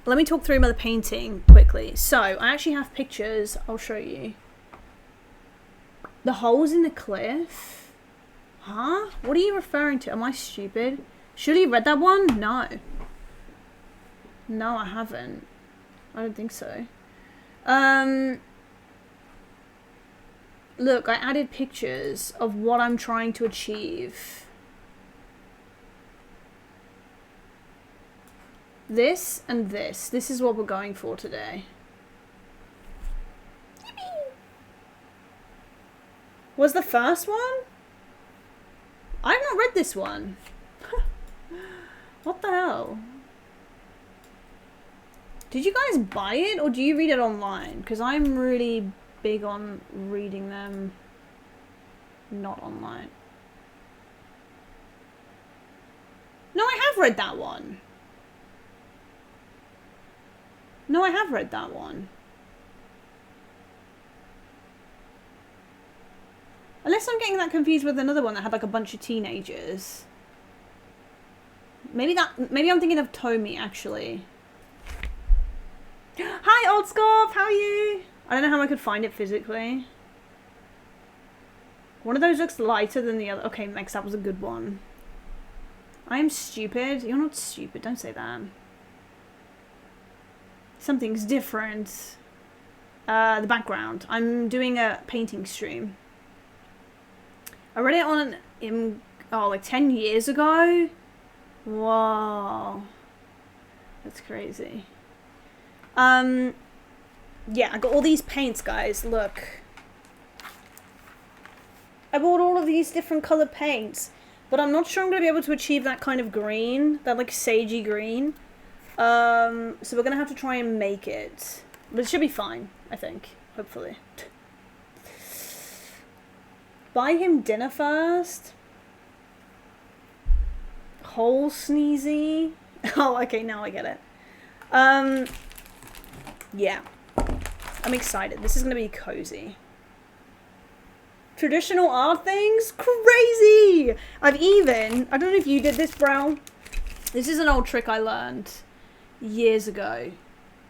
let me talk through the painting quickly. So, I actually have pictures. I'll show you. The holes in the cliff? Huh? What are you referring to? Am I stupid? Should have you read that one? No. No, I haven't. I don't think so. Look, I added pictures of what I'm trying to achieve. This and this. This is what we're going for today. Yippee! Was the first one? I've not read this one. What the hell? Did you guys buy it or do you read it online? Because I'm really big on reading them not online. No, I have read that one. No, I have read that one. Unless I'm getting that confused with another one that had like a bunch of teenagers. Maybe I'm thinking of Tommy actually. Hi, Old Scorp, how are you? I don't know how I could find it physically. One of those looks lighter than the other. Okay, Max, that was a good one. I am stupid. You're not stupid, don't say that. Something's different. The background. I'm doing a painting stream. I read it on like 10 years ago. Whoa. That's crazy. Yeah, I got all these paints, guys. Look. I bought all of these different colored paints, but I'm not sure I'm going to be able to achieve that kind of green, that like sagey green. So we're going to have to try and make it. But it should be fine, I think. Hopefully. Buy him dinner first. Hole sneezy. Oh, okay, now I get it. Yeah. I'm excited. This is going to be cozy. Traditional art things? Crazy! I don't know if you did this, Brown. This is an old trick I learned years ago.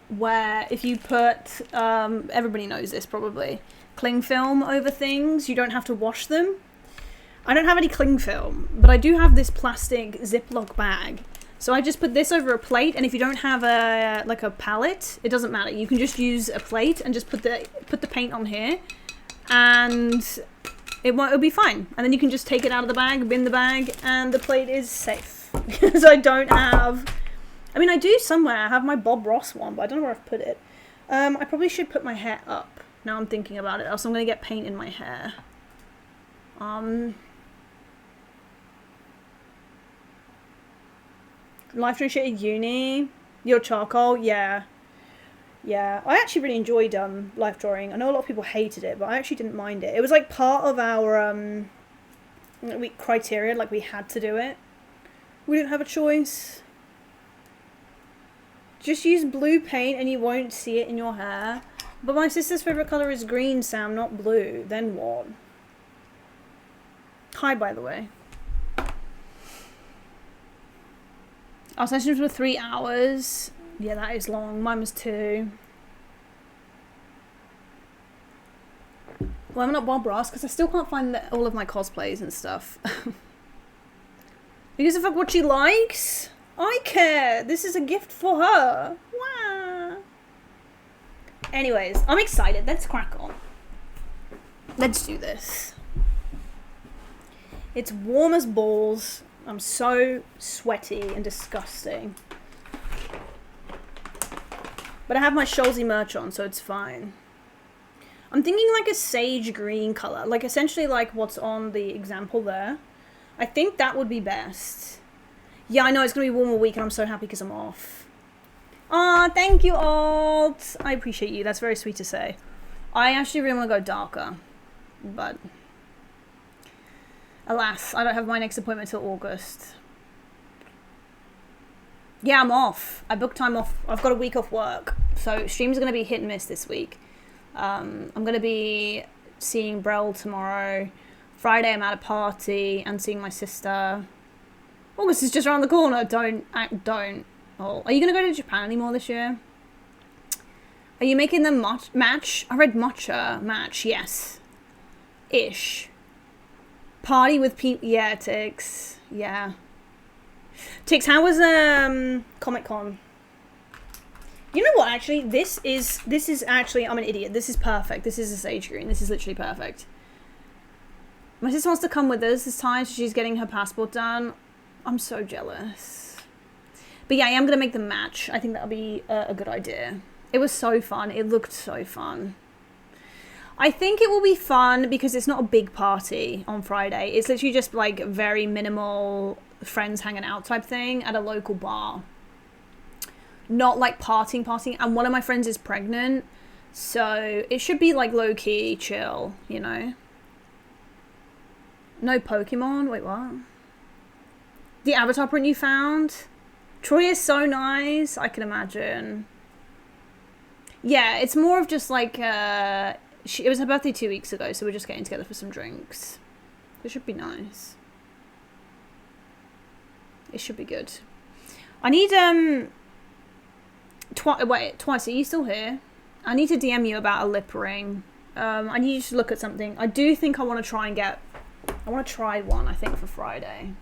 Where if you put, everybody knows this probably, cling film over things, you don't have to wash them. I don't have any cling film, but I do have this plastic Ziploc bag. So I just put this over a plate, and if you don't have a palette, it doesn't matter. You can just use a plate and just put the paint on here, and it'll be fine. And then you can just take it out of the bag, bin the bag, and the plate is safe. Because I don't have... I mean, I do somewhere. I have my Bob Ross one, but I don't know where I've put it. I probably should put my hair up. Now I'm thinking about it, else I'm going to get paint in my hair. Life Drawing shit at uni. Your charcoal, yeah. Yeah, I actually really enjoyed life drawing. I know a lot of people hated it, but I actually didn't mind it. It was like part of our criteria, like we had to do it. We didn't have a choice. Just use blue paint and you won't see it in your hair. But my sister's favourite colour is green, Sam, not blue. Then what? Hi, by the way. Our sessions were 3 hours. Yeah, that is long. Mine was 2. Well, I'm not Bob Ross because I still can't find all of my cosplays and stuff. Because of what she likes, I care. This is a gift for her. Wow. Anyways, I'm excited. Let's crack on. Let's do this. It's warm as balls. I'm so sweaty and disgusting. But I have my its.sholzi merch on, so it's fine. I'm thinking like a sage green colour. Like essentially like what's on the example there. I think that would be best. Yeah, I know it's going to be warm all week and I'm so happy because I'm off. Aw, thank you, Alt. I appreciate you. That's very sweet to say. I actually really want to go darker. But... alas, I don't have my next appointment till August. Yeah, I'm off. I booked time off. I've got a week off work. So streams are going to be hit and miss this week. I'm going to be seeing Brel tomorrow. Friday I'm at a party and seeing my sister. August is just around the corner. Don't. Oh, are you going to go to Japan anymore this year? Are you making them match? I read matcha. Match, yes. Ish. Party with people. Yeah, Tix. Yeah. Tix, how was Comic Con? You know what, actually? This is actually, I'm an idiot. This is perfect. This is a sage green. This is literally perfect. My sister wants to come with us this time, so she's getting her passport done. I'm so jealous. But yeah, I am going to make them match. I think that'll be a good idea. It was so fun. It looked so fun. I think it will be fun because it's not a big party on Friday. It's literally just like very minimal friends hanging out type thing at a local bar. Not like partying. And one of my friends is pregnant. So it should be like low-key chill, you know? No Pokemon? Wait, what? The avatar print you found? Troy is so nice. I can imagine. Yeah, it's more of just like, it was her birthday 2 weeks ago, so we're just getting together for some drinks. It should be nice. It should be good. I need, Twice, are you still here? I need to DM you about a lip ring. I need you to look at something. I do think I want to try and get, I want to try one, I think, for Friday.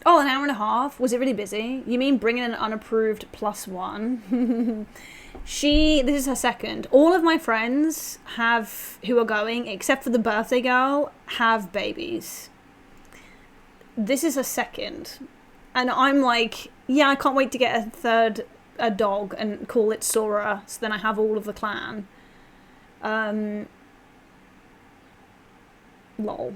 Oh, an hour and a half? Was it really busy? You mean bringing an unapproved +1? This is her second. All of my friends who are going, except for the birthday girl, have babies. This is her second. And I'm like, yeah, I can't wait to get a dog and call it Sora, so then I have all of the clan. Lol.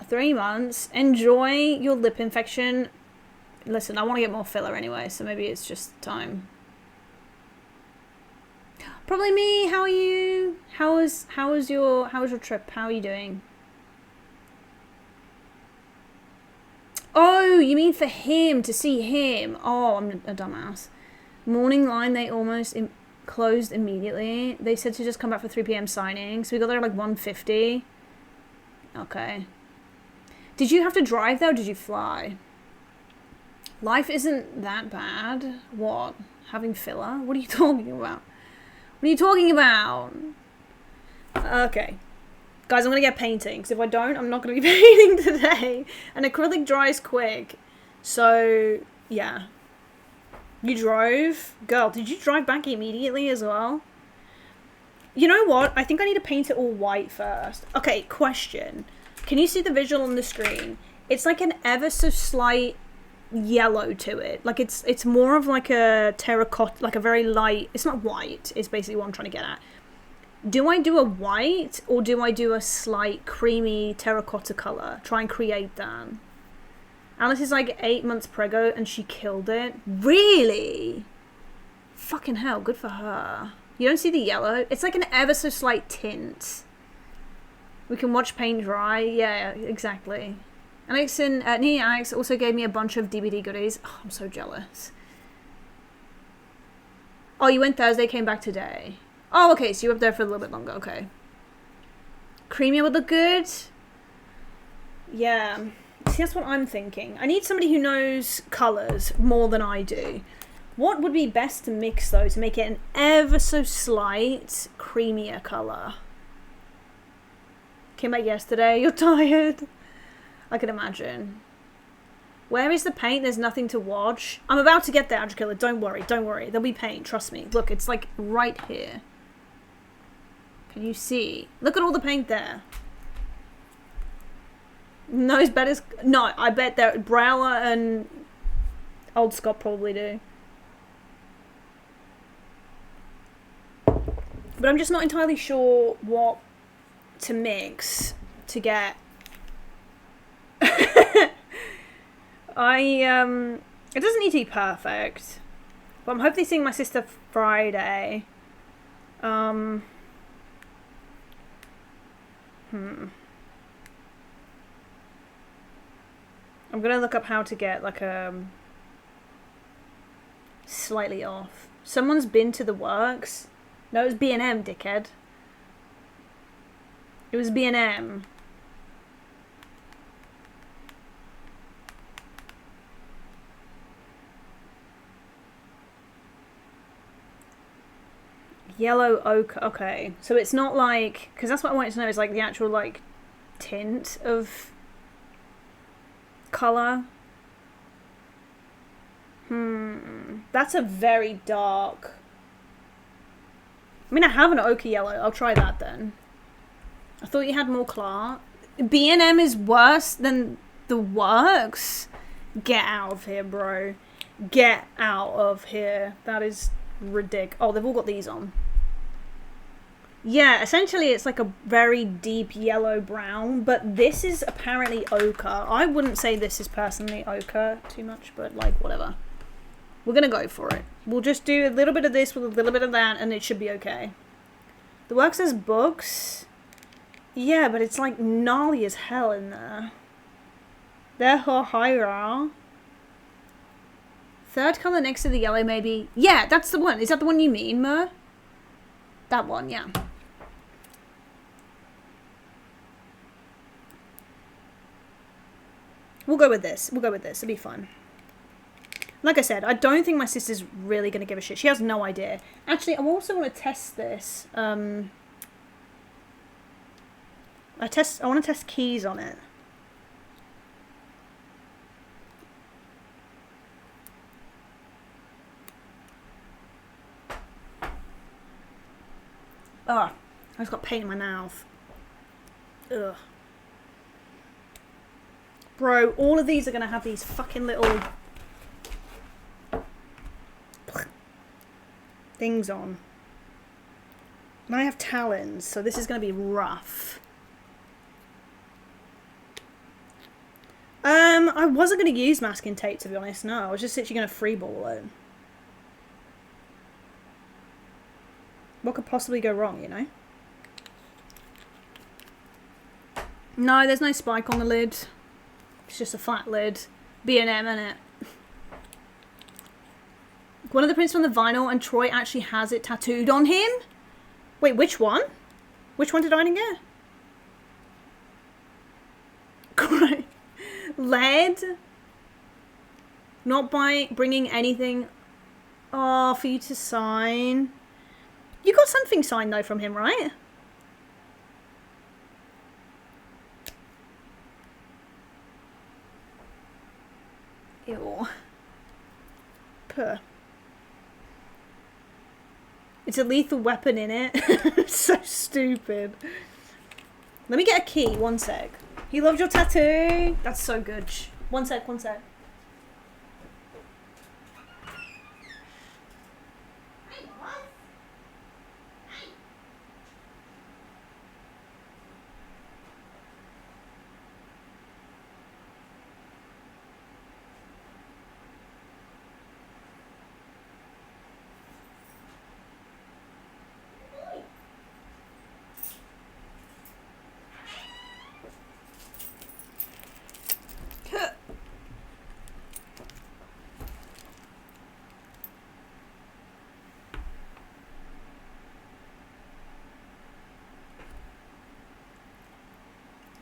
3 months. Enjoy your lip infection. Listen, I want to get more filler anyway, so maybe it's just time. Probably me. How are you? How was your trip? How are you doing? Oh, you mean for him, to see him? Oh, I'm a dumbass. Morning line, they almost closed immediately. They said to just come back for 3 p.m. signing, so we got there at like 1:50. Okay. Did you have to drive there or did you fly? Life isn't that bad. What? Having filler? What are you talking about? What are you talking about? Okay. Guys, I'm going to get painting. Because if I don't, I'm not going to be painting today. And acrylic dries quick. So, yeah. You drove? Girl, did you drive back immediately as well? You know what? I think I need to paint it all white first. Okay, question. Can you see the visual on the screen? It's like an ever so slight yellow to it. Like it's more of like a terracotta, like a very light, it's not white, is basically what I'm trying to get at. Do I do a white or do I do a slight creamy terracotta color? Try and create that. Alice is like 8 months preggo and she killed it. Really? Fucking hell, good for her. You don't see the yellow? It's like an ever so slight tint. We can watch paint dry. Yeah, exactly. Alex and Alex also gave me a bunch of DVD goodies. Oh, I'm so jealous. Oh, you went Thursday, came back today. Oh, okay, so you were up there for a little bit longer. Okay. Creamier would look good. Yeah. See, that's what I'm thinking. I need somebody who knows colours more than I do. What would be best to mix, though, to make it an ever so slight creamier colour? Came back yesterday. You're tired. I can imagine. Where is the paint? There's nothing to watch. I'm about to get there, Andrew Killer. Don't worry. Don't worry. There'll be paint. Trust me. Look, it's like right here. Can you see? Look at all the paint there. Knows better. No, I bet that Browler and Old Scott probably do. But I'm just not entirely sure what to mix to get. It doesn't need to be perfect, but I'm hopefully seeing my sister Friday. I'm gonna look up how to get like slightly off. Someone's been to the works. No, it was B&M, dickhead. It was B&M. Yellow ochre. Okay, so it's not like, because that's what I wanted to know, is like the actual like tint of colour. That's a very dark. I mean, I have an ochre yellow. I'll try that then. I thought you had more class. B&M is worse than the works. Get out of here, bro. Get out of here. That is ridiculous. Oh, they've all got these on. Yeah, essentially it's like a very deep yellow brown, but this is apparently ochre. I wouldn't say this is personally ochre too much, but like whatever. We're gonna go for it. We'll just do a little bit of this with a little bit of that and it should be okay. The work says books. Yeah, but it's like gnarly as hell in there. They're higher. Third colour next to the yellow maybe. Yeah, that's the one. Is that the one you mean, Mer? That one, yeah. We'll go with this. We'll go with this. It'll be fun. Like I said, I don't think my sister's really going to give a shit. She has no idea. Actually, I also want to test this. I want to test keys on it. Oh, I just got paint in my mouth. Ugh. Bro, all of these are going to have these fucking little things on. And I have talons, so this is going to be rough. I wasn't going to use masking tape, to be honest. No, I was just literally going to freeball it. What could possibly go wrong, you know? No, there's no spike on the lid. It's just a flat lid. B&M in it. One of the prints from the vinyl and Troy actually has it tattooed on him? Wait, which one? Which one did I get? Great. Lead? Not by bringing anything. Oh, for you to sign. You got something signed though from him, right? Ew. Puh. It's a lethal weapon in it. It's so stupid. Let me get a key. One sec. He loved your tattoo. That's so good. One sec, one sec.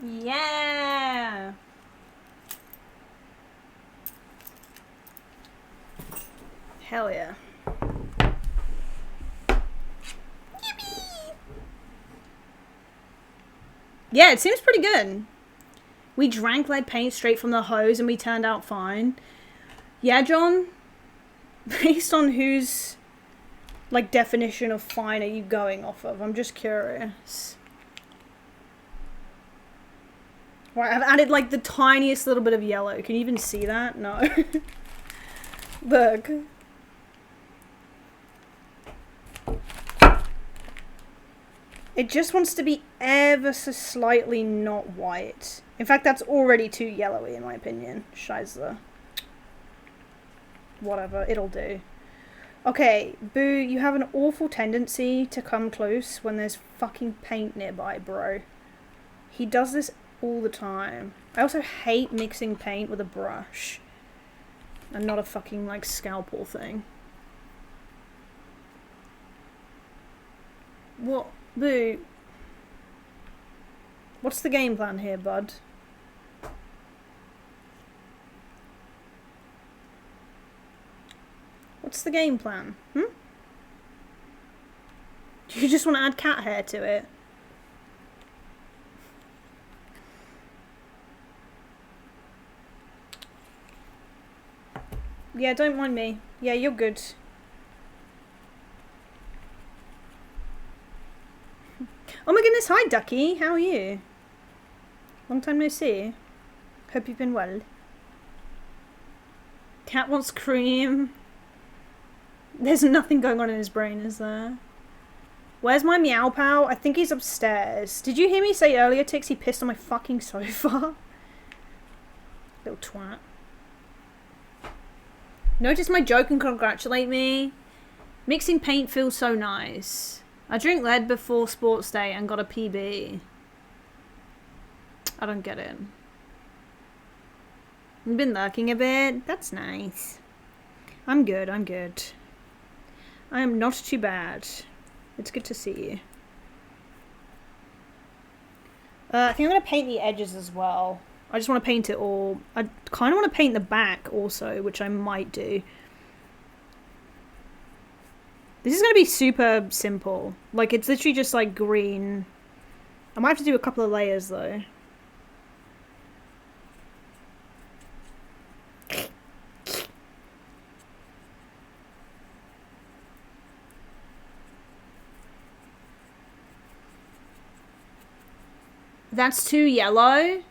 Yeah. Hell yeah. Yippee! Yeah, it seems pretty good. We drank lead paint straight from the hose and we turned out fine. Yeah, John? Based on whose, like, definition of fine are you going off of? I'm just curious. Right, I've added like the tiniest little bit of yellow. Can you even see that? No. Look. It just wants to be ever so slightly not white. In fact, that's already too yellowy in my opinion. Scheisse. Whatever, it'll do. Okay, Boo, you have an awful tendency to come close when there's fucking paint nearby, bro. He does this all the time. I also hate mixing paint with a brush and not a fucking like scalpel thing. What? Boo. What's the game plan here, bud? What's the game plan? Do you just want to add cat hair to it? Yeah, don't mind me. Yeah, you're good. Oh my goodness, hi Ducky, how are you? Long time no see. Hope you've been well. Cat wants cream. There's nothing going on in his brain, is there? Where's my meow pal? I think he's upstairs. Did you hear me say earlier, Tix, he pissed on my fucking sofa? Little twat. Notice my joke and congratulate me. Mixing paint feels so nice. I drink lead before sports day and got a PB. I don't get it. You've been lurking a bit. That's nice. I'm good, I'm good. I am not too bad. It's good to see you. I think I'm going to paint the edges as well. I just want to paint it all. I kind of want to paint the back also, which I might do. This is going to be super simple. Like, it's literally just, like, green. I might have to do a couple of layers, though. That's too yellow?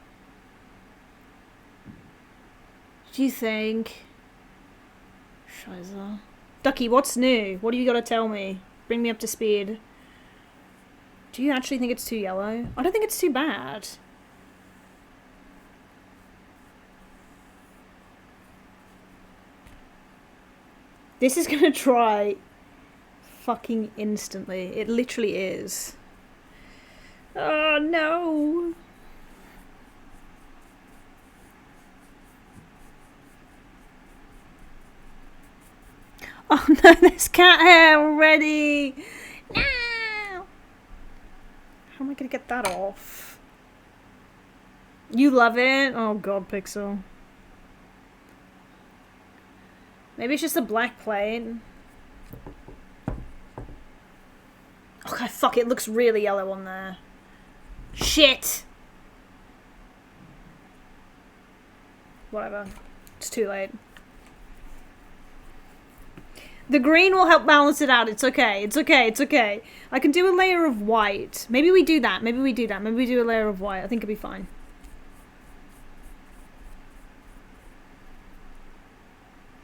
Do you think? Scheiße. Ducky, what's new? What do you got to tell me? Bring me up to speed. Do you actually think it's too yellow? I don't think it's too bad. This is gonna dry fucking instantly. It literally is. Oh no. Oh no, there's cat hair already! No! How am I gonna get that off? You love it? Oh god, Pixel. Maybe it's just a black plate. Okay, fuck, it looks really yellow on there. Shit! Whatever. It's too late. The green will help balance it out. It's okay. It's okay. It's okay. I can do a layer of white. Maybe we do that. Maybe we do that. Maybe we do a layer of white. I think it'll be fine.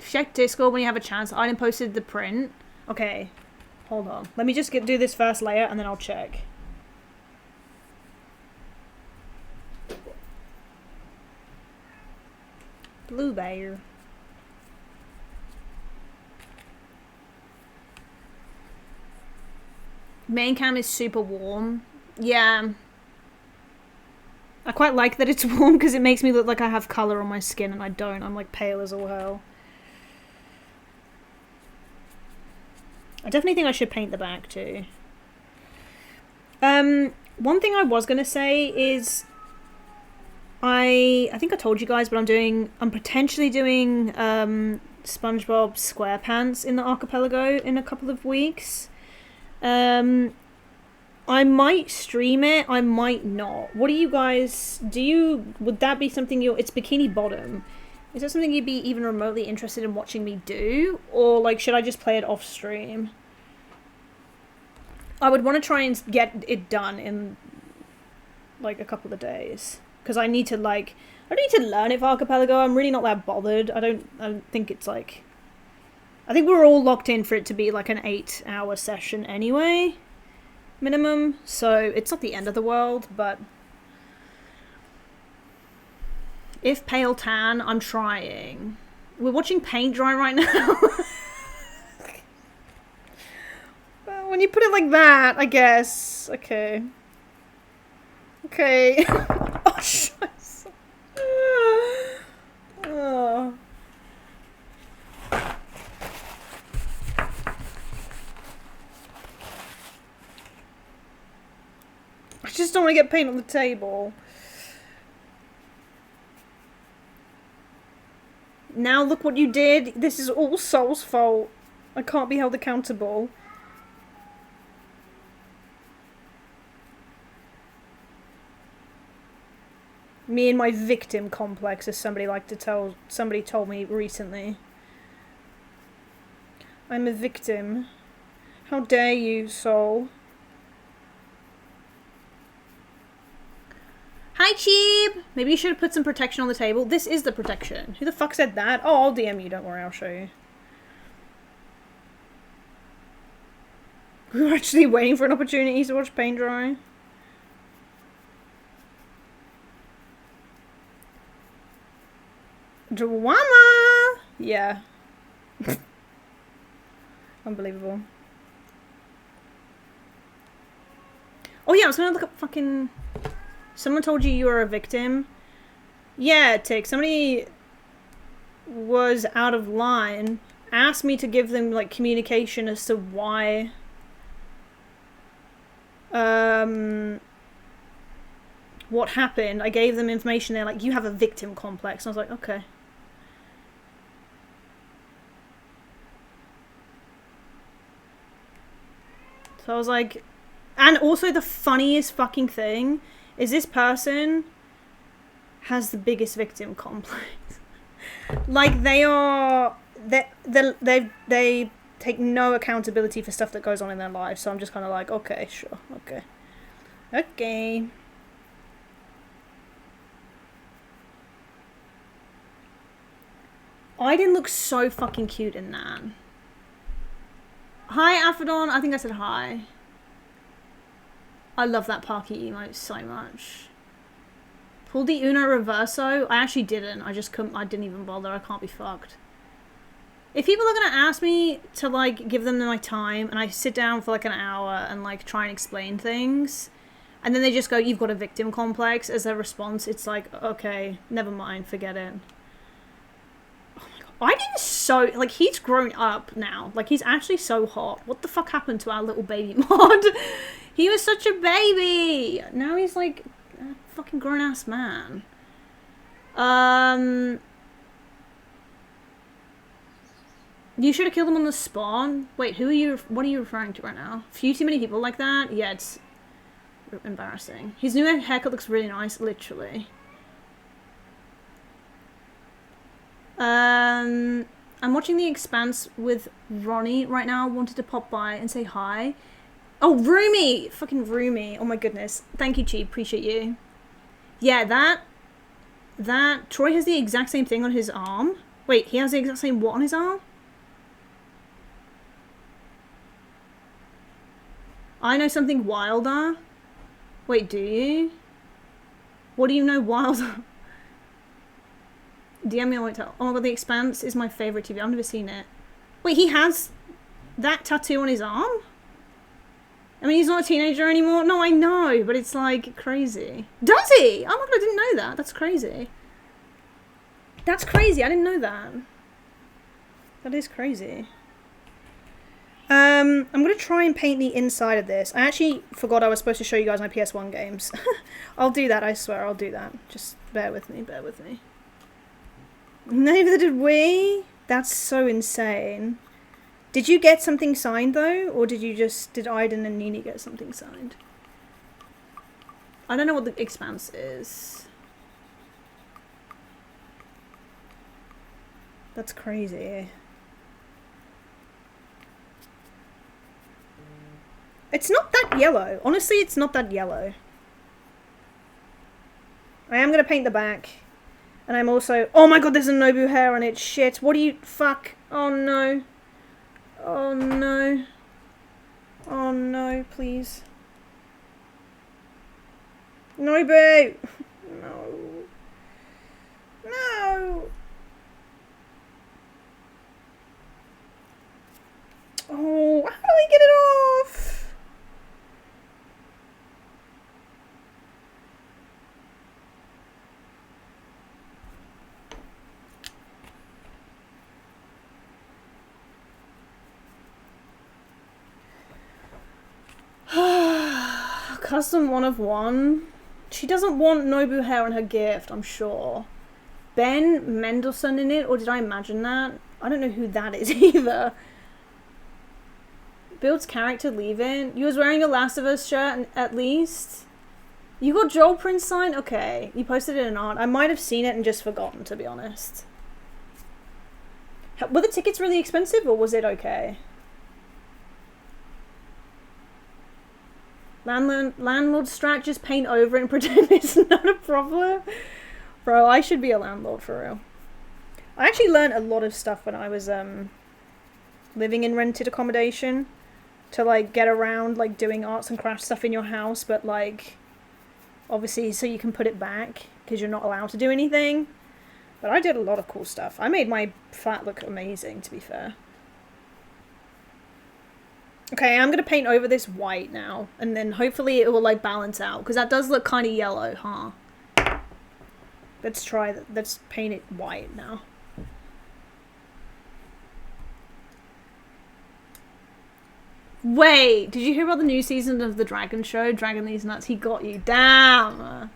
Check Discord when you have a chance. I didn't posted the print. Okay. Hold on. Let me just do this first layer and then I'll check. Blue bear. Main cam is super warm. Yeah. I quite like that it's warm because it makes me look like I have colour on my skin and I don't. I'm like pale as all hell. I definitely think I should paint the back too. One thing I was gonna say is I think I told you guys, but I'm potentially doing SpongeBob SquarePants in the archipelago in a couple of weeks. I might stream it, I might not. What do you guys, would that be something it's Bikini Bottom. Is that something you'd be even remotely interested in watching me do? Or, like, should I just play it off stream? I would want to try and get it done in, like, a couple of days. Because I need to, like, I don't need to learn it for Archipelago. I'm really not that bothered. I don't think it's, like... I think we're all locked in for it to be, like, an 8-hour session anyway. Minimum. So, it's not the end of the world, but... If pale tan, I'm trying. We're watching paint dry right now. Well, when you put it like that, I guess. Okay. Okay. Oh, scheiße. Oh. just don't want to get paint on the table. Now look what you did. This is all Sol's fault. I can't be held accountable. Me and my victim complex, as somebody told me recently. I'm a victim. How dare you, Sol? Hi, Cheap! Maybe you should have put some protection on the table. This is the protection. Who the fuck said that? Oh, I'll DM you. Don't worry, I'll show you. We were actually waiting for an opportunity to watch paint dry. Drama! Yeah. Unbelievable. Oh yeah, I was gonna look up fucking... Someone told you were a victim? Yeah, Tick. Somebody was out of line. Asked me to give them, like, communication as to why... what happened. I gave them information. They're like, you have a victim complex. And I was like, okay. So I was like... And also the funniest fucking thing is this person has the biggest victim complex. Like, they take no accountability for stuff that goes on in their lives. So I'm just kind of like, okay, sure, okay. Okay. I didn't look so fucking cute in that. Hi, Aphodon. I think I said hi. I love that Parky emote so much. Pull the Uno Reverso? I actually didn't. I just couldn't. I didn't even bother. I can't be fucked. If people are gonna ask me to, like, give them my time, and I sit down for, like, an hour and, like, try and explain things, and then they just go, you've got a victim complex, as their response, it's like, okay, never mind, forget it. Oh my god. Aiden's so, like, he's grown up now. Like, he's actually so hot. What the fuck happened to our little baby mod? He was such a baby! Now he's, like, a fucking grown-ass man. You should have killed him on the spawn. Wait, what are you referring to right now? Few too many people like that? Yeah, it's embarrassing. His new haircut looks really nice, literally. I'm watching The Expanse with Ronnie right now. Wanted to pop by and say hi. Oh, Roomy! Fucking Roomy. Oh my goodness. Thank you, Cheap. Appreciate you. Yeah, that... Troy has the exact same thing on his arm. Wait, he has the exact same what on his arm? I know something wilder. Wait, do you? What do you know wilder? DM me, I won't tell. Oh my god, The Expanse is my favourite TV. I've never seen it. Wait, he has that tattoo on his arm? I mean, he's not a teenager anymore. No, I know, but it's like crazy. Does he? Oh my god, I didn't know that. That's crazy. That's crazy. I didn't know that. That is crazy. I'm going to try and paint the inside of this. I actually forgot I was supposed to show you guys my PS1 games. I'll do that, I swear, I'll do that. Just bear with me, bear with me. Neither did we. That's so insane. Did you get something signed, though? Or did Aiden and Nini get something signed? I don't know what The Expanse is. That's crazy. It's not that yellow. Honestly, it's not that yellow. I am going to paint the back. And I'm also... Oh my god, there's a Nobu hair on it. Shit. What do you... Fuck. Oh no. Oh no. Oh no, please. Nobu! No. No! Oh, how do I get it off? Custom one of one. She doesn't want Nobu hair on her gift, I'm sure. Ben Mendelsohn in it, or did I imagine that? I don't know who that is either. Build's character leaving. You was wearing a Last of Us shirt at least. You got Joel Prince signed? Okay. You posted it in art. I might have seen it and just forgotten, to be honest. Were the tickets really expensive or was it okay? Landlord strat, just paint over it and pretend it's not a problem. Bro, I should be a landlord for real. I actually learned a lot of stuff when I was living in rented accommodation to like get around like doing arts and crafts stuff in your house, but like obviously so you can put it back because you're not allowed to do anything. But I did a lot of cool stuff. I made my flat look amazing, to be fair. Okay, I'm gonna paint over this white now, and then hopefully it will like balance out, because that does look kind of yellow, huh? Let's try that. Let's paint it white now. Wait, did you hear about the new season of the Dragon Show? Dragon These Nuts, he got you. Damn!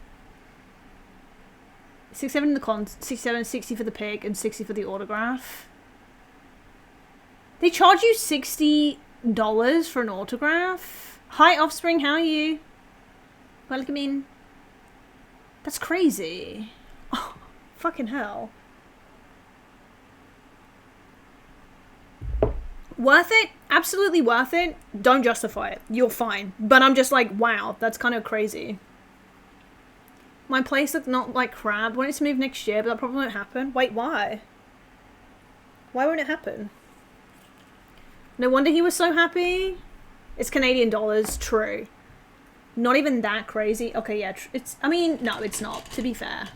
67 in the con, 67, 60 for the pig, and 60 for the autograph. They charge you $60 for an autograph? Hi, Offspring, how are you? Welcome in. That's crazy. Oh, fucking hell. Worth it? Absolutely worth it. Don't justify it. You're fine. But I'm just like, wow, that's kind of crazy. My place looked not like crap. I wanted to move next year, but that probably won't happen. Wait, why? Why won't it happen? No wonder he was so happy. It's Canadian dollars, true. Not even that crazy. Okay, yeah, it's, I mean, no, it's not, to be fair.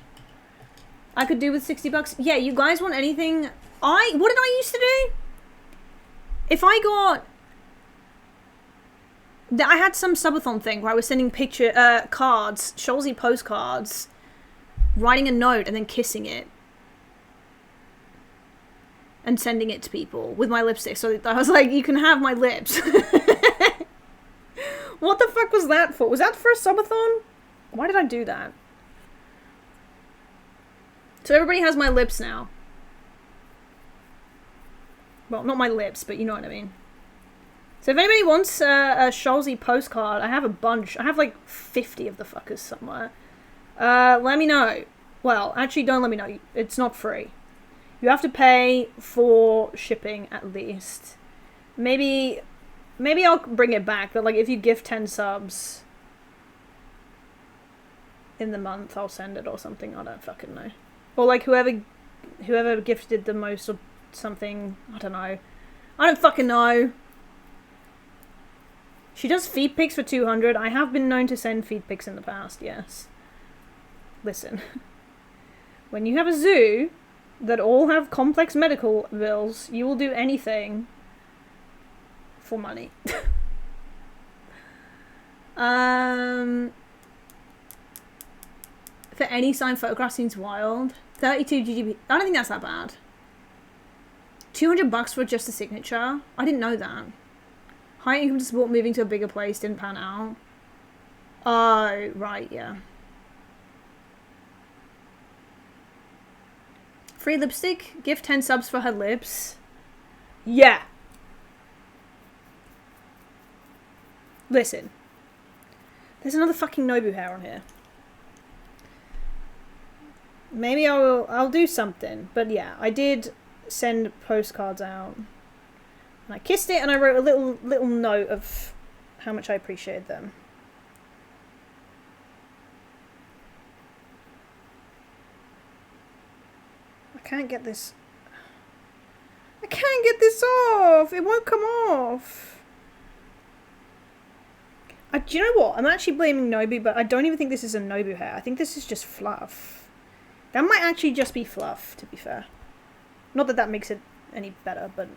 I could do with 60 bucks. Yeah, you guys want anything? What did I used to do? If I got... I had some subathon thing where I was sending cards, Sholzi postcards, writing a note and then kissing it. And sending it to people with my lipstick. So I was like, you can have my lips. What the fuck was that for? Was that for a subathon? Why did I do that? So everybody has my lips now. Well, not my lips, but you know what I mean. So if anybody wants a Sholzi postcard, I have a bunch. I have like 50 of the fuckers somewhere. Let me know. Well, actually, don't let me know. It's not free. You have to pay for shipping at least. Maybe I'll bring it back. But like, if you gift 10 subs in the month, I'll send it or something. I don't fucking know. Or like whoever gifted the most or something. I don't know. I don't fucking know. She does feed pics for 200. I have been known to send feed pics in the past, yes. Listen. When you have a zoo that all have complex medical bills, you will do anything for money. For any signed photograph seems wild. 32 GGB. I don't think that's that bad. 200 bucks for just a signature? I didn't know that. High income to support moving to a bigger place didn't pan out. Oh, right, yeah. Free lipstick? Give 10 subs for her lips? Yeah. Listen. There's another fucking Nobu hair on here. Maybe I'll do something. But yeah, I did send postcards out. And I kissed it and I wrote a little note of how much I appreciated them. I can't get this off! It won't come off! Do you know what? I'm actually blaming Nobu, but I don't even think this is a Nobu hair. I think this is just fluff. That might actually just be fluff, to be fair. Not that that makes it any better, but...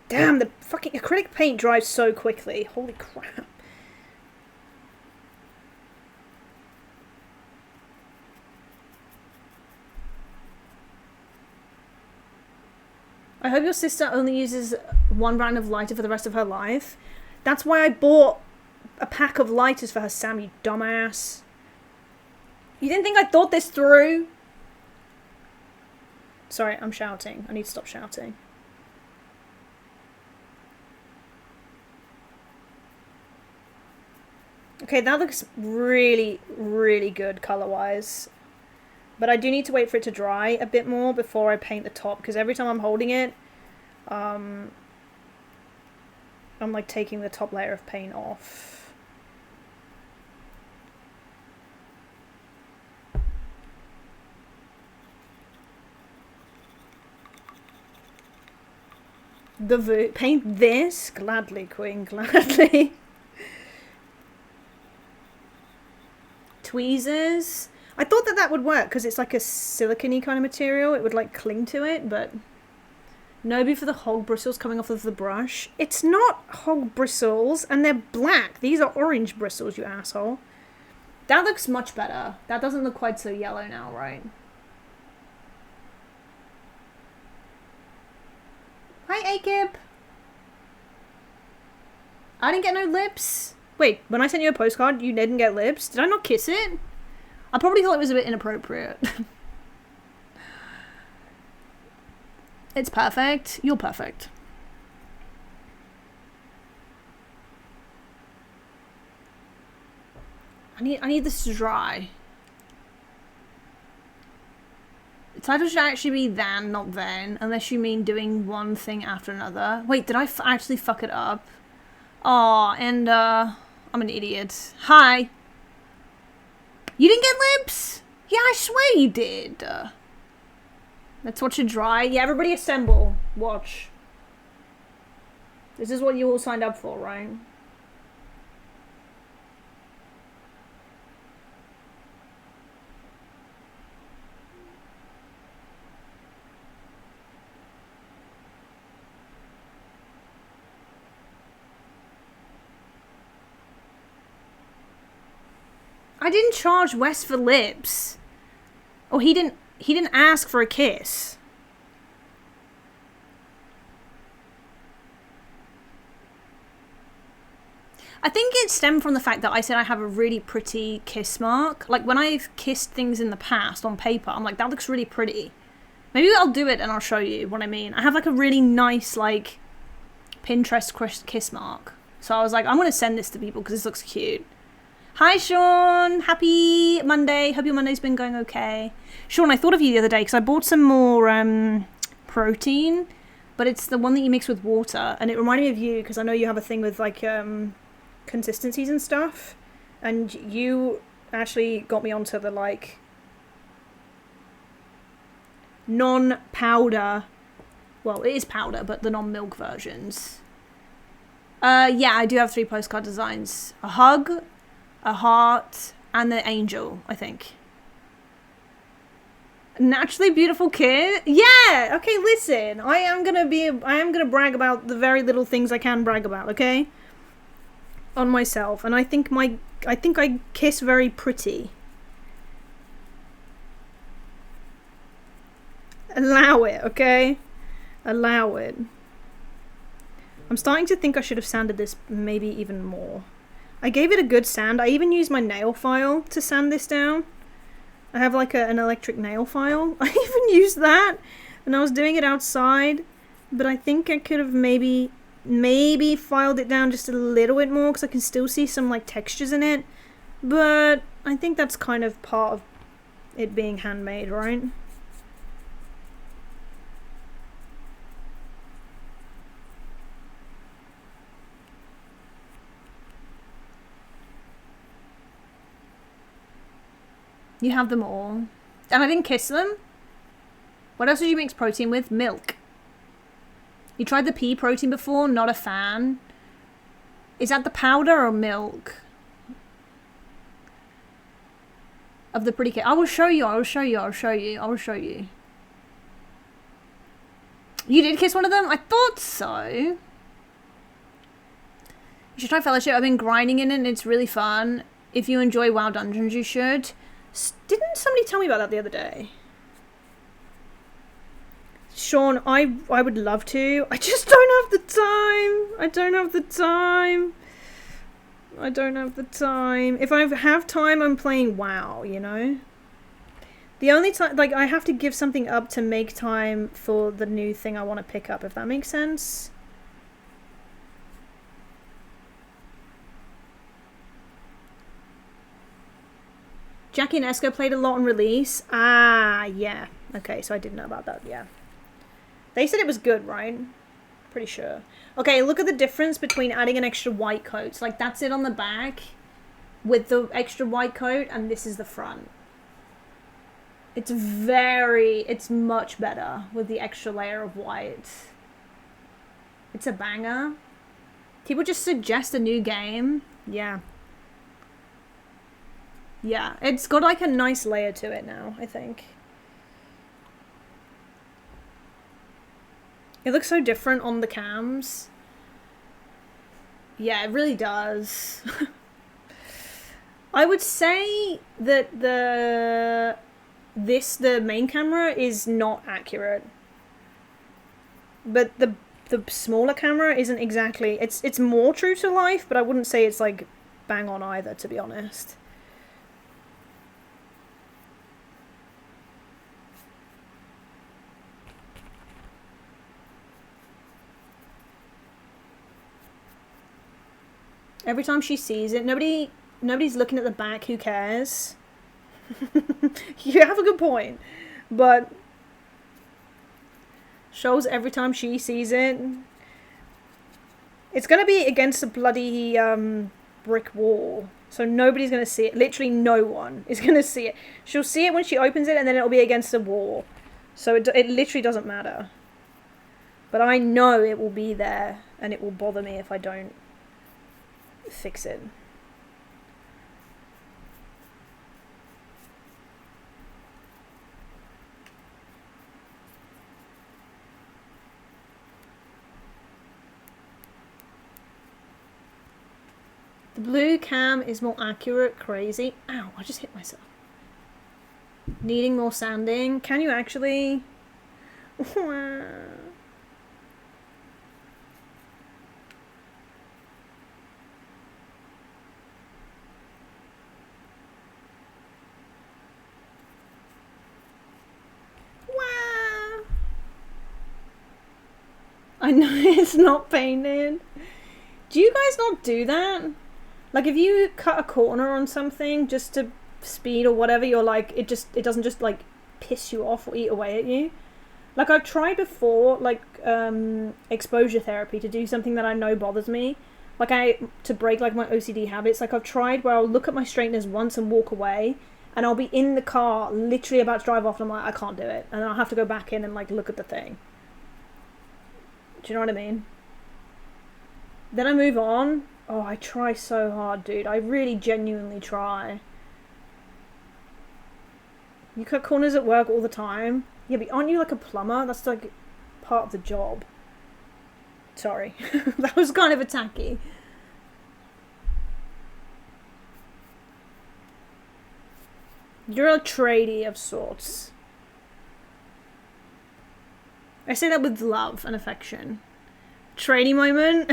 Damn, the fucking acrylic paint dries so quickly. Holy crap. I hope your sister only uses one brand of lighter for the rest of her life. That's why I bought a pack of lighters for her, Sam, you dumbass. You didn't think I thought this through? Sorry, I'm shouting. I need to stop shouting. Okay, that looks really, really good colour-wise. But I do need to wait for it to dry a bit more before I paint the top, because every time I'm holding it, I'm like taking the top layer of paint off. Paint this? Gladly, Queen, gladly. Tweezers. I thought that would work because it's like a silicone-y kind of material. It would like cling to it, but no for the hog bristles coming off of the brush. It's not hog bristles, and they're black. These are orange bristles, you asshole. That looks much better. That doesn't look quite so yellow now, right? Hi, Akib. I didn't get no lips. Wait, when I sent you a postcard, you didn't get lips? Did I not kiss it? I probably thought it was a bit inappropriate. It's perfect. You're perfect. I need this to dry. The title should actually be than, not then, unless you mean doing one thing after another. Wait, did I actually fuck it up? Aw, and I'm an idiot. Hi. You didn't get lips? Yeah, I swear you did. Let's watch it dry. Yeah, everybody assemble. Watch. This is what you all signed up for, right? I didn't charge Wes for lips. Oh, he didn't ask for a kiss. I think it stemmed from the fact that I said I have a really pretty kiss mark. Like, when I've kissed things in the past on paper, I'm like, that looks really pretty. Maybe I'll do it and I'll show you what I mean. I have, like, a really nice, like, Pinterest kiss mark. So I was like, I'm going to send this to people because this looks cute. Hi, Sean. Happy Monday. Hope your Monday's been going okay. Sean, I thought of you the other day because I bought some more protein, but it's the one that you mix with water, and it reminded me of you because I know you have a thing with, like, consistencies and stuff, and you actually got me onto the, like, non-powder, well, it is powder, but the non-milk versions. Yeah, I do have 3 postcard designs. A hug, a heart, and the angel, I think. Naturally beautiful kid? Yeah! Okay, listen. I am gonna brag about the very little things I can brag about, okay? On myself. And I think I kiss very pretty. Allow it, okay? Allow it. I'm starting to think I should have sanded this maybe even more. I gave it a good sand. I even used my nail file to sand this down. I have like an electric nail file. I even used that and I was doing it outside, but I think I could have maybe filed it down just a little bit more because I can still see some like textures in it, but I think that's kind of part of it being handmade, right? You have them all. And I didn't kiss them. What else did you mix protein with? Milk. You tried the pea protein before? Not a fan. Is that the powder or milk? Of the pretty kid. I will show you. You did kiss one of them? I thought so. You should try Fellowship. I've been grinding in it and it's really fun. If you enjoy WoW Dungeons, you should. Didn't somebody tell me about that the other day? Sean, I would love to. I just don't have the time. I don't have the time. I don't have the time. If I have time, I'm playing WoW, you know? The only time, like, I have to give something up to make time for the new thing I want to pick up, if that makes sense. Jackie and Esco played a lot on release. Ah, yeah. Okay, so I didn't know about that, yeah. They said it was good, right? Pretty sure. Okay, look at the difference between adding an extra white coat. So, like, that's it on the back with the extra white coat, and this is the front. It's much better with the extra layer of white. It's a banger. People just suggest a new game. Yeah. Yeah, it's got like a nice layer to it now, I think. It looks so different on the cams. Yeah, it really does. I would say that the main camera is not accurate. But the smaller camera isn't exactly... It's more true to life, but I wouldn't say it's like bang on either, to be honest. Every time she sees it, nobody's looking at the back, who cares? You have a good point. But shows every time she sees it. It's gonna be against a bloody brick wall. So nobody's gonna see it. Literally no one is gonna see it. She'll see it when she opens it, and then it'll be against a wall. So it literally doesn't matter. But I know it will be there, and it will bother me if I don't fix it. The blue cam is more accurate. Crazy. Ow, I just hit myself. Needing more sanding. Can you actually? I know it's not painted. Do you guys not do that? Like, if you cut a corner on something just to speed or whatever, you're like, it doesn't just like piss you off or eat away at you. Like, I've tried before, like, exposure therapy to do something that I know bothers me. Like, to break like my OCD habits. Like, I've tried where I'll look at my straighteners once and walk away, and I'll be in the car literally about to drive off, and I'm like, I can't do it, and then I'll have to go back in and like look at the thing. Do you know what I mean? Then I move on. Oh, I try so hard, dude. I really genuinely try. You cut corners at work all the time? Yeah, but aren't you like a plumber? That's like part of the job. Sorry. That was kind of attacky. You're a tradie of sorts. I say that with love and affection. Tradie moment?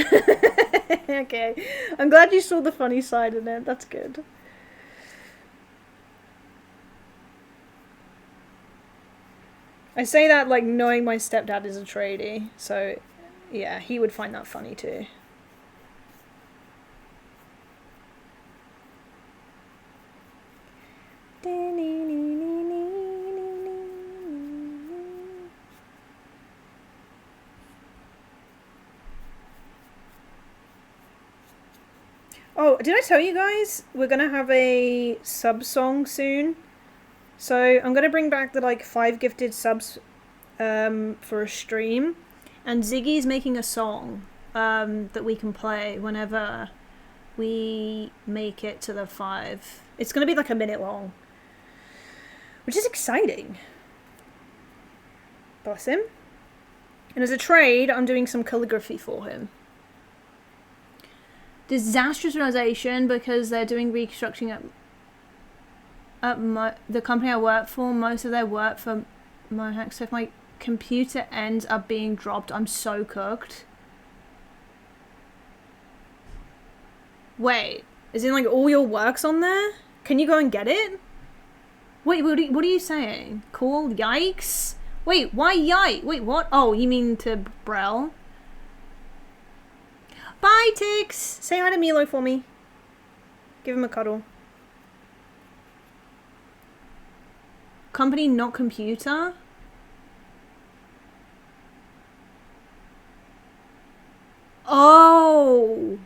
Okay. I'm glad you saw the funny side in it. That's good. I say that like knowing my stepdad is a tradie. So, yeah, he would find that funny too. Oh, did I tell you guys we're gonna have a sub song soon? So I'm gonna bring back the like 5 gifted subs for a stream, and Ziggy's making a song that we can play whenever we make it to the 5. It's gonna be like a minute long, which is exciting. Bless him. And as a trade, I'm doing some calligraphy for him. Disastrous realization because they're doing reconstructing at the company I work for. Most of their work for Mohawk. So if my computer ends up being dropped, I'm so cooked. Wait, is it like all your work's on there? Can you go and get it? Wait, what are you saying? Cool, yikes? Wait, why yike? Wait, what? Oh, you mean to Brel? Bye, Tix! Say hi to Milo for me. Give him a cuddle. Company, not computer? Oh!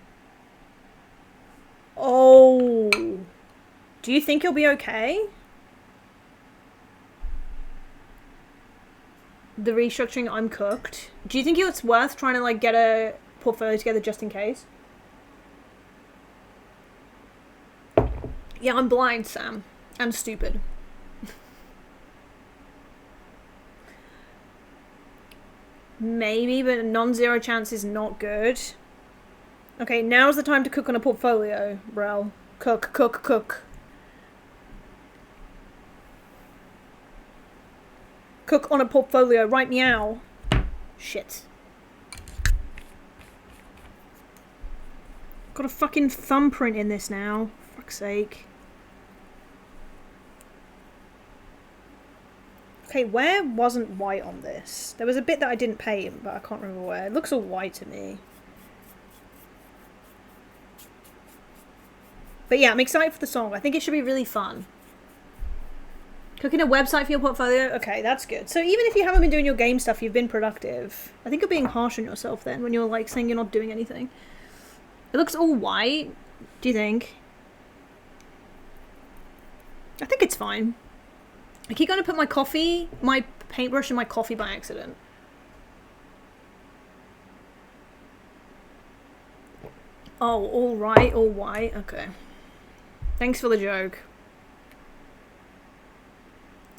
Oh! Do you think you'll be okay? The restructuring, I'm cooked. Do you think it's worth trying to like get a portfolio together just in case? Yeah, I'm blind, Sam. I'm stupid. Maybe, but non-zero chance is not good. Okay, now's the time to cook on a portfolio, Rel. Cook, cook, cook. Cook on a portfolio, right meow. Shit. Got a fucking thumbprint in this now. Fuck's sake. Okay, where wasn't white on this? There was a bit that I didn't paint, but I can't remember where. It looks all white to me. But yeah, I'm excited for the song. I think it should be really fun. Cooking a website for your portfolio? Okay, that's good. So even if you haven't been doing your game stuff, you've been productive. I think you're being harsh on yourself then when you're like saying you're not doing anything. It looks all white. Do you think? I think it's fine. I keep going to put my paintbrush in my coffee by accident. Oh, all right, all white. Okay. Thanks for the joke.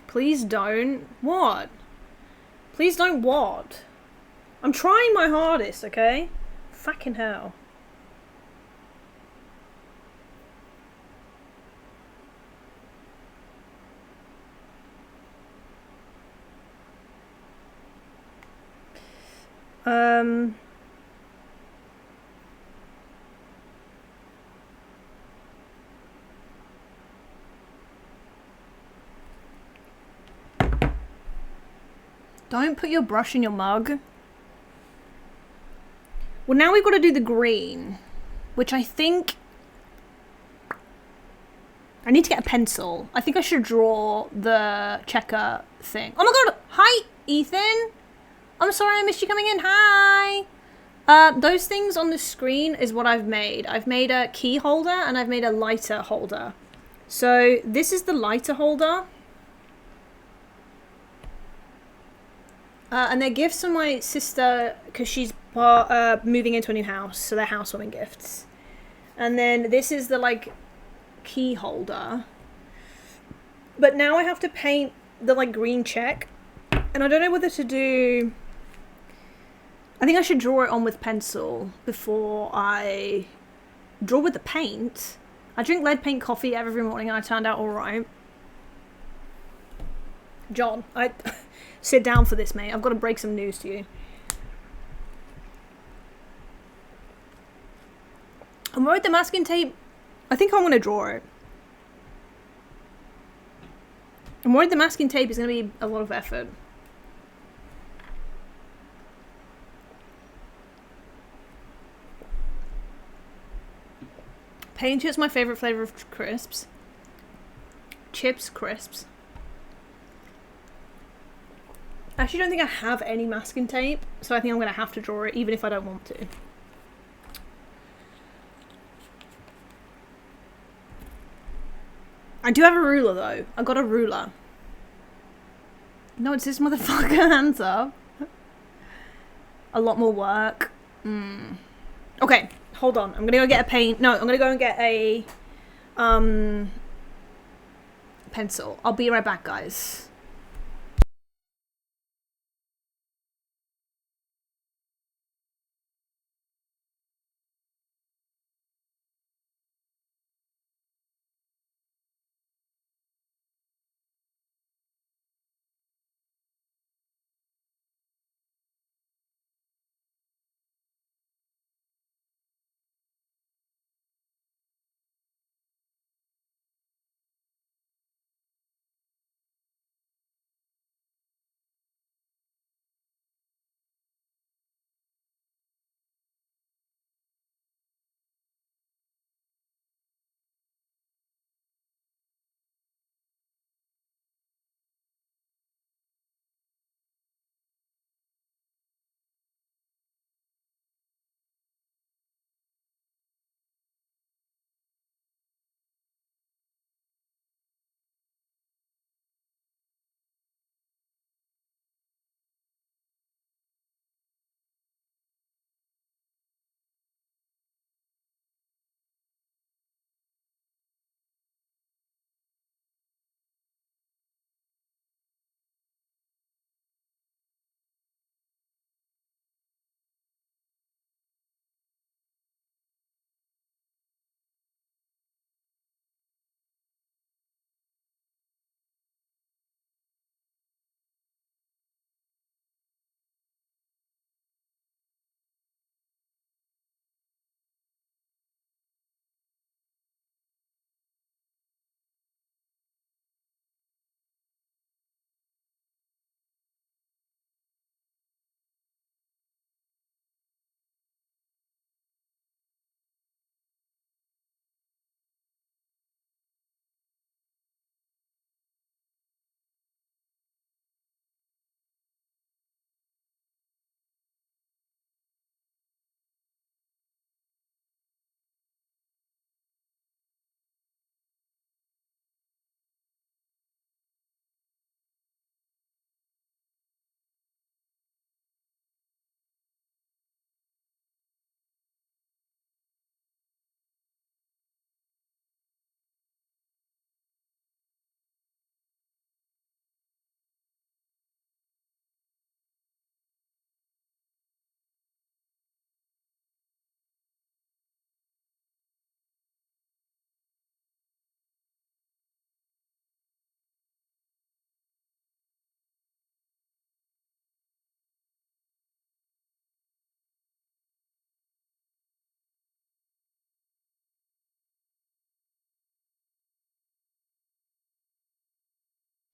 Please don't. What? Please don't what? I'm trying my hardest, okay? Fucking hell. Don't put your brush in your mug. Well, now we've got to do the green, which I think... I need to get a pencil. I think I should draw the checker thing. Oh my god! Hi, Ethan! I'm sorry I missed you coming in. Hi! Those things on the screen is what I've made. I've made a key holder and I've made a lighter holder. So this is the lighter holder. And they're gifts from my sister because she's moving into a new house. So they're housewarming gifts. And then this is the like key holder. But now I have to paint the like green check. And I don't know whether to do... I think I should draw it on with pencil before I draw with the paint. I drink lead paint coffee every morning and I turned out alright. John, sit down for this, mate. I've got to break some news to you. I'm worried the masking tape... I think I want to draw it. I'm worried the masking tape is going to be a lot of effort. Paint chip's my favourite flavour of crisps. Chips, crisps. I actually don't think I have any masking tape, so I think I'm going to have to draw it even if I don't want to. I do have a ruler though. I got a ruler. No, it's this motherfucker. Hands up. A lot more work. Okay, hold on. I'm gonna go get a paint. No, I'm gonna go and get a pencil. I'll be right back, guys.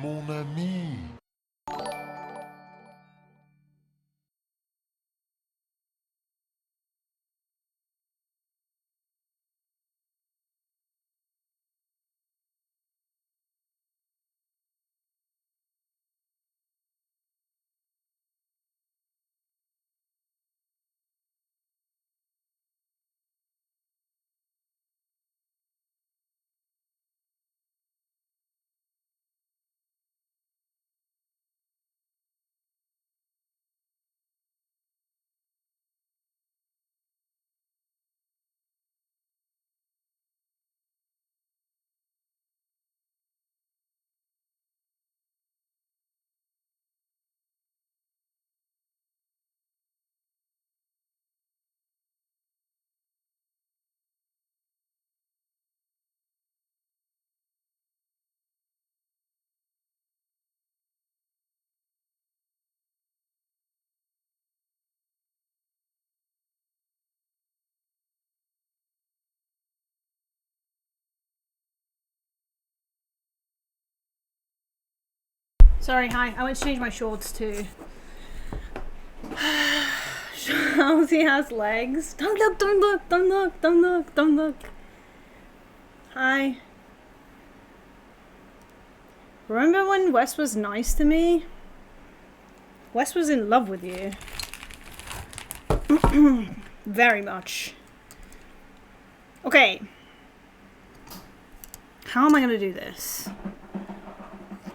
Mon ami. Sorry, hi. I went to change my shorts too. Sholzi has legs. Don't look, don't look, don't look, don't look, don't look. Hi. Remember when Wes was nice to me? Wes was in love with you. Very much. Okay. How am I gonna do this?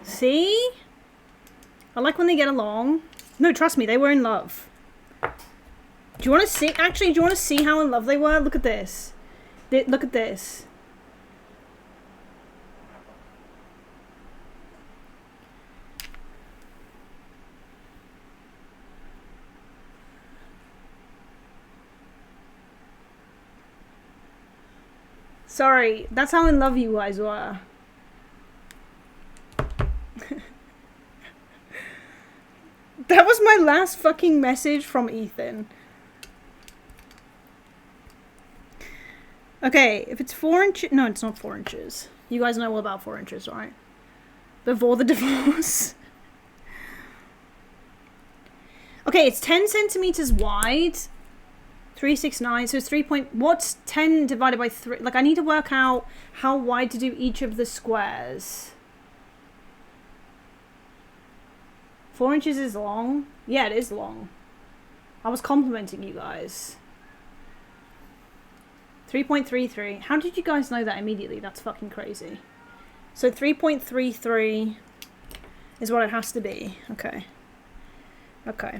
See? I like when they get along. No, trust me, they were in love. Do you want to see? Actually, do you want to see how in love they were? Look at this. Look at this. Sorry, that's how in love you guys were. That was my last fucking message from Ethan. Okay, if it's 4 inches... No, it's not 4 inches. You guys know all about 4 inches, right? Before the divorce. Okay, it's 10 centimeters wide. 369, so it's 3 point... What's 10 divided by 3? Like, I need to work out how wide to do each of the squares. 4 inches is long? Yeah, it is long. I was complimenting you guys. 3.33. How did you guys know that immediately? That's fucking crazy. So 3.33 is what it has to be. Okay. Okay.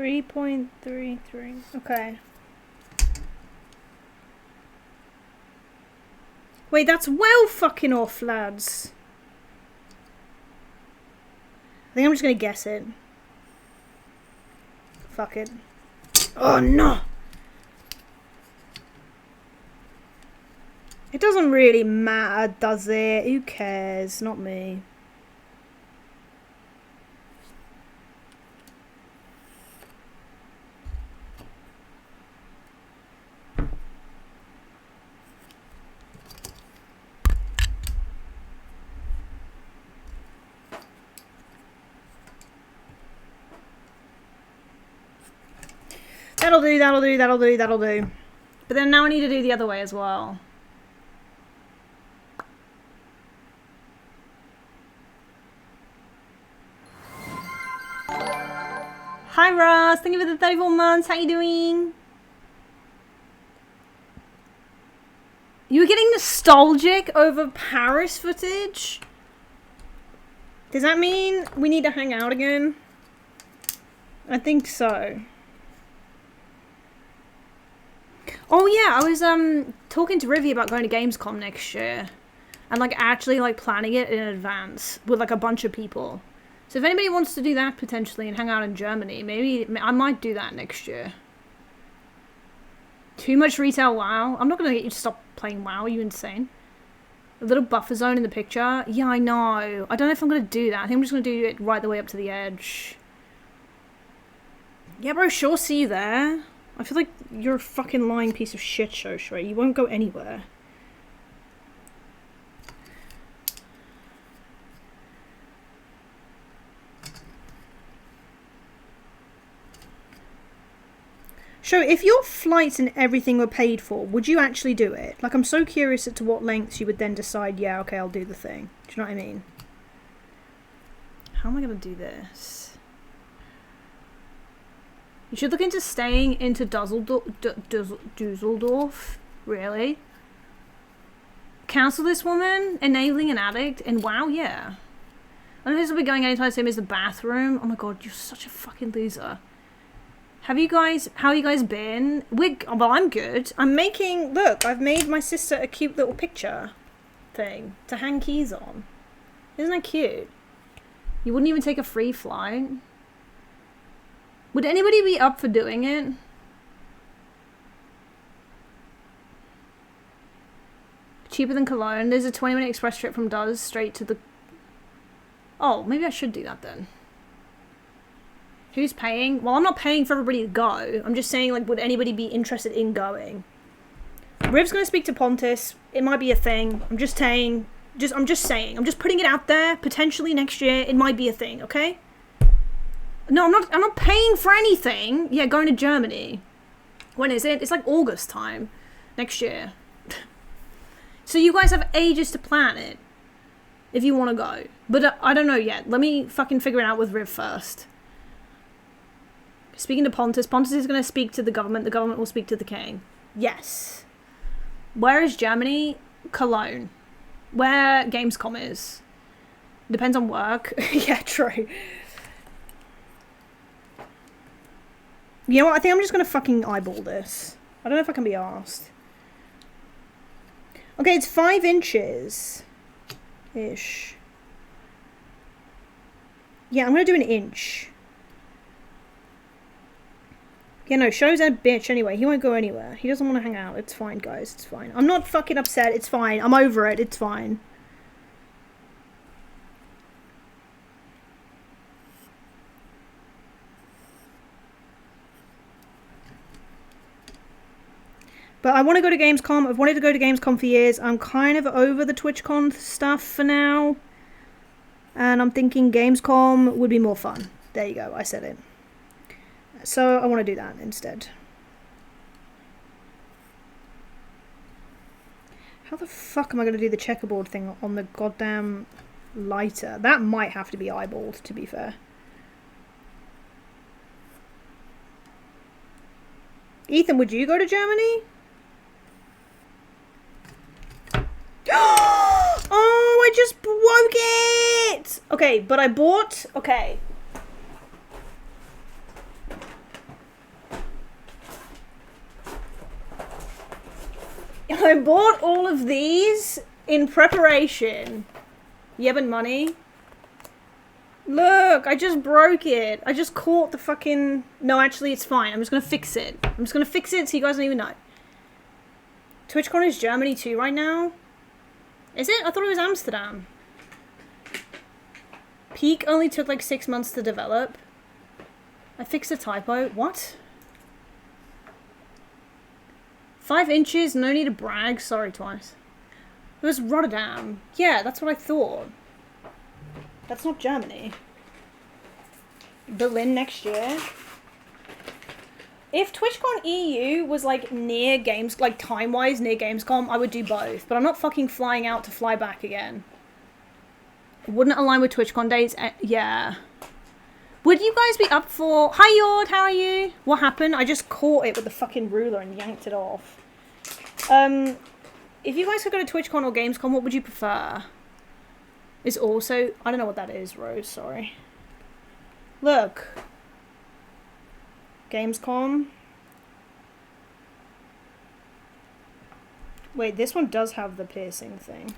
.33. Okay. Wait, that's well fucking off, lads. I think I'm just gonna guess it. Fuck it. Oh no! It doesn't really matter, does it? Who cares? Not me. That'll do, that'll do, that'll do, that'll do. But then now I need to do the other way as well. Hi Ross, thank you for the 34 months. How you doing? You were getting nostalgic over Paris footage? Does that mean we need to hang out again? I think so. Oh yeah, I was talking to Rivy about going to Gamescom next year. And like actually like planning it in advance with like a bunch of people. So if anybody wants to do that potentially and hang out in Germany, maybe I might do that next year. Too much retail WoW. I'm not going to get you to stop playing WoW. Are you insane? A little buffer zone in the picture. Yeah, I know. I don't know if I'm going to do that. I think I'm just going to do it right the way up to the edge. Yeah, bro, sure, see you there. I feel like you're a fucking lying piece of shit, Shoshre. You won't go anywhere. So, if your flights and everything were paid for, would you actually do it? Like, I'm so curious as to what lengths you would then decide, yeah, okay, I'll do the thing. Do you know what I mean? How am I going to do this? You should look into staying into Dusseldorf. Really? Cancel this woman? Enabling an addict? And wow, yeah. I don't know if this will be going anytime soon as the bathroom. Oh my god, you're such a fucking loser. How have you guys been? Well, I'm good. I'm making, look, I've made my sister a cute little picture thing to hang keys on. Isn't that cute? You wouldn't even take a free flight? Would anybody be up for doing it? Cheaper than Cologne. There's a 20-minute express trip from Duz straight to the... Oh, maybe I should do that then. Who's paying? Well, I'm not paying for everybody to go. I'm just saying, like, would anybody be interested in going? Riv's going to speak to Pontus. It might be a thing. I'm just saying. I'm just putting it out there. Potentially next year, it might be a thing, okay? No, I'm not paying for anything. Yeah, going to Germany. When is it? It's like August time. Next year. So you guys have ages to plan it. If you want to go. But I don't know yet. Let me fucking figure it out with Riv first. Speaking to Pontus. Pontus is going to speak to the government. The government will speak to the king. Yes. Where is Germany? Cologne. Where Gamescom is. Depends on work. Yeah, true. You know what? I think I'm just going to fucking eyeball this. I don't know if I can be arsed. Okay, it's 5 inches. Ish. Yeah, I'm going to do an inch. Yeah, no, Show's a bitch anyway. He won't go anywhere. He doesn't want to hang out. It's fine, guys. It's fine. I'm not fucking upset. It's fine. I'm over it. It's fine. But I want to go to Gamescom. I've wanted to go to Gamescom for years. I'm kind of over the TwitchCon stuff for now. And I'm thinking Gamescom would be more fun. There you go. I said it. So I want to do that instead. How the fuck am I going to do the checkerboard thing on the goddamn lighter? That might have to be eyeballed, to be fair. Ethan, would you go to Germany? Oh, I just broke it! Okay, but I bought... Okay. I bought all of these in preparation. Yeah, but money. Look, I just broke it. I just caught the fucking... No, actually, it's fine. I'm just going to fix it. I'm just going to fix it so you guys don't even know. TwitchCon is Germany too right now. Is it? I thought it was Amsterdam. Peak only took like 6 months to develop. I fixed a typo. What? 5 inches, no need to brag. Sorry, twice. It was Rotterdam. Yeah, that's what I thought. That's not Germany. Berlin next year. If TwitchCon EU was like near games, like time-wise near Gamescom, I would do both. But I'm not fucking flying out to fly back again. Wouldn't align with TwitchCon dates. Yeah. Would you guys be up for... Hi, Yord, how are you? What happened? I just caught it with the fucking ruler and yanked it off. If you guys could go to TwitchCon or Gamescom, what would you prefer? Is also... I don't know what that is, Rose, sorry. Look. Gamescom. Wait, this one does have the piercing thing.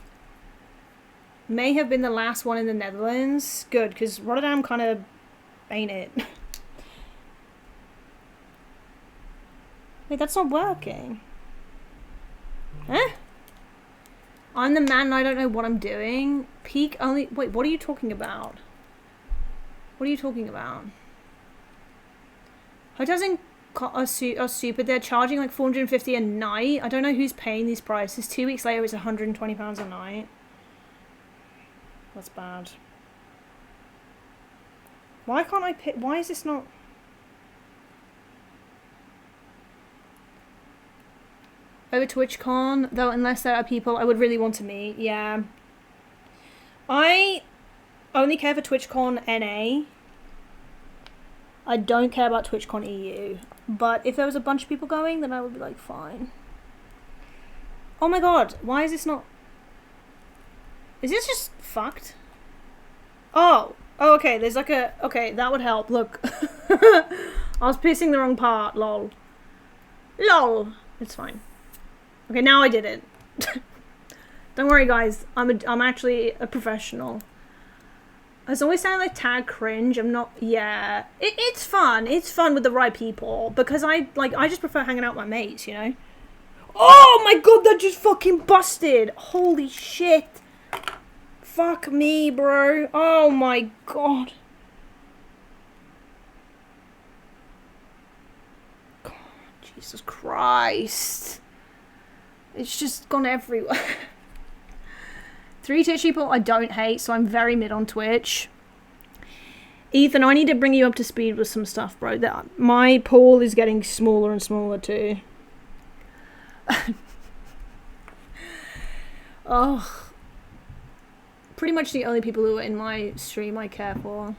May have been the last one in the Netherlands. Good, because Rotterdam kind of ain't it. Wait, that's not working. Huh? I'm the man and I don't know what I'm doing. Peak only... Wait, what are you talking about? What are you talking about? Hotels in are stupid. They're charging like $450 a night. I don't know who's paying these prices. 2 weeks later, it's £120 a night. That's bad. Why can't I pick... Why is this not... Over TwitchCon, though, unless there are people I would really want to meet. Yeah. I only care for TwitchCon NA. I don't care about TwitchCon EU. But if there was a bunch of people going, then I would be like, fine. Oh my god, why is this not... Is this just fucked? Oh. Oh, okay, there's like a... Okay, that would help. Look. I was pissing the wrong part. Lol. Lol. It's fine. Okay, now I did it. Don't worry, guys. I'm actually a professional. It's always sounding like tag cringe. I'm not... Yeah. It's fun. It's fun with the right people. Because I just prefer hanging out with my mates, you know? Oh my god, that just fucking busted. Holy shit. Fuck me, bro. Oh my god. God, Jesus Christ. It's just gone everywhere. 3 Twitch people I don't hate, so I'm very mid on Twitch. Ethan, I need to bring you up to speed with some stuff, bro. My pool is getting smaller and smaller too. Oh. Pretty much the only people who are in my stream I care for.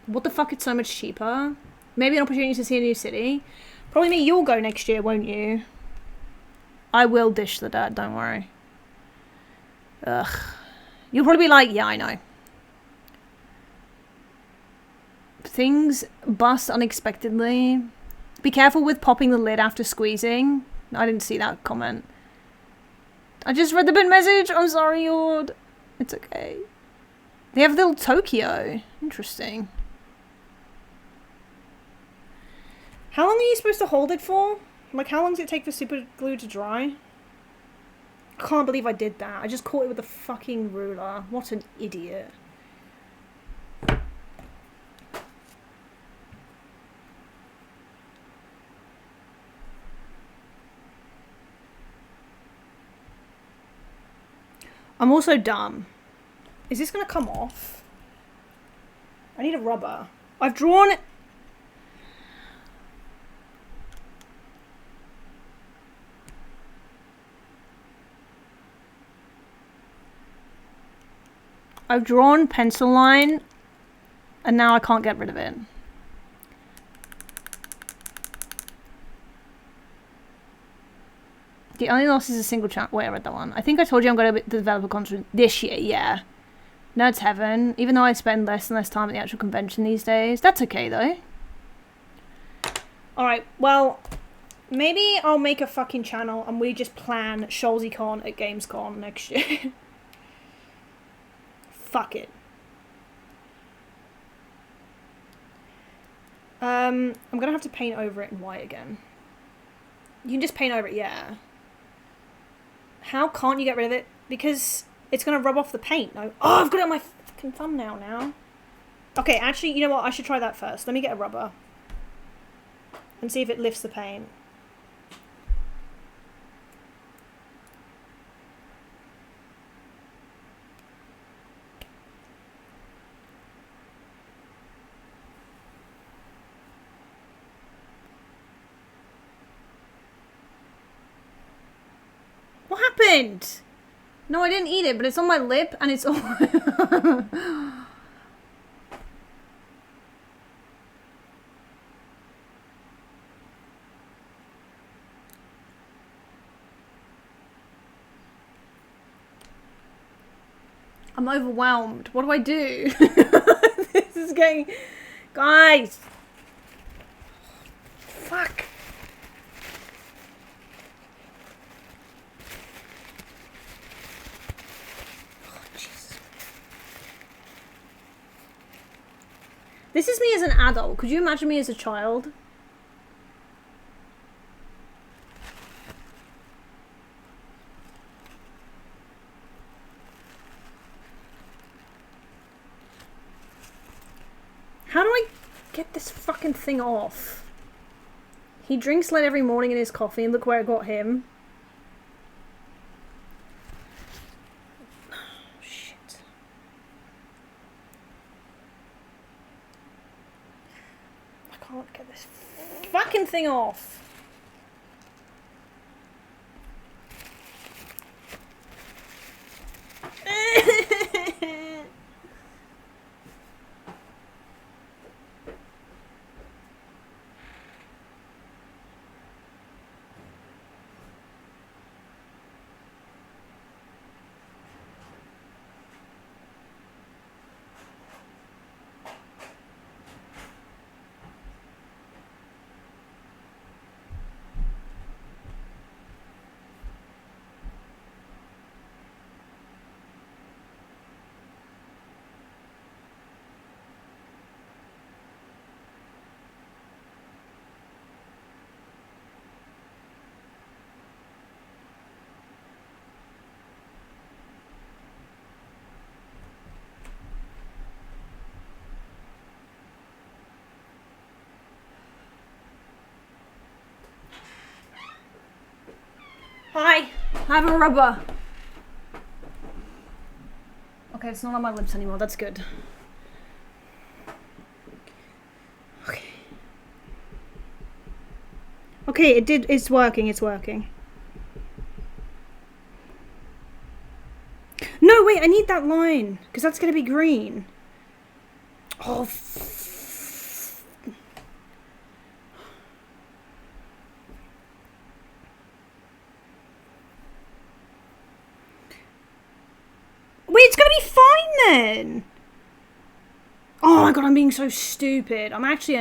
What the fuck, it's so much cheaper. Maybe an opportunity to see a new city. Probably me, you'll go next year, won't you? I will dish the dirt, don't worry. Ugh. You'll probably be like, yeah, I know. Things bust unexpectedly. Be careful with popping the lid after squeezing. I didn't see that comment. I just read the bit message. I'm sorry, Yord. It's okay. They have little Tokyo. Interesting. How long are you supposed to hold it for? Like, how long does it take for super glue to dry? I can't believe I did that. I just caught it with a fucking ruler. What an idiot. I'm also dumb. Is this gonna come off? I need a rubber. I've drawn... I've drawn pencil line, and now I can't get rid of it. The only loss is a single chance. Wait, I read that one. I think I told you I'm going to the developer conference this year. Yeah. Nerds heaven. Even though I spend less and less time at the actual convention these days. That's okay, though. Alright, well, maybe I'll make a fucking channel and we just plan SholziCon at Gamescom next year. Fuck it. I'm going to have to paint over it in white again. You can just paint over it, yeah. How can't you get rid of it? Because it's going to rub off the paint. No. Oh, I've got it on my fucking thumbnail now. Okay, actually, you know what? I should try that first. Let me get a rubber. And see if it lifts the paint. What happened? No, I didn't eat it, but it's on my lip and it's all... I'm overwhelmed. What do I do? This is getting... Guys! Fuck. Oh, Jesus. This is me as an adult. Could you imagine me as a child? How do I get this fucking thing off? He drinks lead every morning in his coffee, and look where I got him. Oh, shit. I can't get this fucking thing off. Hi, I have a rubber. Okay, it's not on my lips anymore, that's good. Okay. Okay, it's working, it's working. No, wait, I need that line, because that's gonna be green. Oh, wait, it's gonna be fine then. Oh my god, I'm being so stupid. I'm actually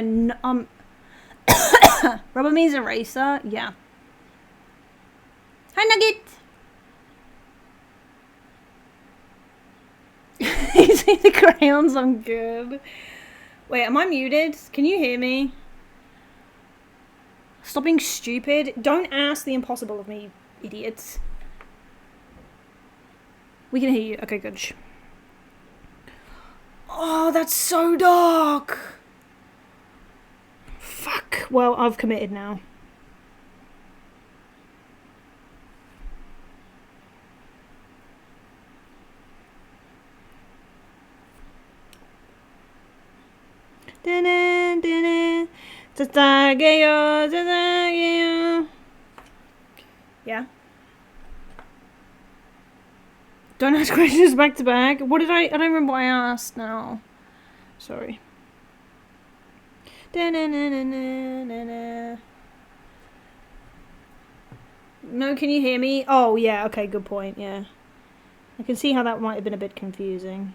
rubber means eraser? Yeah. Hi, Nugget! You see the crayons? I'm good. Wait, am I muted? Can you hear me? Stop being stupid. Don't ask the impossible of me, idiots. We can hear you. Okay, good. Oh, that's so dark. Fuck. Well, I've committed now. Yeah. Don't ask questions back to back. What did I don't remember what I asked now. Sorry. No, can you hear me? Oh, yeah, okay, good point, yeah. I can see how that might have been a bit confusing.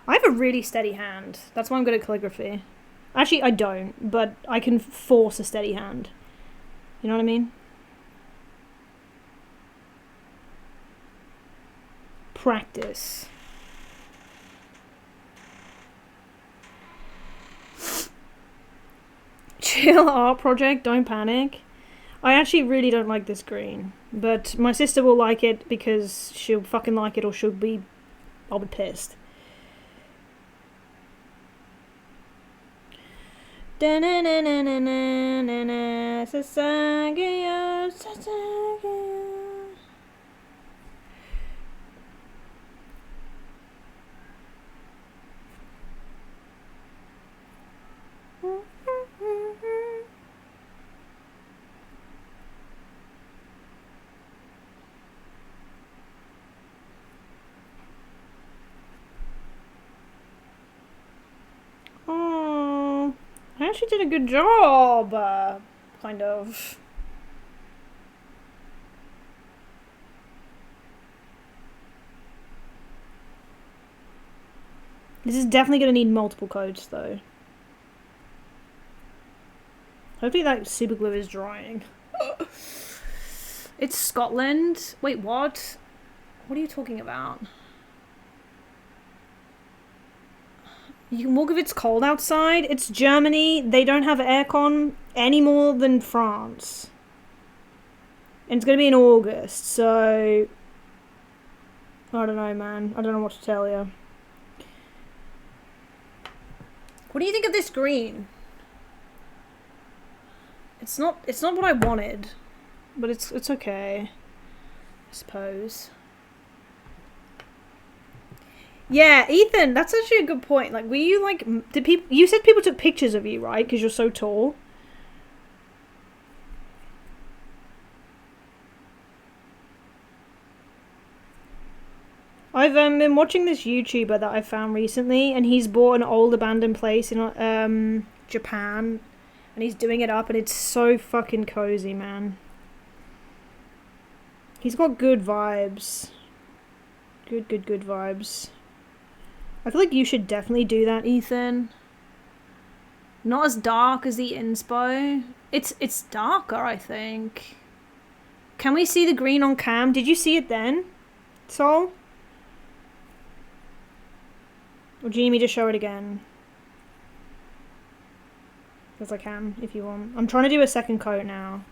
I have a really steady hand. That's why I'm good at calligraphy. Actually, I don't, but I can force a steady hand. You know what I mean? Practice. Chill art project, don't panic. I actually really don't like this green, but my sister will like it because she'll fucking like it or I'll be pissed. Oh, I actually did a good job, kind of. This is definitely going to need multiple coats, though. Hopefully that super glue is drying. It's Scotland. Wait, what? What are you talking about? You can walk if it's cold outside. It's Germany. They don't have aircon any more than France. And it's going to be in August, so... I don't know, man. I don't know what to tell you. What do you think of this green? It's not what I wanted, but it's okay, I suppose. Yeah, Ethan, that's actually a good point. Like, were you like, you said people took pictures of you, right? Because you're so tall. I've been watching this YouTuber that I found recently, and he's bought an old abandoned place in Japan, and he's doing it up, and it's so fucking cozy, man. He's got good vibes. Good vibes. I feel like you should definitely do that, Ethan. Not as dark as the inspo. It's darker, I think. Can we see the green on cam? Did you see it then, Sol? Or do you need me to show it again? Because I can, if you want. I'm trying to do a second coat now.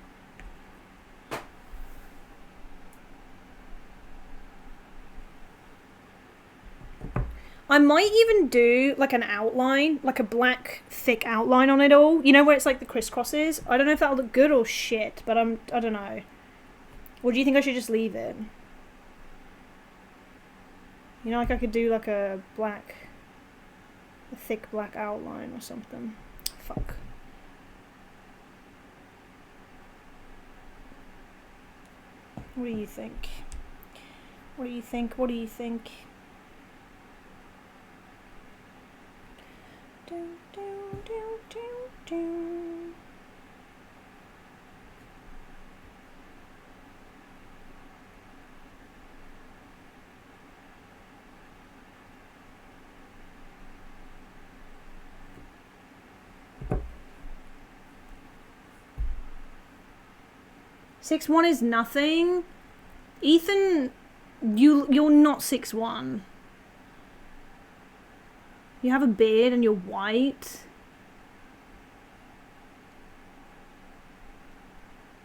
I might even do like an outline, like a black thick outline on it all. You know where it's like the crisscrosses? I don't know if that'll look good or shit, but I don't know. Or do you think I should just leave it? You know, like I could do like a thick black outline or something. Fuck. What do you think? What do you think? What do you think? Six one is nothing. Ethan, you're not 6'1". You have a beard and you're white.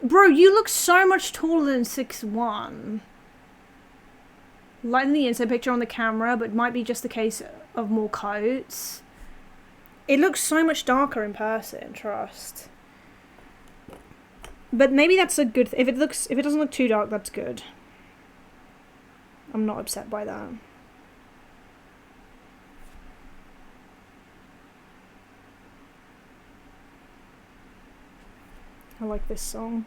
Bro, you look so much taller than 6'1". Lighten the inside picture on the camera, but it might be just the case of more coats. It looks so much darker in person, trust. But maybe that's a good if it doesn't look too dark, that's good. I'm not upset by that. I like this song.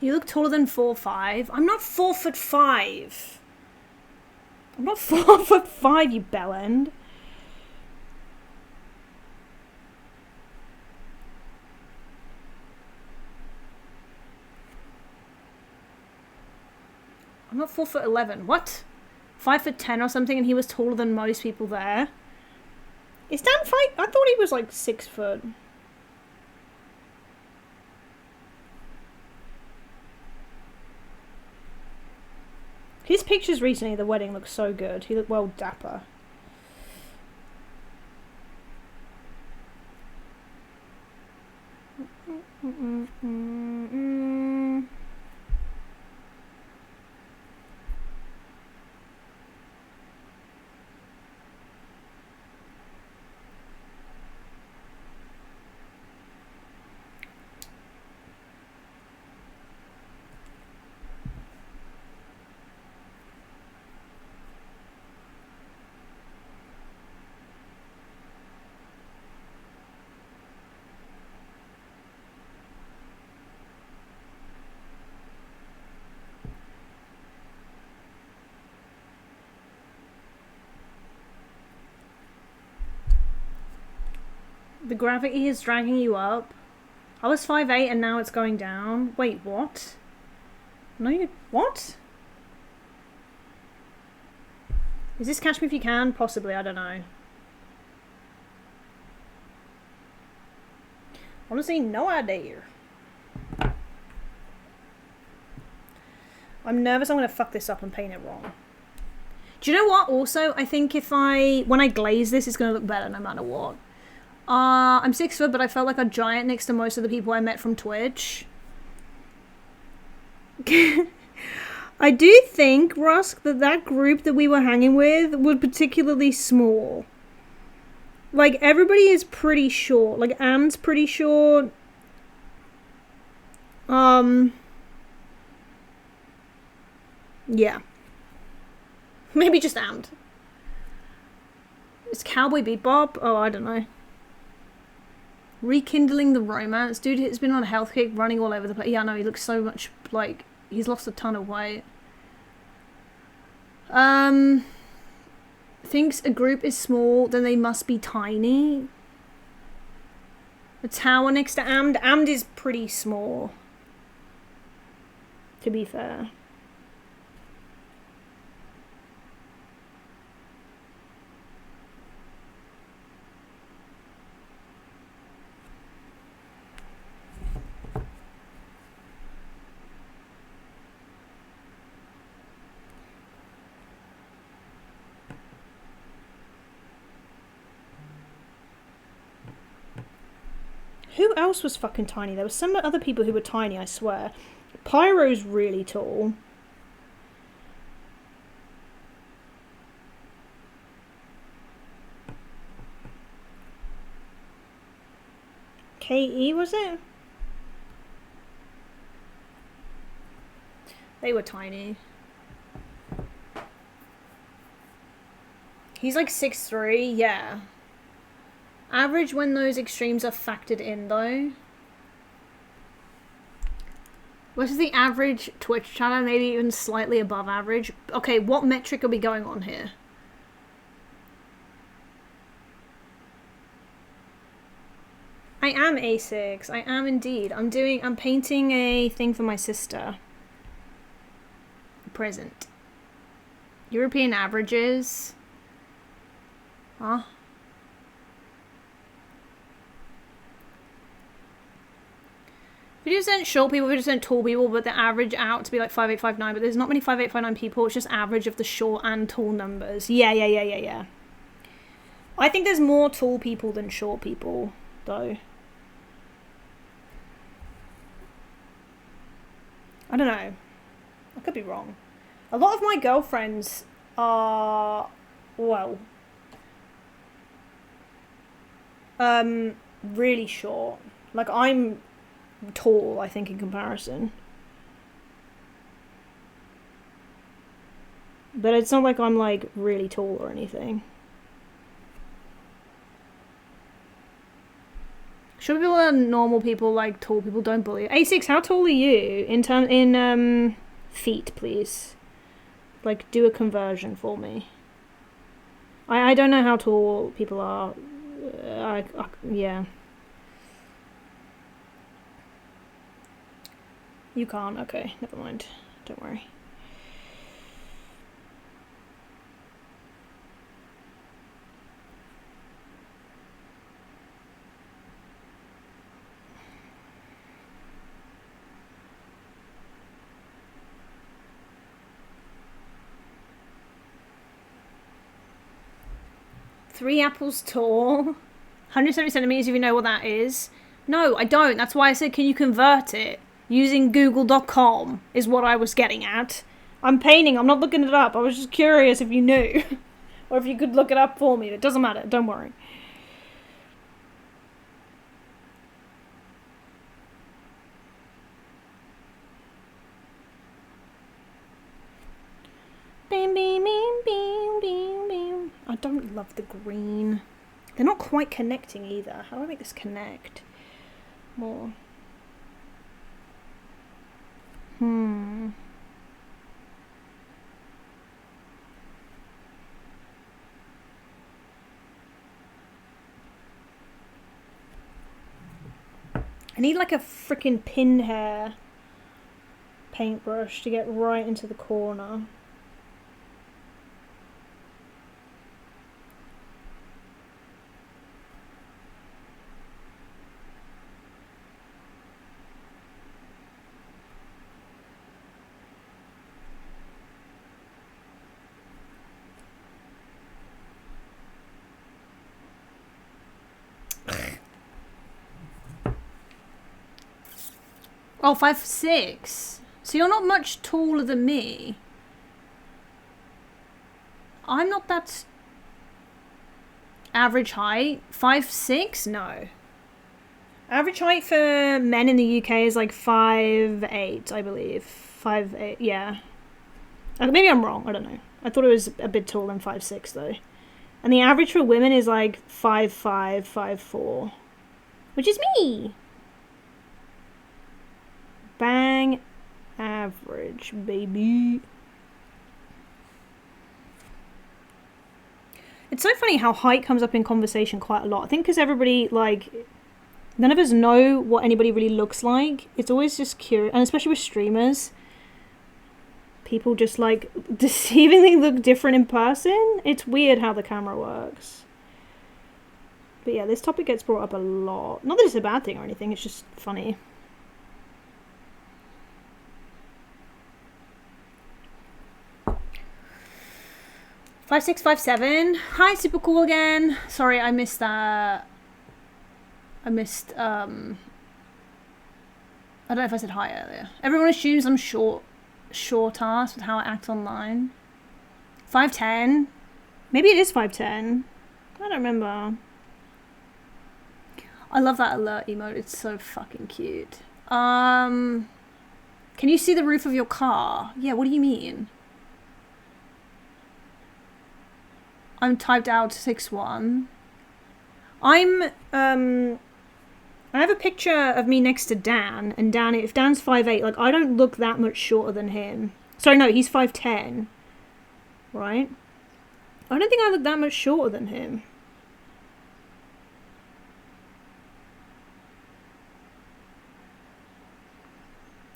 You look taller than 4'5". I'm not 4'5". I'm not 4'5", you bellend. I'm not 4'11". What? 5'10" or something, and he was taller than most people there. Is Dan 5? I thought he was like 6 foot. His pictures recently at the wedding look so good. He looked well dapper. The gravity is dragging you up. I was 5'8" and now it's going down. Wait, what? No, you... What? Is this Catch Me If You Can? Possibly, I don't know. Honestly, no idea. I'm nervous I'm going to fuck this up and paint it wrong. Do you know what? Also, I think when I glaze this, it's going to look better no matter what. I'm 6 foot, but I felt like a giant next to most of the people I met from Twitch. I do think, Rusk, that group that we were hanging with was particularly small. Like, everybody is pretty short. Like, Am's pretty short. Yeah. Maybe just Amd. Is Cowboy Bebop? Oh, I don't know. Rekindling the romance. Dude has been on a health kick, running all over the place. Yeah, no, he looks so much like... He's lost a ton of weight. Thinks a group is small, then they must be tiny. The tower next to Amd. Amd is pretty small. To be fair. Who else was fucking tiny? There were some other people who were tiny, I swear. Pyro's really tall. KE, was it? They were tiny. He's like 6'3", yeah. Average when those extremes are factored in, though. What is the average Twitch channel? Maybe even slightly above average. Okay, what metric are we going on here? I am A6. I am indeed. I'm painting a thing for my sister. Present. European averages. Huh? 50% short people, 50% tall people, but the average out to be like 5'8", 5'9", but there's not many 5'8", 5'9" people, it's just average of the short and tall numbers. Yeah. I think there's more tall people than short people, though. I don't know. I could be wrong. A lot of my girlfriends are, well, really short. Like, I'm tall, I think, in comparison. But it's not like I'm, like, really tall or anything. Short people are normal people, like tall people don't bully. A6, how tall are you in feet, please? Like, do a conversion for me. I don't know how tall people are. Yeah. You can't? Okay, never mind. Don't worry. Three apples tall. 170 centimeters if you know what that is. No, I don't. That's why I said, can you convert it? Using google.com is what I was getting at. I'm painting, I'm not looking it up. I was just curious if you knew. Or if you could look it up for me. It doesn't matter, don't worry. I don't love the green. They're not quite connecting either. How do I make this connect more? I need like a freaking pin hair paintbrush to get right into the corner. Oh, 5'6". So you're not much taller than me. I'm not that average height. 5'6"? No. Average height for men in the UK is like 5'8", I believe. 5'8", yeah. Maybe I'm wrong, I don't know. I thought it was a bit taller than 5'6", though. And the average for women is like 5'5", 5'4", which is me. Bang average, baby. It's so funny how height comes up in conversation quite a lot. I think because everybody, like, none of us know what anybody really looks like. It's always just curious, and especially with streamers, people just, like, deceivingly look different in person. It's weird how the camera works. But yeah, this topic gets brought up a lot. Not that it's a bad thing or anything, it's just funny. Five 6, 5'7". Hi, super cool again. Sorry, I missed that. I don't know if I said hi earlier. Everyone assumes I'm short-ass with how I act online. 5'10". Maybe it is 5'10". I don't remember. I love that alert emote. It's so fucking cute. Can you see the roof of your car? Yeah, what do you mean? I'm typed out 6'1". I have a picture of me next to Dan, and Dan, if Dan's 5'8", like, I don't look that much shorter than him. Sorry, no, he's 5'10", right? I don't think I look that much shorter than him.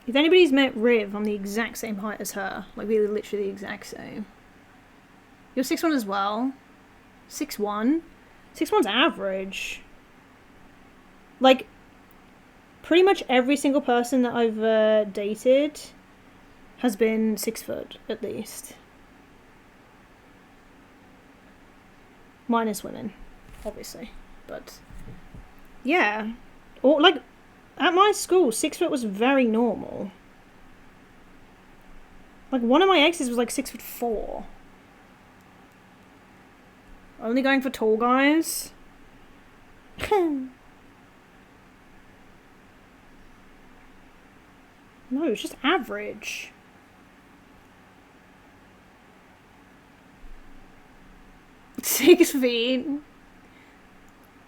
If anybody's met Riv, I'm the exact same height as her. Like, we're literally the exact same. You're 6'1" as well? 6'1"? 6'1's average. Like, pretty much every single person that I've dated has been 6 foot, at least. Minus women, obviously. But, yeah. Or, like, at my school, 6 foot was very normal. Like, one of my exes was like 6'4". Only going for tall guys? No, it's just average. Six feet.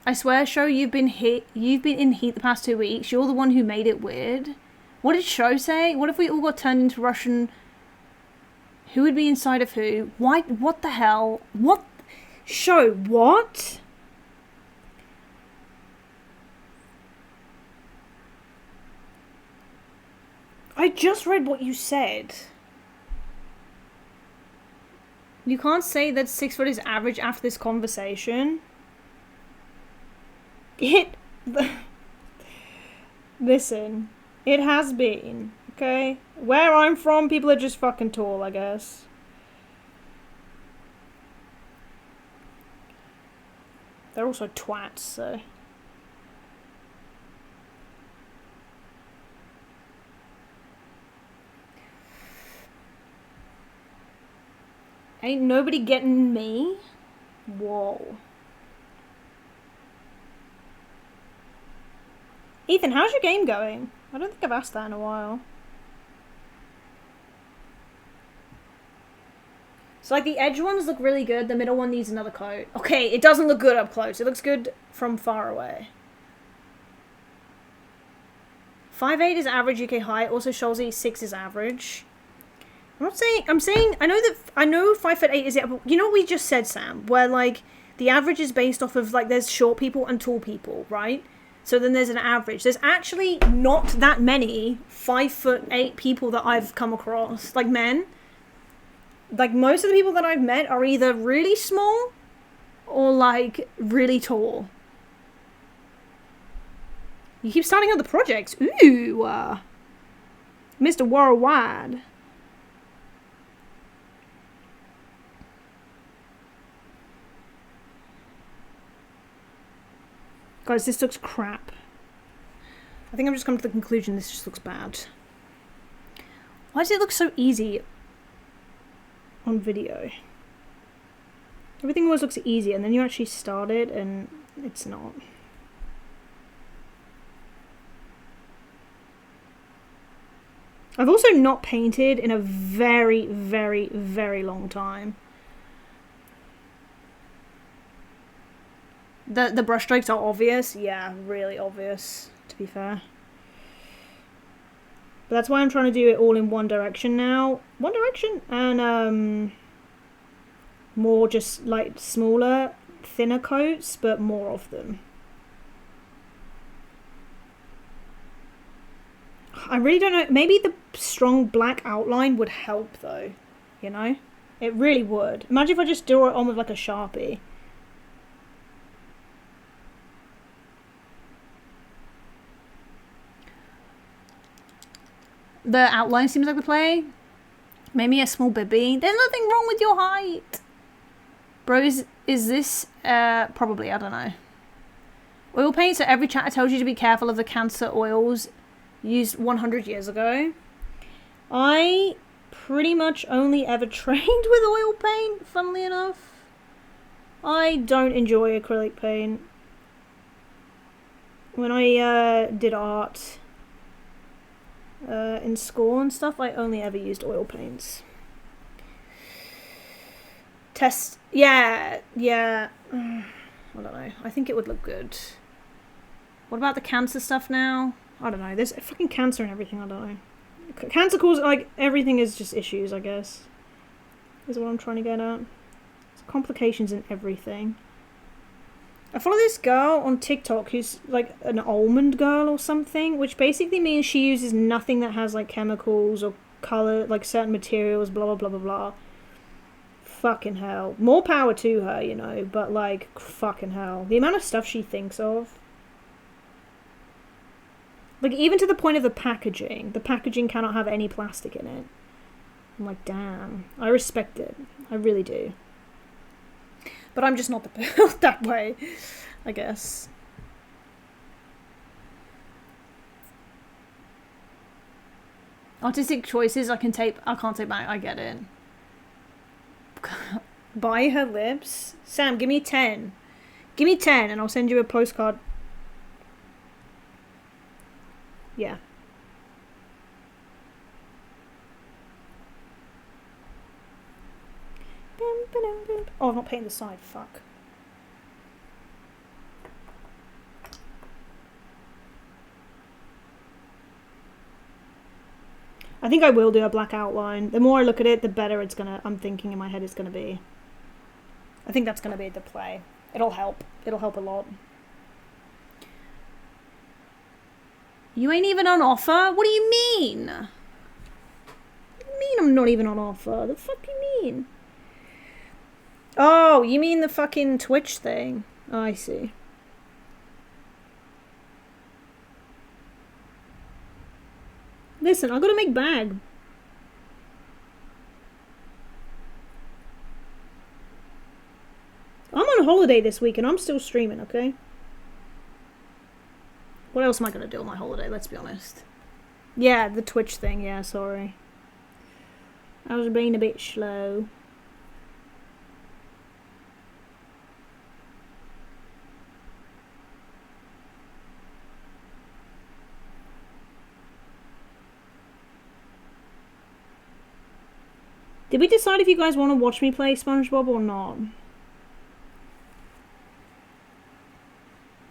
I swear, Sho, you've been in heat the past 2 weeks. You're the one who made it weird. What did Sho say? What if we all got turned into Russian? Who would be inside of who? Why? What the hell? What? Sho, what? I just read what you said. You can't say that 6 foot is average after this conversation. Listen, it has been, okay? Where I'm from, people are just fucking tall, I guess. They're also twats, so... Ain't nobody getting me? Whoa. Ethan, how's your game going? I don't think I've asked that in a while. So, like, the edge ones look really good. The middle one needs another coat. Okay, it doesn't look good up close. It looks good from far away. 5'8" is average UK height. Also, Sholzi 6 is average. I'm saying, I know 5'8" is it. You know what we just said, Sam? Where, like, the average is based off of, like, there's short people and tall people, right? So then there's an average. There's actually not that many 5'8" people that I've come across. Like men. Like most of the people that I've met are either really small or like really tall. You keep starting other projects. Ooh. Mr. Worldwide. Guys, this looks crap. I think I'm just coming to the conclusion this just looks bad. Why does it look so easy on video? Everything always looks easy, and then you actually start it, and it's not. I've also not painted in a very, very, very long time. The brush strokes are obvious. Yeah, really obvious, to be fair. But that's why I'm trying to do it all in one direction now. One direction? And, more just, like, smaller, thinner coats, but more of them. I really don't know. Maybe the strong black outline would help, though. You know? It really would. Imagine if I just draw it on with, like, a Sharpie. The outline seems like the play. Maybe a small bibby. There's nothing wrong with your height. Bros, is this, probably, I don't know. Oil paint, so every chatter tells you to be careful of the cancer oils used 100 years ago. I pretty much only ever trained with oil paint, funnily enough. I don't enjoy acrylic paint. When I did art in school and stuff, I only ever used oil paints. Test, yeah. I don't know. I think it would look good. What about the cancer stuff now? I don't know. There's fucking cancer and everything. I don't know. Cancer causes, like, everything is just issues, I guess. Is what I'm trying to get at. There's complications in everything. I follow this girl on TikTok who's, like, an almond girl or something, which basically means she uses nothing that has, like, chemicals or color, like, certain materials, blah, blah, blah, blah, blah. Fucking hell. More power to her, you know, but, like, fucking hell. The amount of stuff she thinks of. Like, even to the point of the packaging. The packaging cannot have any plastic in it. I'm like, damn. I respect it. I really do. But I'm just not built that way, I guess. Artistic choices I can't take back. I get it. Buy her lips. Sam, give me 10. Give me 10 and I'll send you a postcard. Yeah. Oh, I've not painted the side. Fuck. I think I will do a black outline. The more I look at it, the better I'm thinking in my head it's gonna be. I think that's gonna be the play. It'll help. It'll help a lot. You ain't even on offer? What do you mean? What do you mean I'm not even on offer? The fuck you mean? Oh, you mean the fucking Twitch thing? Oh, I see. Listen, I gotta make bag. I'm on holiday this week and I'm still streaming, okay? What else am I gonna do on my holiday? Let's be honest. Yeah, the Twitch thing. Yeah, sorry. I was being a bit slow. Did we decide if you guys want to watch me play SpongeBob or not?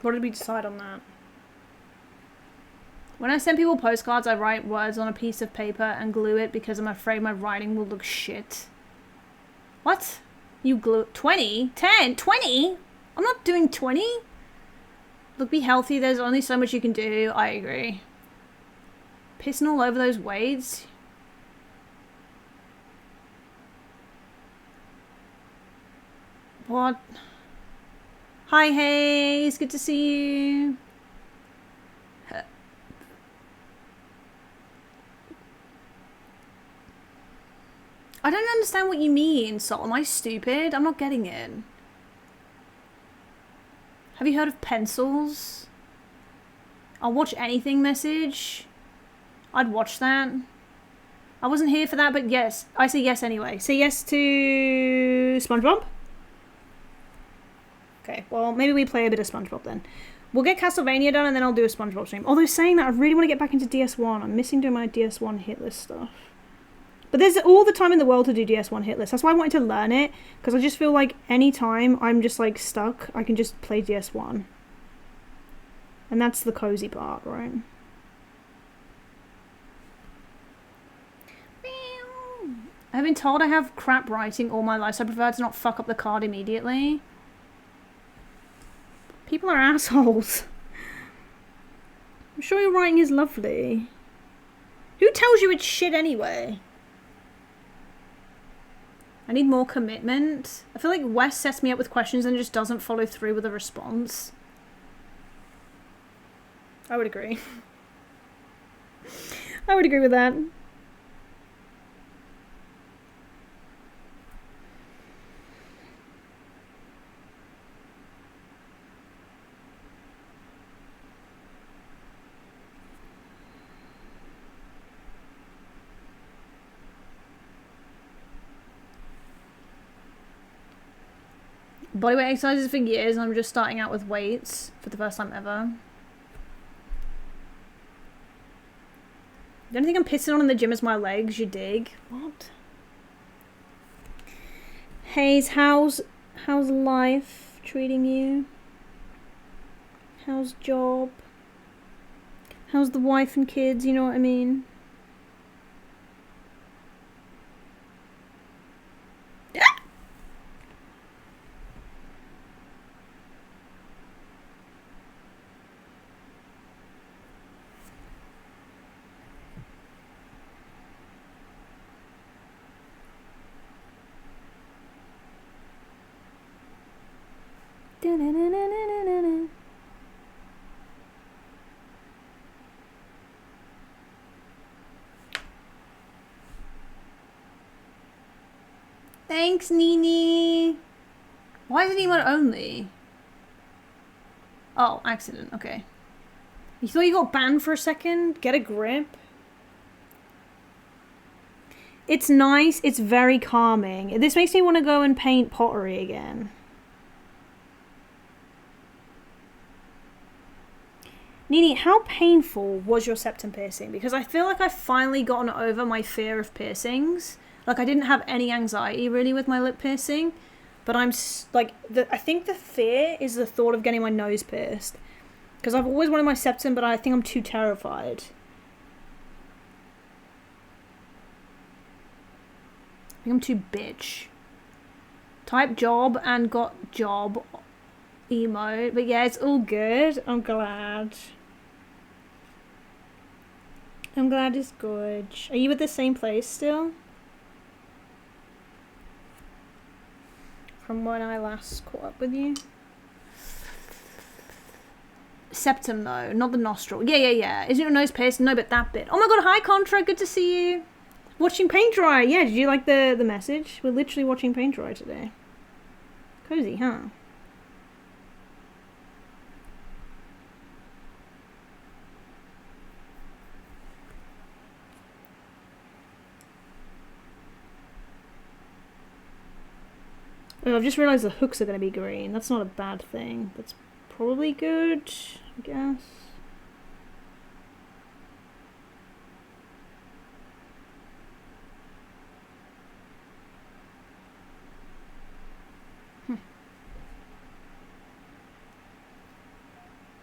What did we decide on that? When I send people postcards, I write words on a piece of paper and glue it because I'm afraid my writing will look shit. What? You glue 20? 10? 20? I'm not doing 20? Look, be healthy. There's only so much you can do. I agree. Pissing all over those weights. What? Hi, Hayes. Good to see you. I don't understand what you mean, Sol. Am I stupid? I'm not getting it. Have you heard of pencils? I'll watch anything message. I'd watch that. I wasn't here for that, but yes. I say yes anyway. Say yes to SpongeBob? Okay, well, maybe we play a bit of SpongeBob then. We'll get Castlevania done and then I'll do a SpongeBob stream. Although saying that, I really want to get back into DS1. I'm missing doing my DS1 hit list stuff. But there's all the time in the world to do DS1 hit list. That's why I wanted to learn it. Because I just feel like any time I'm just like stuck, I can just play DS1. And that's the cozy part, right? I've been told I have crap writing all my life, so I prefer to not fuck up the card immediately. People are assholes. I'm sure your writing is lovely. Who tells you it's shit anyway? I need more commitment. I feel like Wes sets me up with questions and just doesn't follow through with a response. I would agree. I would agree with that. Bodyweight exercises for years, and I'm just starting out with weights for the first time ever. The only thing I'm pissing on in the gym is my legs, you dig? What? Hayes, how's life treating you? How's job? How's the wife and kids, you know what I mean? Thanks, Nini. Why is it emote only? Oh, accident. Okay. You thought you got banned for a second? Get a grip. It's nice. It's very calming. This makes me want to go and paint pottery again. Nini, how painful was your septum piercing? Because I feel like I've finally gotten over my fear of piercings. Like, I didn't have any anxiety, really, with my lip piercing. But I'm, like, I think the fear is the thought of getting my nose pierced. Because I've always wanted my septum, but I think I'm too terrified. I think I'm too bitch. Type job and got job emote. But yeah, it's all good. I'm glad. I'm glad it's good. Are you at the same place still? From when I last caught up with you? Septum though, not the nostril. Yeah. Isn't your nose pierced? No, but that bit. Oh my god, hi Contra, good to see you. Watching paint dry. Yeah, did you like the message? We're literally watching paint dry today. Cozy, huh? Oh, I've just realised the hooks are going to be green. That's not a bad thing. That's probably good, I guess.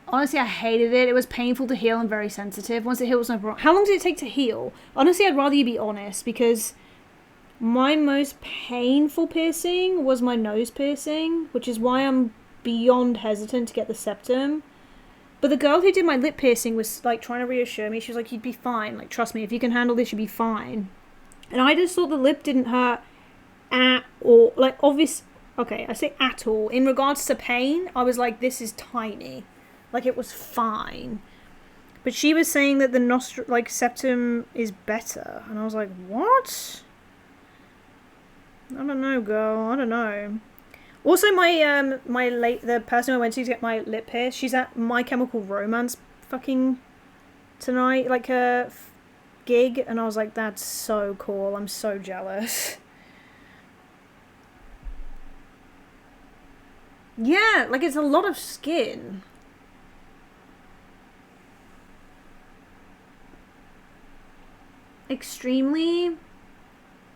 Honestly, I hated it. It was painful to heal and very sensitive. Once it heals, no problem. How long did it take to heal? Honestly, I'd rather you be honest, because my most painful piercing was my nose piercing, which is why I'm beyond hesitant to get the septum. But the girl who did my lip piercing was like trying to reassure me. She was like, you'd be fine. Like, trust me, if you can handle this, you'll be fine. And I just thought the lip didn't hurt at all. Like, okay, I say at all. In regards to pain, I was like, this is tiny. Like, it was fine. But she was saying that the septum is better. And I was like, what? I don't know, girl. I don't know. Also, the person I went to get my lip pierced, she's at My Chemical Romance fucking tonight, like a gig, and I was like, that's so cool. I'm so jealous. Yeah, like it's a lot of skin. Extremely.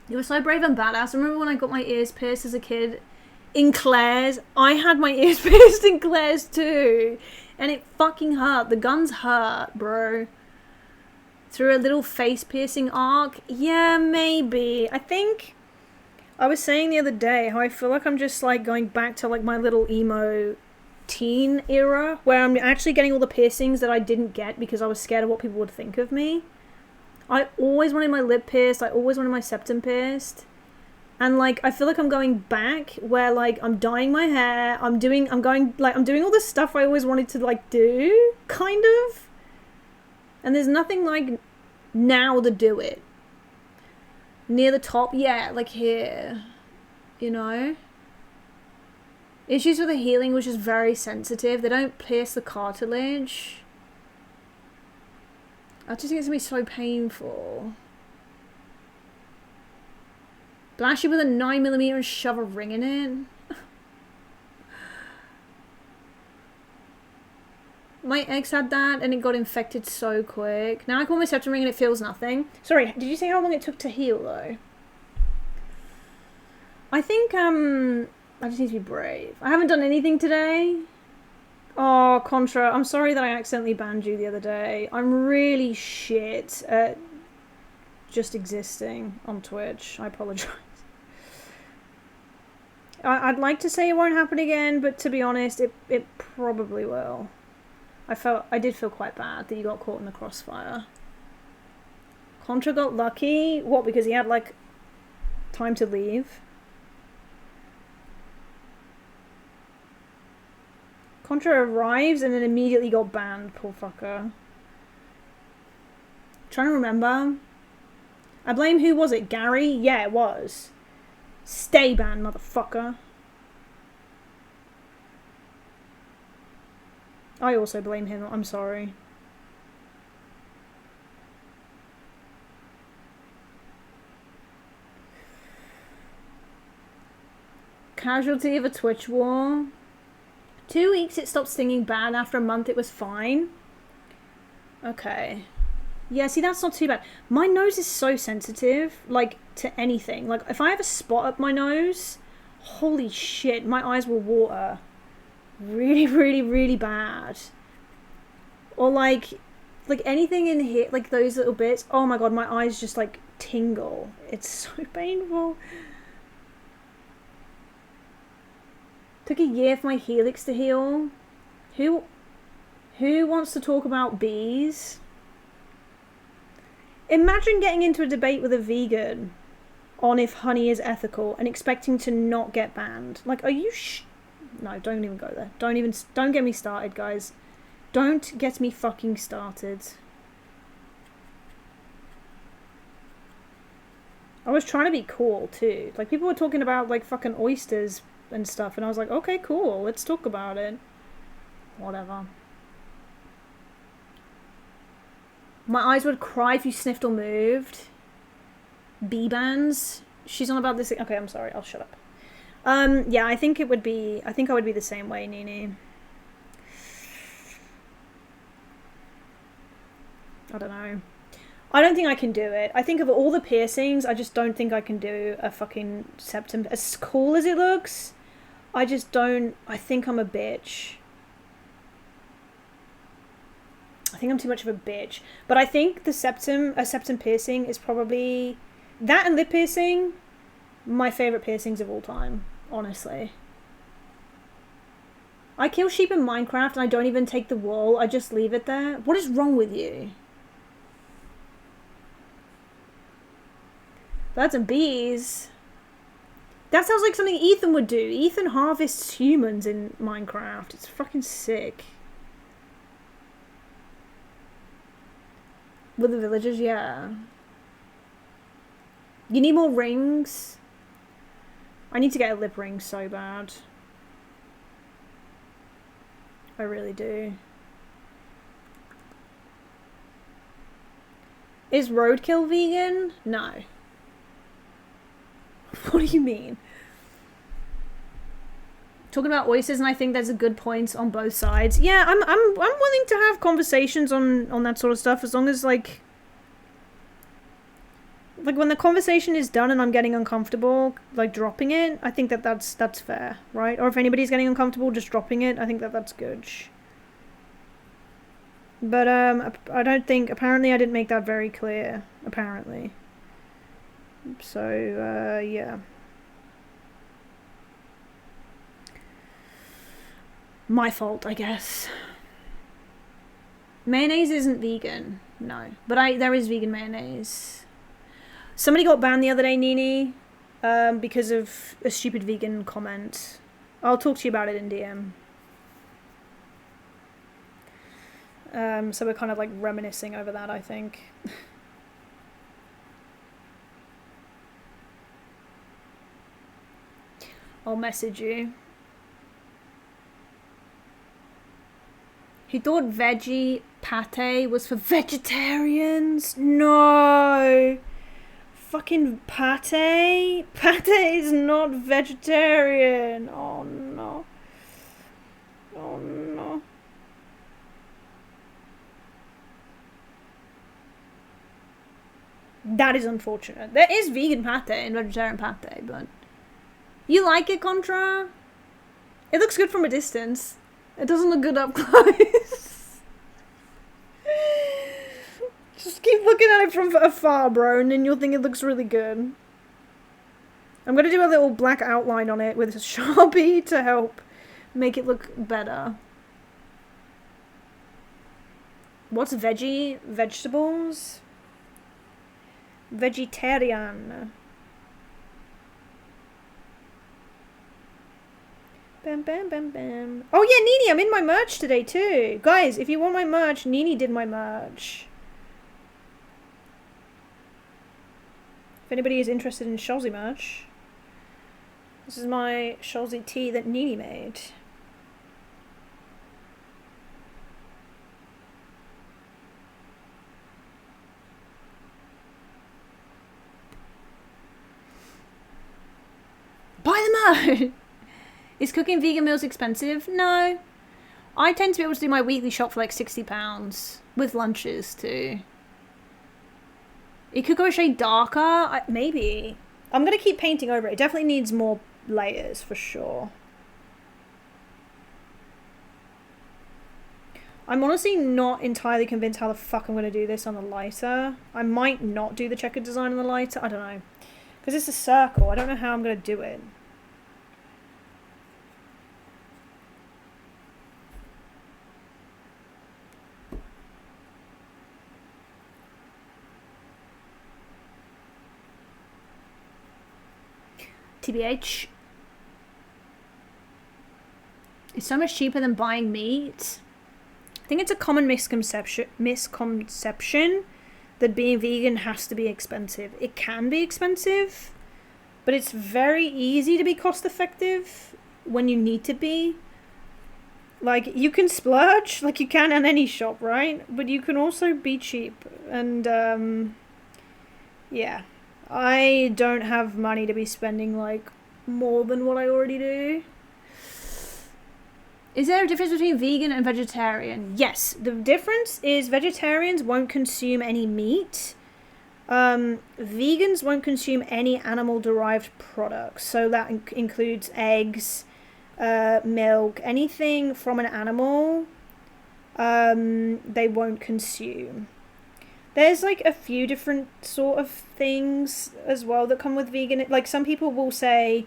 You were so brave and badass. I remember when I got my ears pierced as a kid. In Claire's, I had my ears pierced in Claire's too, and it fucking hurt. The guns hurt, bro. Through a little face piercing arc, yeah, maybe. I think I was saying the other day how I feel like I'm just like going back to like my little emo teen era, where I'm actually getting all the piercings that I didn't get because I was scared of what people would think of me. I always wanted my lip pierced. I always wanted my septum pierced. And, like, I feel like I'm going back where, like, I'm dyeing my hair, I'm doing all the stuff I always wanted to, like, do, kind of. And there's nothing, like, now to do it. Near the top, yeah, like here, you know? Issues with the healing, which is very sensitive. They don't pierce the cartilage. I just think it's going to be so painful. Blast you with a 9mm and shove a ring in it. My ex had that and it got infected so quick. Now I call my septum ring and it feels nothing. Sorry, did you say how long it took to heal though? I think I just need to be brave. I haven't done anything today. Oh, Contra, I'm sorry that I accidentally banned you the other day. I'm really shit at just existing on Twitch. I apologize. I'd like to say it won't happen again, but to be honest, it probably will. I did feel quite bad that you got caught in the crossfire. Contra got lucky? What, because he had, like, time to leave? Contra arrives and then immediately got banned, poor fucker. Trying to remember. I blame, who was it? Gary? Yeah, it was. Stay banned, motherfucker. I also blame him, I'm sorry. Casualty of a Twitch war. 2 weeks it stopped stinging bad, after a month it was fine. Okay. Yeah, see, that's not too bad. My nose is so sensitive, like, to anything. Like, if I have a spot up my nose, holy shit, my eyes will water. Really, really, really bad. Or, like anything in here, like, those little bits, oh my god, my eyes just, like, tingle. It's so painful. Took a year for my helix to heal. Who wants to talk about bees? Imagine getting into a debate with a vegan on if honey is ethical and expecting to not get banned. Like, are you no, don't even go there. Don't get me started, guys. Don't get me fucking started. I was trying to be cool, too. Like, people were talking about, like, fucking oysters and stuff, and I was like, okay, cool, let's talk about it. Whatever. My eyes would cry if you sniffed or moved. B-bands. She's on about this. Okay, I'm sorry. I'll shut up. Yeah, I think I would be the same way, Nini. I don't know. I don't think I can do it. I think of all the piercings, I just don't think I can do a fucking septum. As cool as it looks, I just don't. I think I'm a bitch. I think I'm too much of a bitch. But I think a septum piercing is probably, that and lip piercing, my favourite piercings of all time, honestly. I kill sheep in Minecraft and I don't even take the wool. I just leave it there. What is wrong with you? Birds and bees. That sounds like something Ethan would do. Ethan harvests humans in Minecraft. It's fucking sick. With the villagers, yeah. You need more rings. I need to get a lip ring so bad. I really do. Is roadkill vegan? No. What do you mean? Talking about oysters, and I think there's a good point on both sides. Yeah, I'm willing to have conversations on that sort of stuff, as long as like when the conversation is done and I'm getting uncomfortable, like dropping it, I think that's fair, right? Or if anybody's getting uncomfortable, just dropping it, I think that's good. But I don't think, apparently I didn't make that very clear, apparently. So yeah. My fault, I guess. Mayonnaise isn't vegan, no. But there is vegan mayonnaise. Somebody got banned the other day, Nini, because of a stupid vegan comment. I'll talk to you about it in DM. So we're kind of like reminiscing over that, I think. I'll message you. He thought veggie pate was for vegetarians? No! Fucking pate? Pate is not vegetarian. Oh no. Oh no. That is unfortunate. There is vegan pate and vegetarian pate, but... You like it, Contra? It looks good from a distance. It doesn't look good up close. Just keep looking at it from afar, bro, and then you'll think it looks really good. I'm gonna do a little black outline on it with a Sharpie to help make it look better. What's veggie? Vegetables? Vegetarian. Bam, bam, bam, bam. Oh yeah, Nini, I'm in my merch today too. Guys, if you want my merch, Nini did my merch. If anybody is interested in its.sholzi merch, this is my its.sholzi tee that Nini made. Buy the merch! Is cooking vegan meals expensive? No. I tend to be able to do my weekly shop for like £60. With lunches too. It could go a shade darker. Maybe. I'm going to keep painting over it. It definitely needs more layers for sure. I'm honestly not entirely convinced how the fuck I'm going to do this on the lighter. I might not do the checkered design on the lighter. I don't know. Because it's a circle. I don't know how I'm going to do it. TBH. It's so much cheaper than buying meat. I think it's a common misconception that being vegan has to be expensive. It can be expensive, but it's very easy to be cost effective when you need to be. Like, you can splurge, like you can in any shop, right? But you can also be cheap. And, yeah. I don't have money to be spending, like, more than what I already do. Is there a difference between vegan and vegetarian? Yes. The difference is vegetarians won't consume any meat. Vegans won't consume any animal-derived products. So that includes eggs, milk, anything from an animal, they won't consume. There's like a few different sort of things as well that come with vegan. Like some people will say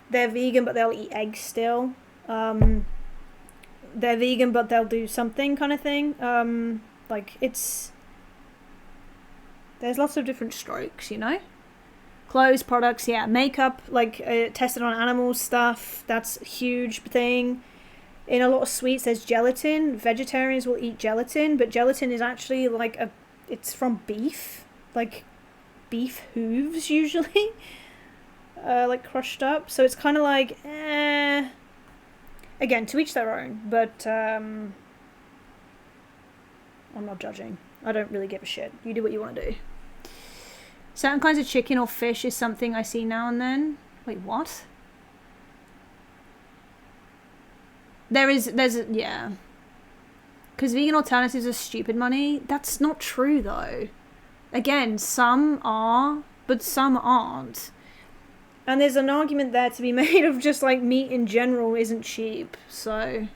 they're vegan but they'll eat eggs still. they're vegan but they'll do something kind of thing. Like there's lots of different strokes, you know. Clothes, products, yeah, makeup, like tested on animals stuff. That's a huge thing. In a lot of sweets, there's gelatin. Vegetarians will eat gelatin, but gelatin is actually like it's from beef, like beef hooves usually, like crushed up. So it's kind of like, again, to each their own. But I'm not judging. I don't really give a shit. You do what you want to do. Certain kinds of chicken or fish is something I see now and then. Wait, what? Yeah. Because vegan alternatives are stupid money. That's not true, though. Again, some are, but some aren't. And there's an argument there to be made of just, like, meat in general isn't cheap, so...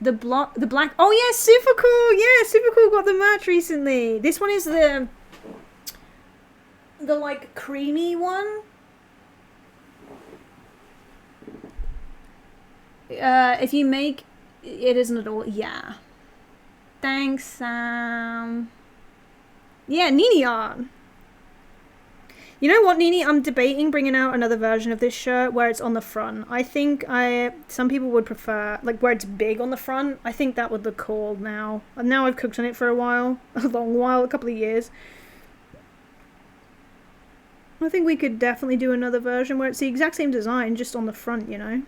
The black... Oh, yeah, super cool! Yeah, super cool got the merch recently. This one is the like, creamy one. If you make... It isn't at all... Yeah. Thanks, Sam. Yeah, Nini art. You know what, Nini? I'm debating bringing out another version of this shirt where it's on the front. I think some people would prefer, like, where it's big on the front. I think that would look cool now. And now I've cooked on it for a while. A long while. A couple of years. I think we could definitely do another version where it's the exact same design, just on the front, you know?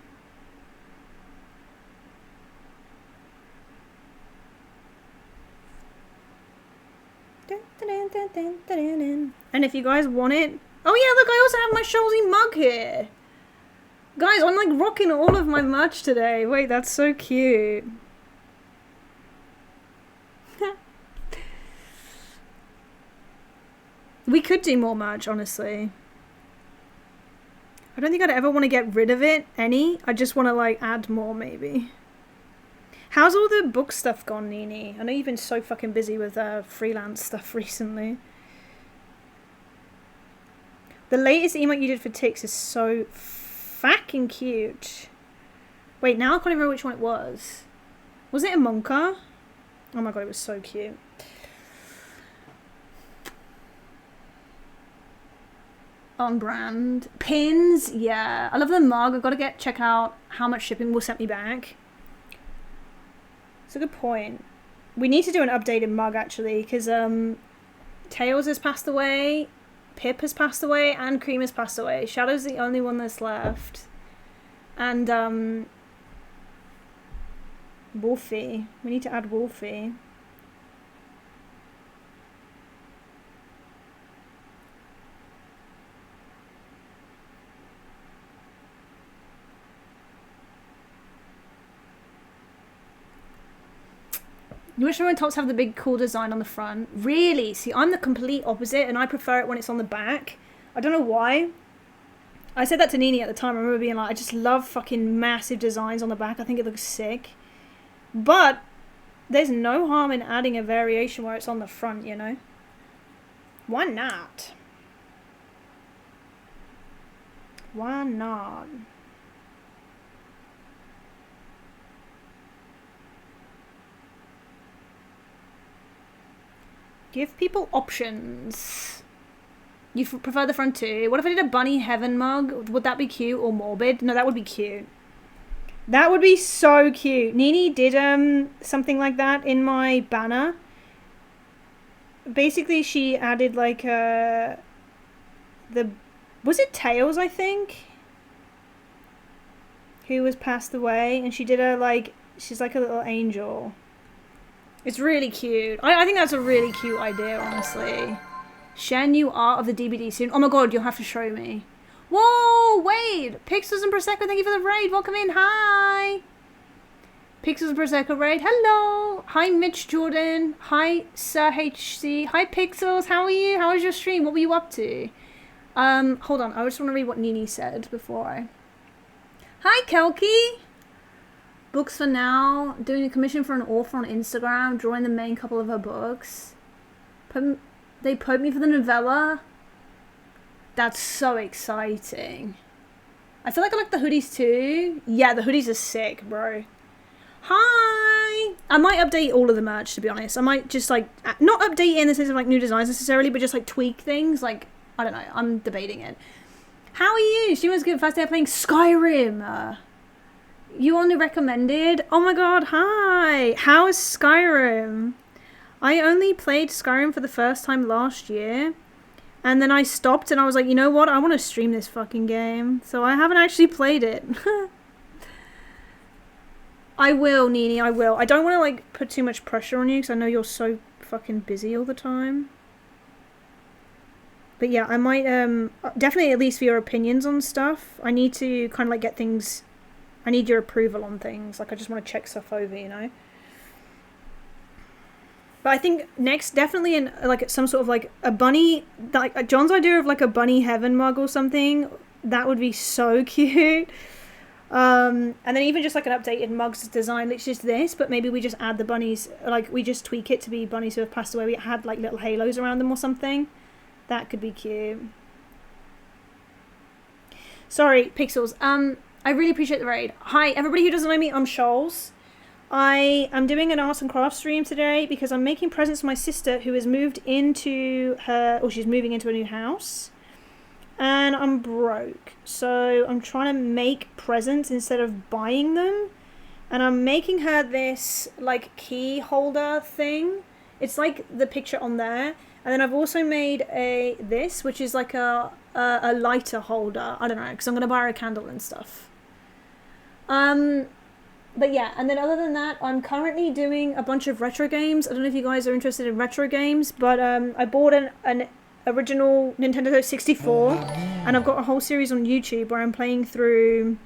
And if you guys want it... Oh yeah, look, I also have my Sholzi mug here. Guys, I'm like rocking all of my merch today. Wait, that's so cute. We could do more merch, honestly. I don't think I'd ever want to get rid of it, I just want to, like, add more, maybe. How's all the book stuff gone, Nini? I know you've been so fucking busy with freelance stuff recently. The latest emote you did for Tix is so fucking cute. Wait, now I can't even remember which one it was. Was it a Monka? Oh my god, it was so cute. On brand. Pins, yeah. I love the mug. I've got to check out how much shipping will send me back. It's a good point. We need to do an updated mug, actually, because Tails has passed away, Pip has passed away, and Cream has passed away. Shadow's the only one that's left. And, Wolfie. We need to add Wolfie. You wish everyone tops have the big cool design on the front. Really? See, I'm the complete opposite, and I prefer it when it's on the back. I don't know why. I said that to Nini at the time. I remember being like, I just love fucking massive designs on the back. I think it looks sick. But there's no harm in adding a variation where it's on the front, you know? Why not? Why not? Give people options. You prefer the front too? What if I did a Bunny Heaven mug? Would that be cute or morbid? No, that would be cute. That would be so cute. Nini did something like that in my banner. Basically, she added like was it Tails, I think? Who was passed away, and she did she's like a little angel. It's really cute. I think that's a really cute idea, honestly. Share new art of the DBD soon. Oh my god, you'll have to show me. Whoa, wait! Pixels and Prosecco, thank you for the raid. Welcome in. Hi! Pixels and Prosecco raid. Hello! Hi, Mitch Jordan. Hi, Sir HC. Hi, Pixels. How are you? How was your stream? What were you up to? Hold on. I just want to read what Nini said before I... Hi, Kelky! Books for now. Doing a commission for an author on Instagram. Drawing the main couple of her books. They poked me for the novella. That's so exciting. I feel like I like the hoodies too. Yeah, the hoodies are sick, bro. Hi! I might update all of the merch, to be honest. I might just, like, not update in the sense of, like, new designs necessarily, but just, like, tweak things. Like, I don't know. I'm debating it. How are you? She was good. First day playing Skyrim. You on the recommended? Oh my god, hi! How is Skyrim? I only played Skyrim for the first time last year. And then I stopped and I was like, you know what? I want to stream this fucking game. So I haven't actually played it. I will, Nini, I will. I don't want to, like, put too much pressure on you because I know you're so fucking busy all the time. But yeah, I might, definitely at least for your opinions on stuff. I need to kind of, like, get things, I need your approval on things. Like, I just want to check stuff over, you know? But I think next, definitely in, like, some sort of, like, a bunny, like, John's idea of, like, a bunny heaven mug or something, that would be so cute. And then even just, like, an updated mugs design, it's just this, but maybe we just add the bunnies, like, we just tweak it to be bunnies who have passed away. We had, like, little halos around them or something. That could be cute. Sorry, Pixels. I really appreciate the raid. Hi, everybody who doesn't know me, I'm sh0lzi. I am doing an arts and crafts stream today because I'm making presents for my sister who has moved into she's moving into a new house. And I'm broke. So I'm trying to make presents instead of buying them. And I'm making her this, like, key holder thing. It's like the picture on there. And then I've also made this, which is like a lighter holder. I don't know, because I'm going to buy her a candle and stuff. But yeah, and then other than that, I'm currently doing a bunch of retro games. I don't know if you guys are interested in retro games, but I bought an original Nintendo 64, and I've got a whole series on YouTube where I'm playing through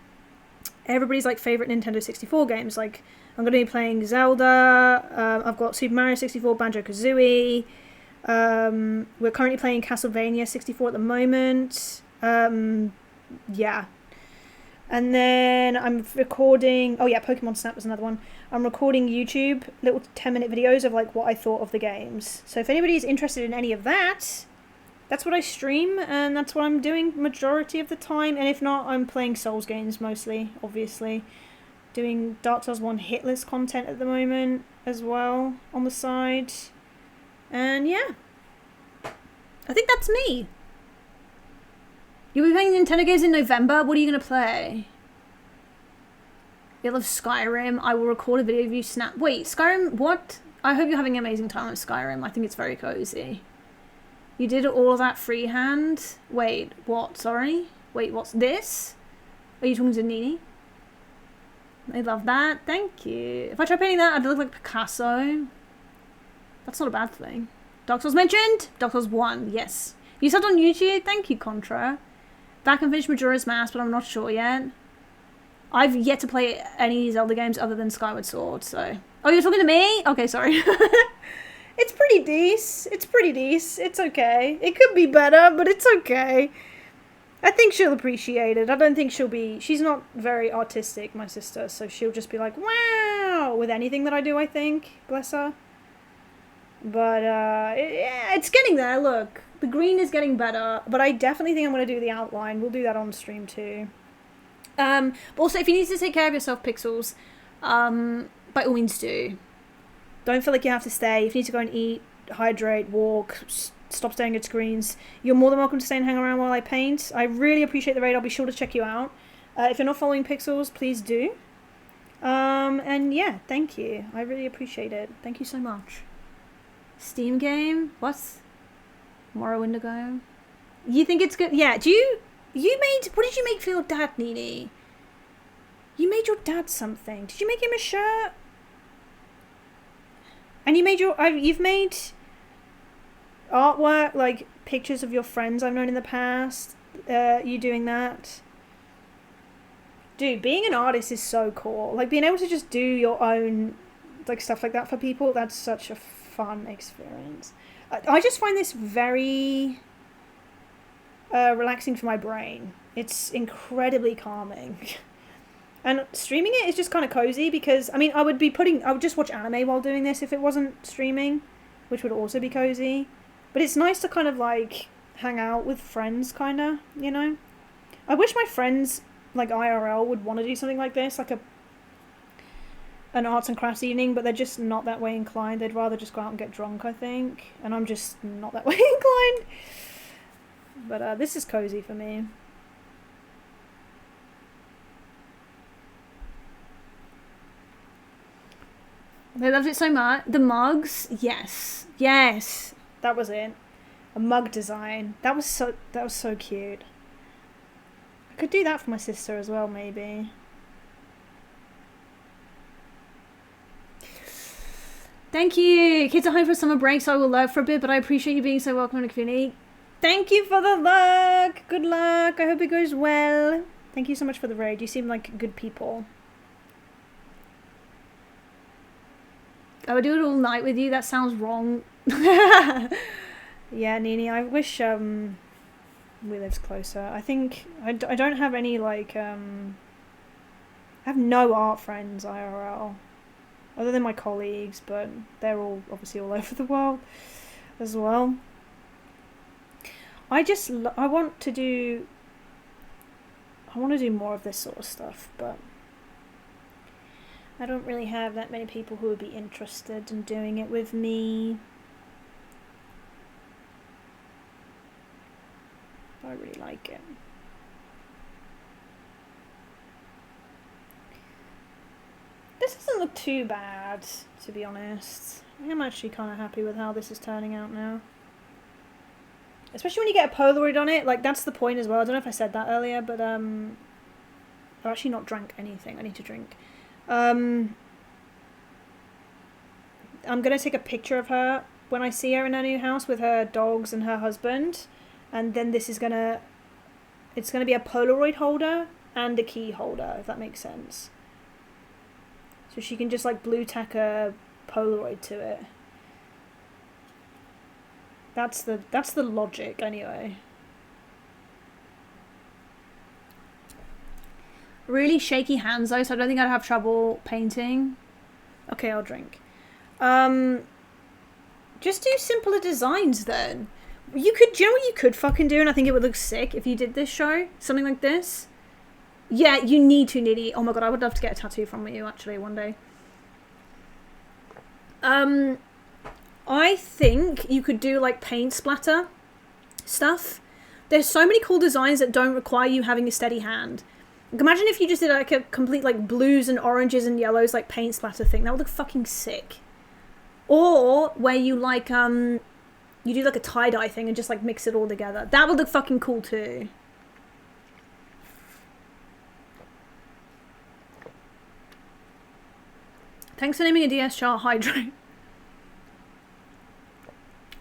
everybody's, like, favorite Nintendo 64 games. Like, I'm going to be playing Zelda, I've got Super Mario 64, Banjo-Kazooie, we're currently playing Castlevania 64 at the moment, yeah. And then I'm recording, oh yeah, Pokemon Snap was another one. I'm recording YouTube, little 10-minute videos of, like, what I thought of the games. So if anybody's interested in any of that, that's what I stream, and that's what I'm doing majority of the time. And if not, I'm playing Souls games mostly, obviously. Doing Dark Souls 1 hitlist content at the moment as well on the side. And yeah, I think that's me. You'll be playing Nintendo games in November? What are you going to play? You love Skyrim. I will record a video of you snap. Wait, Skyrim? What? I hope you're having an amazing time with Skyrim. I think it's very cozy. You did all of that freehand? Wait, what? Sorry? Wait, what's this? Are you talking to Nini? I love that. Thank you. If I try painting that, I'd look like Picasso. That's not a bad thing. Dark Souls mentioned? Dark Souls 1, yes. You subbed on YouTube? Thank you, Contra. Back and finish Majora's Mask, but I'm not sure yet. I've yet to play any Zelda games other than Skyward Sword, so... Oh, you're talking to me? Okay, sorry. It's pretty decent. It's pretty decent. It's okay. It could be better, but it's okay. I think she'll appreciate it. I don't think she'll be... She's not very artistic, my sister, so she'll just be like, wow, with anything that I do, I think. Bless her. But, yeah, it's getting there, look. The green is getting better, but I definitely think I'm going to do the outline. We'll do that on stream too. But also, if you need to take care of yourself, Pixels, by all means do. Don't feel like you have to stay. If you need to go and eat, hydrate, walk, stop staring at screens, you're more than welcome to stay and hang around while I paint. I really appreciate the raid. I'll be sure to check you out. If you're not following Pixels, please do. And yeah, thank you. I really appreciate it. Thank you so much. Steam game? What? Morrow Indigo? You think it's good? Yeah, what did you make for your dad, Nini? You made your dad something. Did you make him a shirt? And you've made artwork, like pictures of your friends I've known in the past. You doing that? Dude, being an artist is so cool. Like, being able to just do your own, like, stuff like that for people, that's such a fun experience. I just find this very relaxing for my brain. It's incredibly calming. And streaming it is just kind of cozy because, I mean, I would just watch anime while doing this if it wasn't streaming, which would also be cozy. But it's nice to kind of, like, hang out with friends, kind of, you know? I wish my friends like IRL would want to do something like this, like an arts and crafts evening, but they're just not that way inclined. They'd rather just go out and get drunk, I think, and I'm just not that way inclined. But this is cozy for me. They loved it so much. The mugs, yes, that was it. A mug design. That was so cute. I could do that for my sister as well, maybe. Thank you. Kids are home for summer break, so I will lurk for a bit, but I appreciate you being so welcome in the community. Thank you for the luck. Good luck. I hope it goes well. Thank you so much for the raid. You seem like good people. I would do it all night with you. That sounds wrong. Yeah, Nini, I wish we lived closer. I think I don't have any like I have no art friends IRL, other than my colleagues, but they're all obviously all over the world as well. I want to do more of this sort of stuff, but I don't really have that many people who would be interested in doing it with me. I really like it. This doesn't look too bad, to be honest. I'm actually kind of happy with how this is turning out now. Especially when you get a Polaroid on it, like that's the point as well. I don't know if I said that earlier, but I've actually not drank anything. I need to drink. I'm gonna take a picture of her when I see her in her new house with her dogs and her husband, and then this is it's gonna be a Polaroid holder and a key holder, if that makes sense. So she can just like blue tack a Polaroid to it. That's the logic anyway. Really shaky hands though, so I don't think I'd have trouble painting. Okay, I'll drink. Just do simpler designs then. Do you know what you could fucking do, and I think it would look sick if you did this show? Something like this. Yeah, you need to, Nitty. Oh my god, I would love to get a tattoo from you actually one day. I think you could do like paint splatter stuff. There's so many cool designs that don't require you having a steady hand. Like, imagine if you just did like a complete like blues and oranges and yellows like paint splatter thing. That would look fucking sick. Or where you like you do like a tie-dye thing and just like mix it all together. That would look fucking cool too. Thanks for naming a DS chart Hydro.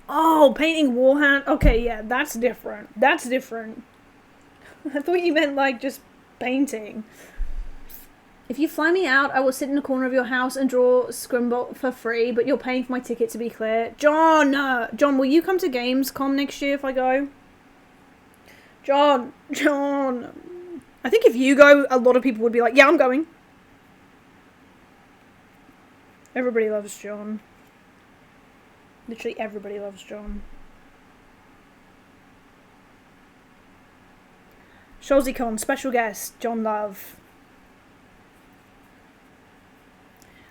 Oh, painting Warhand. Okay, yeah, that's different. That's different. I thought you meant like just painting. If you fly me out, I will sit in the corner of your house and draw Scrimble for free, but you're paying for my ticket to be clear. John, will you come to Gamescom next year if I go? John. I think if you go, a lot of people would be like, yeah, I'm going. Everybody loves John. Literally everybody loves John. SholziCon, special guest, John Love.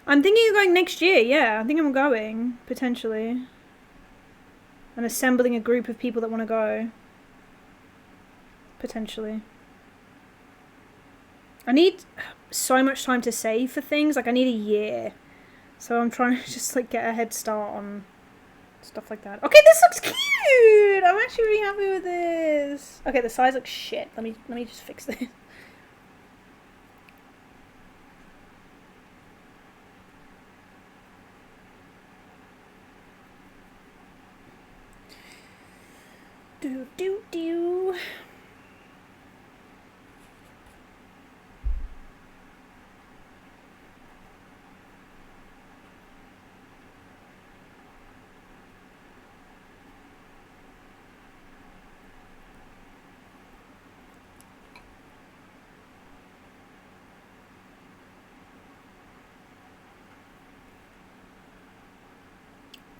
I'm thinking of going next year, yeah. I think I'm going, potentially. And assembling a group of people that want to go. Potentially. I need so much time to save for things. Like, I need a year. So I'm trying to just, like, get a head start on stuff like that. Okay, this looks cute! I'm actually really happy with this. Okay, the size looks shit. Let me just fix this. Do.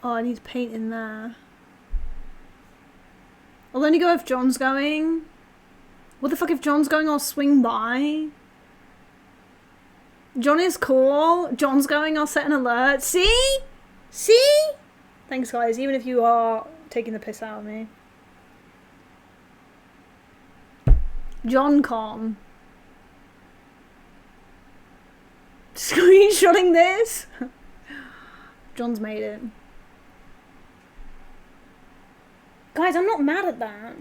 Oh, I need to paint in there. I'll only go if John's going. What the fuck if John's going, I'll swing by? John is cool. John's going, I'll set an alert. See? See? Thanks, guys, even if you are taking the piss out of me. John Con. Screenshotting this? John's made it. Guys, I'm not mad at that.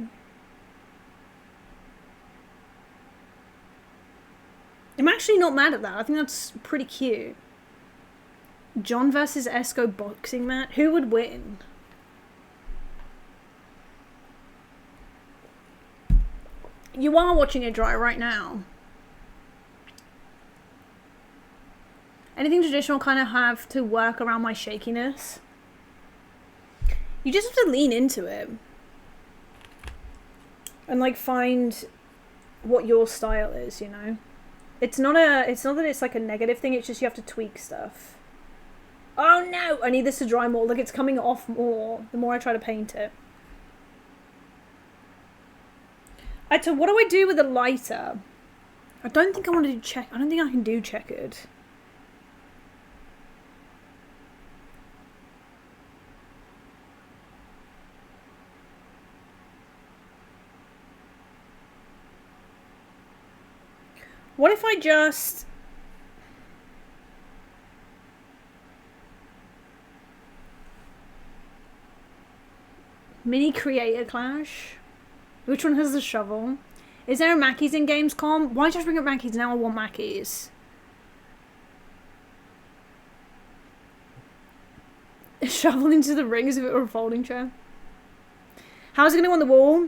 I'm actually not mad at that. I think that's pretty cute. John versus Esco boxing match. Who would win? You are watching it dry right now. Anything traditional kind of have to work around my shakiness. You just have to lean into it. And like find what your style is, you know? It's not that it's like a negative thing, it's just you have to tweak stuff. Oh no! I need this to dry more. Look, it's coming off more the more I try to paint it. So what do I do with a lighter? I don't think I want to do I don't think I can do checkered. What if I just... Mini Creator Clash? Which one has the shovel? Is there a Mackey's in Gamescom? Why just bring up Mackey's? Now I want Mackey's. Shovel into the ring as if it were a folding chair. How's it going to go on the wall?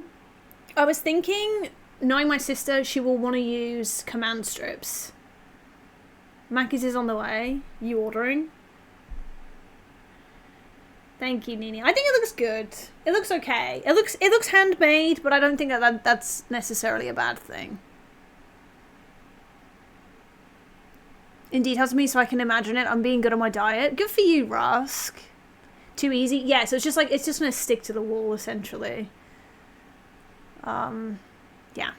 I was thinking... Knowing my sister, she will want to use command strips. Mackey's is on the way. You ordering? Thank you, Nini. I think it looks good. It looks okay. It looks handmade, but I don't think that's necessarily a bad thing. Indeed, helps me so I can imagine it. I'm being good on my diet. Good for you, Rusk. Too easy? Yeah, so it's just going to stick to the wall, essentially. Yeah.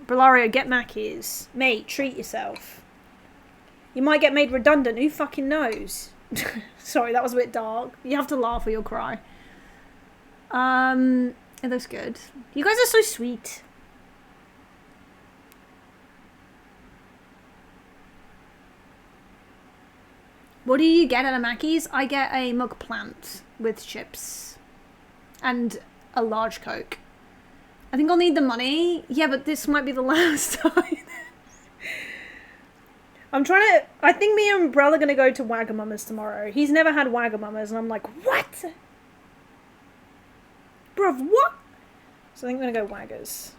Bellario, get Mackey's. Mate, treat yourself. You might get made redundant. Who fucking knows? Sorry, that was a bit dark. You have to laugh or you'll cry. It looks good. You guys are so sweet. What do you get at a Mackey's? I get a mug plant with chips. And a large Coke. I think I'll need the money. Yeah, but this might be the last time. I think me and Brell are going to go to Wagamama's tomorrow. He's never had Wagamama's and I'm like, what? Bruv, what? So I think I'm going to go Waggers.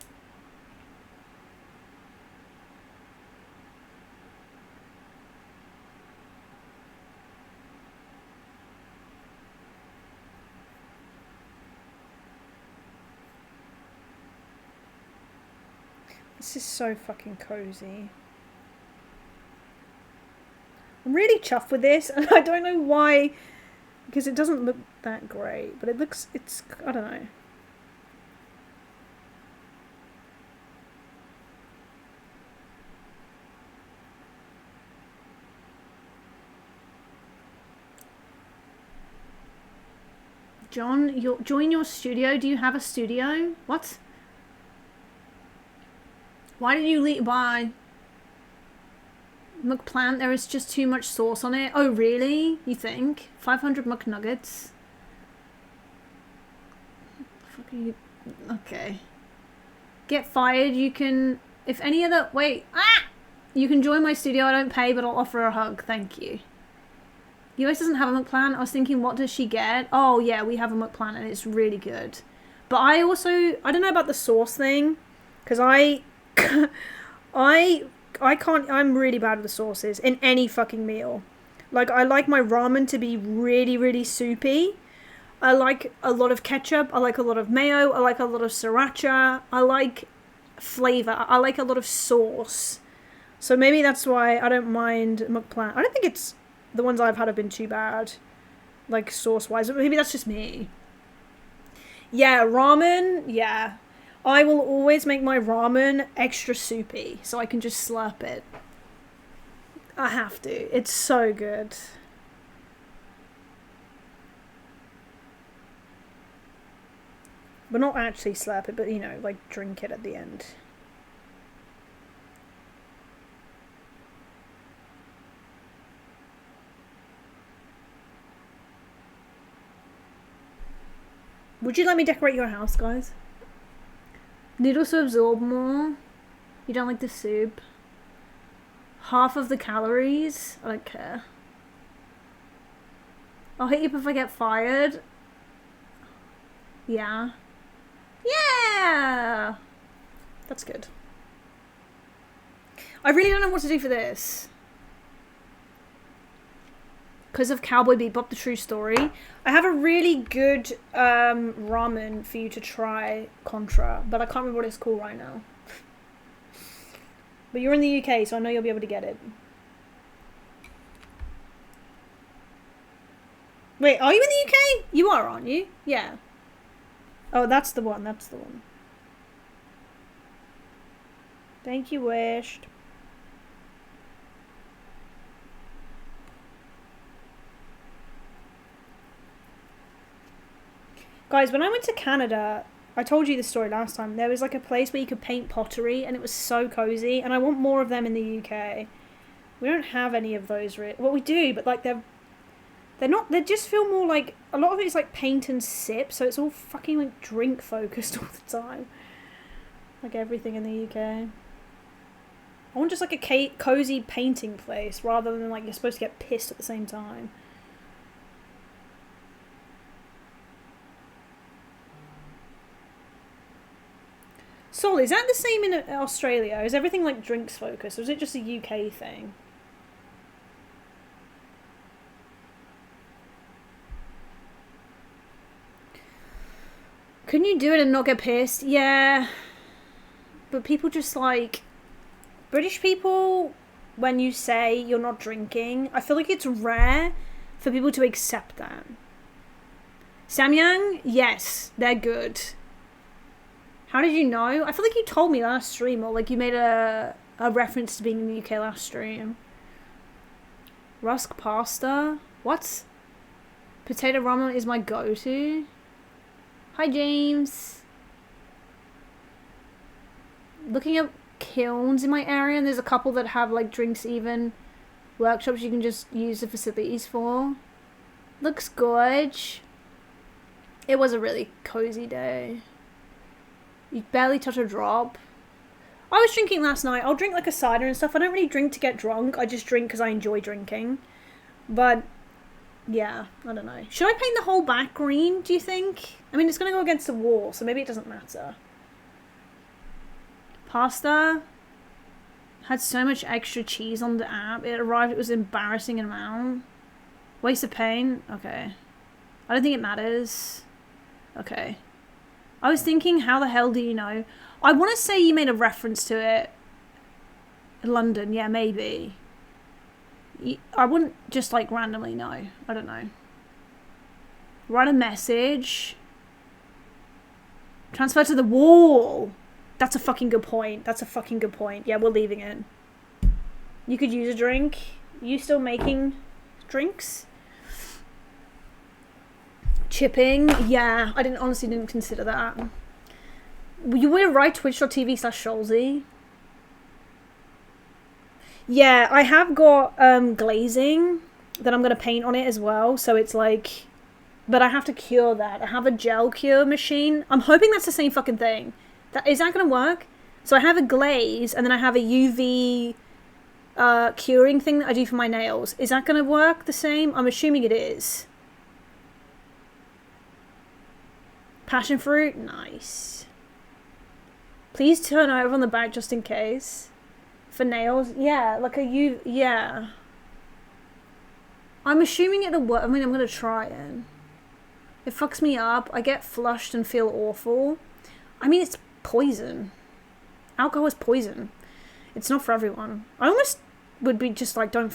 This is so fucking cozy. I'm really chuffed with this, and I don't know why, because it doesn't look that great, but I don't know. John, join your studio. Do you have a studio? What? Why did you leave? Why? McPlant, there is just too much sauce on it. Oh, really? You think? 500 McNuggets? Fuck are you? Okay. Get fired. You can... If any other... Wait. Ah! You can join my studio. I don't pay, but I'll offer a hug. Thank you. US doesn't have a McPlant. I was thinking, what does she get? Oh, yeah, we have a McPlant, and it's really good. But I also... I don't know about the sauce thing, because I can't, I'm really bad with sauces in any fucking meal. Like, I like my ramen to be really, really soupy. I like a lot of ketchup. I like a lot of mayo. I like a lot of sriracha. I like flavor. I like a lot of sauce. So maybe that's why I don't mind McPlant. I don't think it's, the ones I've had have been too bad, like sauce-wise. But maybe that's just me. Yeah, ramen, yeah. I will always make my ramen extra soupy so I can just slurp it. I have to. It's so good. But not actually slurp it, but you know, like drink it at the end. Would you let me decorate your house, guys? Noodles to absorb more. You don't like the soup. Half of the calories. I don't care. I'll hit you up if I get fired. Yeah. Yeah! That's good. I really don't know what to do for this. Because of Cowboy Bebop, the true story. I have a really good ramen for you to try, Contra, but I can't remember what it's called right now. But you're in the UK, so I know you'll be able to get it. Wait, are you in the UK? You are, aren't you? Yeah. Oh, that's the one, that's the one. Thank you, Wished. Guys, when I went to Canada, I told you the story last time. There was like a place where you could paint pottery, and it was so cozy. And I want more of them in the UK. We don't have any of those. Well, we do, but like they're not. They just feel more like a lot of it is like paint and sip, so it's all fucking like drink focused all the time. Like everything in the UK. I want just like a cozy painting place rather than like you're supposed to get pissed at the same time. Sol, is that the same in Australia? Is everything like drinks focused, or is it just a UK thing? Couldn't you do it and not get pissed? Yeah. But people just like... British people, when you say you're not drinking, I feel like it's rare for people to accept that. Samyang? Yes, they're good. How did you know? I feel like you told me last stream, or like you made a reference to being in the UK last stream. Rusk pasta? What? Potato ramen is my go-to. Hi, James. Looking at kilns in my area, and there's a couple that have like drinks even workshops you can just use the facilities for. Looks good. It was a really cozy day. You barely touch a drop. I was drinking last night. I'll drink like a cider and stuff. I don't really drink to get drunk. I just drink because I enjoy drinking. But yeah, I don't know. Should I paint the whole back green, do you think? I mean, it's going to go against the wall, so maybe it doesn't matter. Pasta had so much extra cheese on the app. It arrived, it was an embarrassing amount. Waste of paint? Okay. I don't think it matters. Okay. I was thinking, how the hell do you know? I want to say you made a reference to it in London. Yeah, maybe. I wouldn't just like randomly know. I don't know. Write a message. Transfer to the wall. That's a fucking good point. That's a fucking good point. Yeah, we're leaving it. You could use a drink. You still making drinks? Chipping? Yeah, I honestly didn't consider that. You were right, twitch.tv/sholzi. Yeah, I have got glazing that I'm going to paint on it as well. So it's like... But I have to cure that. I have a gel cure machine. I'm hoping that's the same fucking thing. Is that going to work? So I have a glaze and then I have a UV curing thing that I do for my nails. Is that going to work the same? I'm assuming it is. Passion fruit? Nice. Please turn over on the back just in case. For nails? Yeah, like a yeah. I'm assuming it'll work. I mean, I'm going to try it. It fucks me up. I get flushed and feel awful. I mean, it's poison. Alcohol is poison. It's not for everyone. I almost would be just like, don't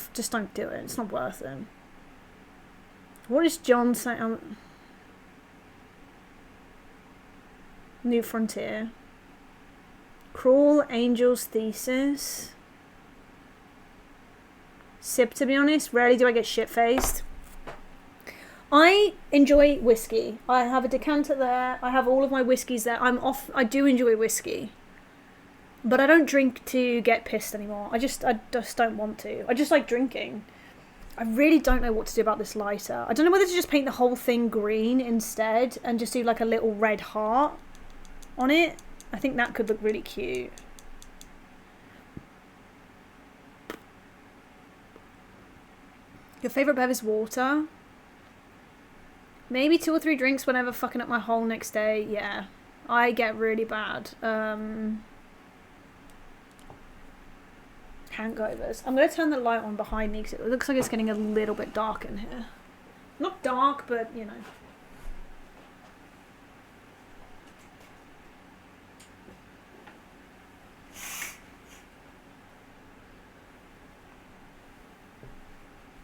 do it. It's not worth it. What is John saying? New Frontier. Cruel Angel's Thesis. Sip, to be honest. Rarely do I get shit-faced. I enjoy whiskey. I have a decanter there. I have all of my whiskeys there. I do enjoy whiskey. But I don't drink to get pissed anymore. I just don't want to. I just like drinking. I really don't know what to do about this lighter. I don't know whether to just paint the whole thing green instead and just do like a little red heart on it. I think that could look really cute. Your favourite bev is water? Maybe 2 or 3 drinks whenever fucking up my whole next day. Yeah, I get really bad. Hangovers. I'm going to turn the light on behind me because it looks like it's getting a little bit dark in here. Not dark, but you know.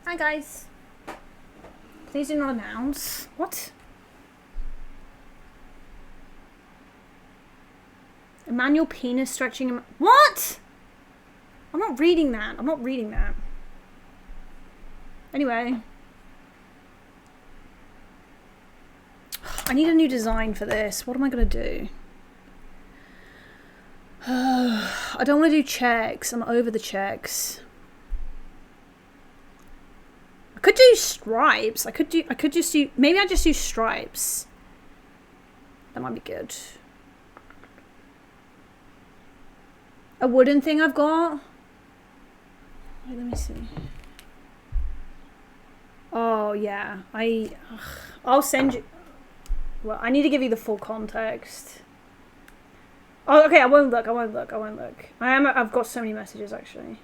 Hi guys. Please do not announce. What? A manual penis stretching. What? I'm not reading that. I'm not reading that. Anyway. I need a new design for this. What am I going to do? I don't want to do checks. I'm over the checks. I could do stripes. I could just do, maybe I just do stripes. That might be good. A wooden thing I've got. Wait, let me see. Oh yeah, I'll send you. Well, I need to give you the full context. Oh, okay. I won't look. I've got so many messages actually.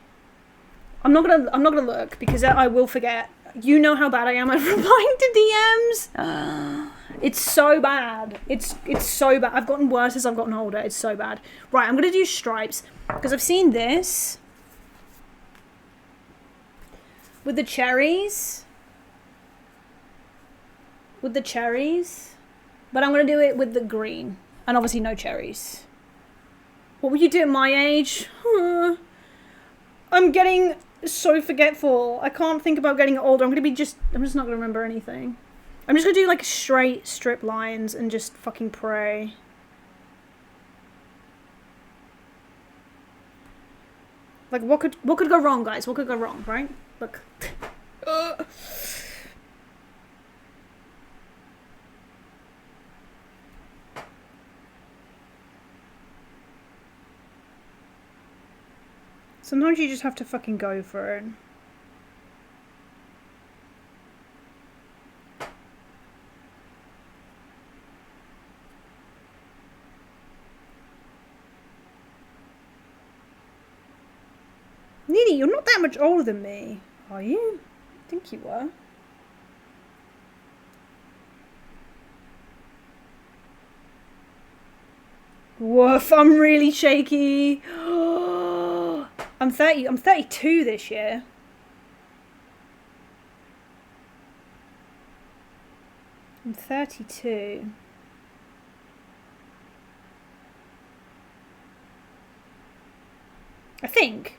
I'm not gonna look because I will forget. You know how bad I am at replying to DMs. It's so bad. It's so bad. I've gotten worse as I've gotten older. It's so bad. Right, I'm gonna do stripes because I've seen this with the cherries. But I'm gonna do it with the green and obviously no cherries. What will you do at my age? I'm getting so forgetful. I can't think about getting older. I'm just not gonna remember anything. I'm just gonna do like straight strip lines and just fucking pray. Like what could go wrong, guys? What could go wrong, right? Look. Sometimes you just have to fucking go for it. Needy, you're not that much older than me, are you? I think you were. Woof, I'm really shaky. I'm 32 this year. I'm 32. I think.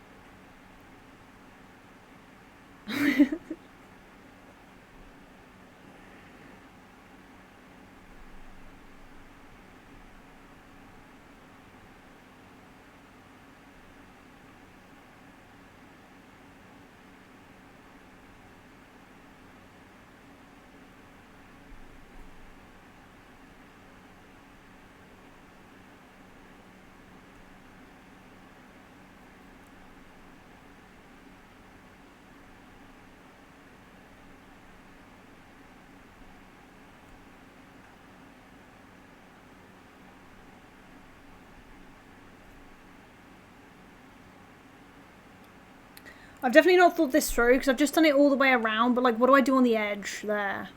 I've definitely not thought this through because I've just done it all the way around, but like what do I do on the edge there?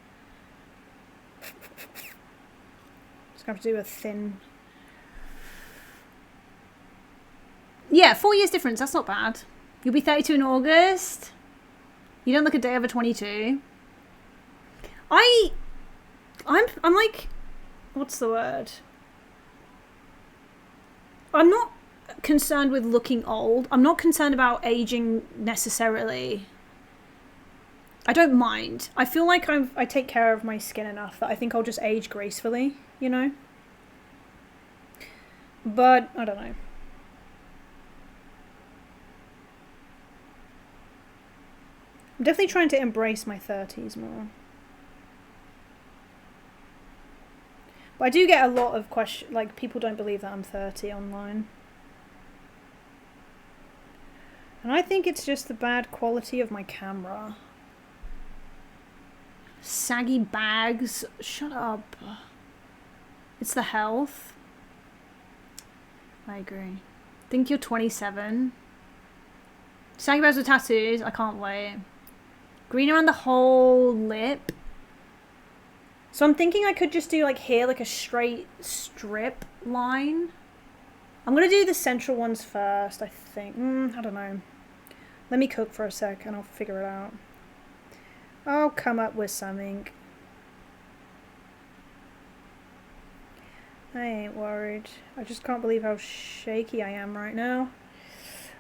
Just gonna have to do a thin. Yeah, 4 years difference, that's not bad. You'll be 32 in August. You don't look a day over 22. I'm like, what's the word? I'm not concerned with looking old. I'm not concerned about aging necessarily. I don't mind. I feel like I take care of my skin enough that I think I'll just age gracefully, you know? But, I don't know. I'm definitely trying to embrace my 30s more. But I do get a lot of questions, like, people don't believe that I'm 30 online. And I think it's just the bad quality of my camera. Saggy bags. Shut up. It's the health. I agree. Think you're 27. Saggy bags with tattoos. I can't wait. Green around the whole lip. So I'm thinking I could just do like here, like a straight strip line. I'm going to do the central ones first, I think. I don't know. Let me cook for a sec and I'll figure it out. I'll come up with something. I ain't worried. I just can't believe how shaky I am right now.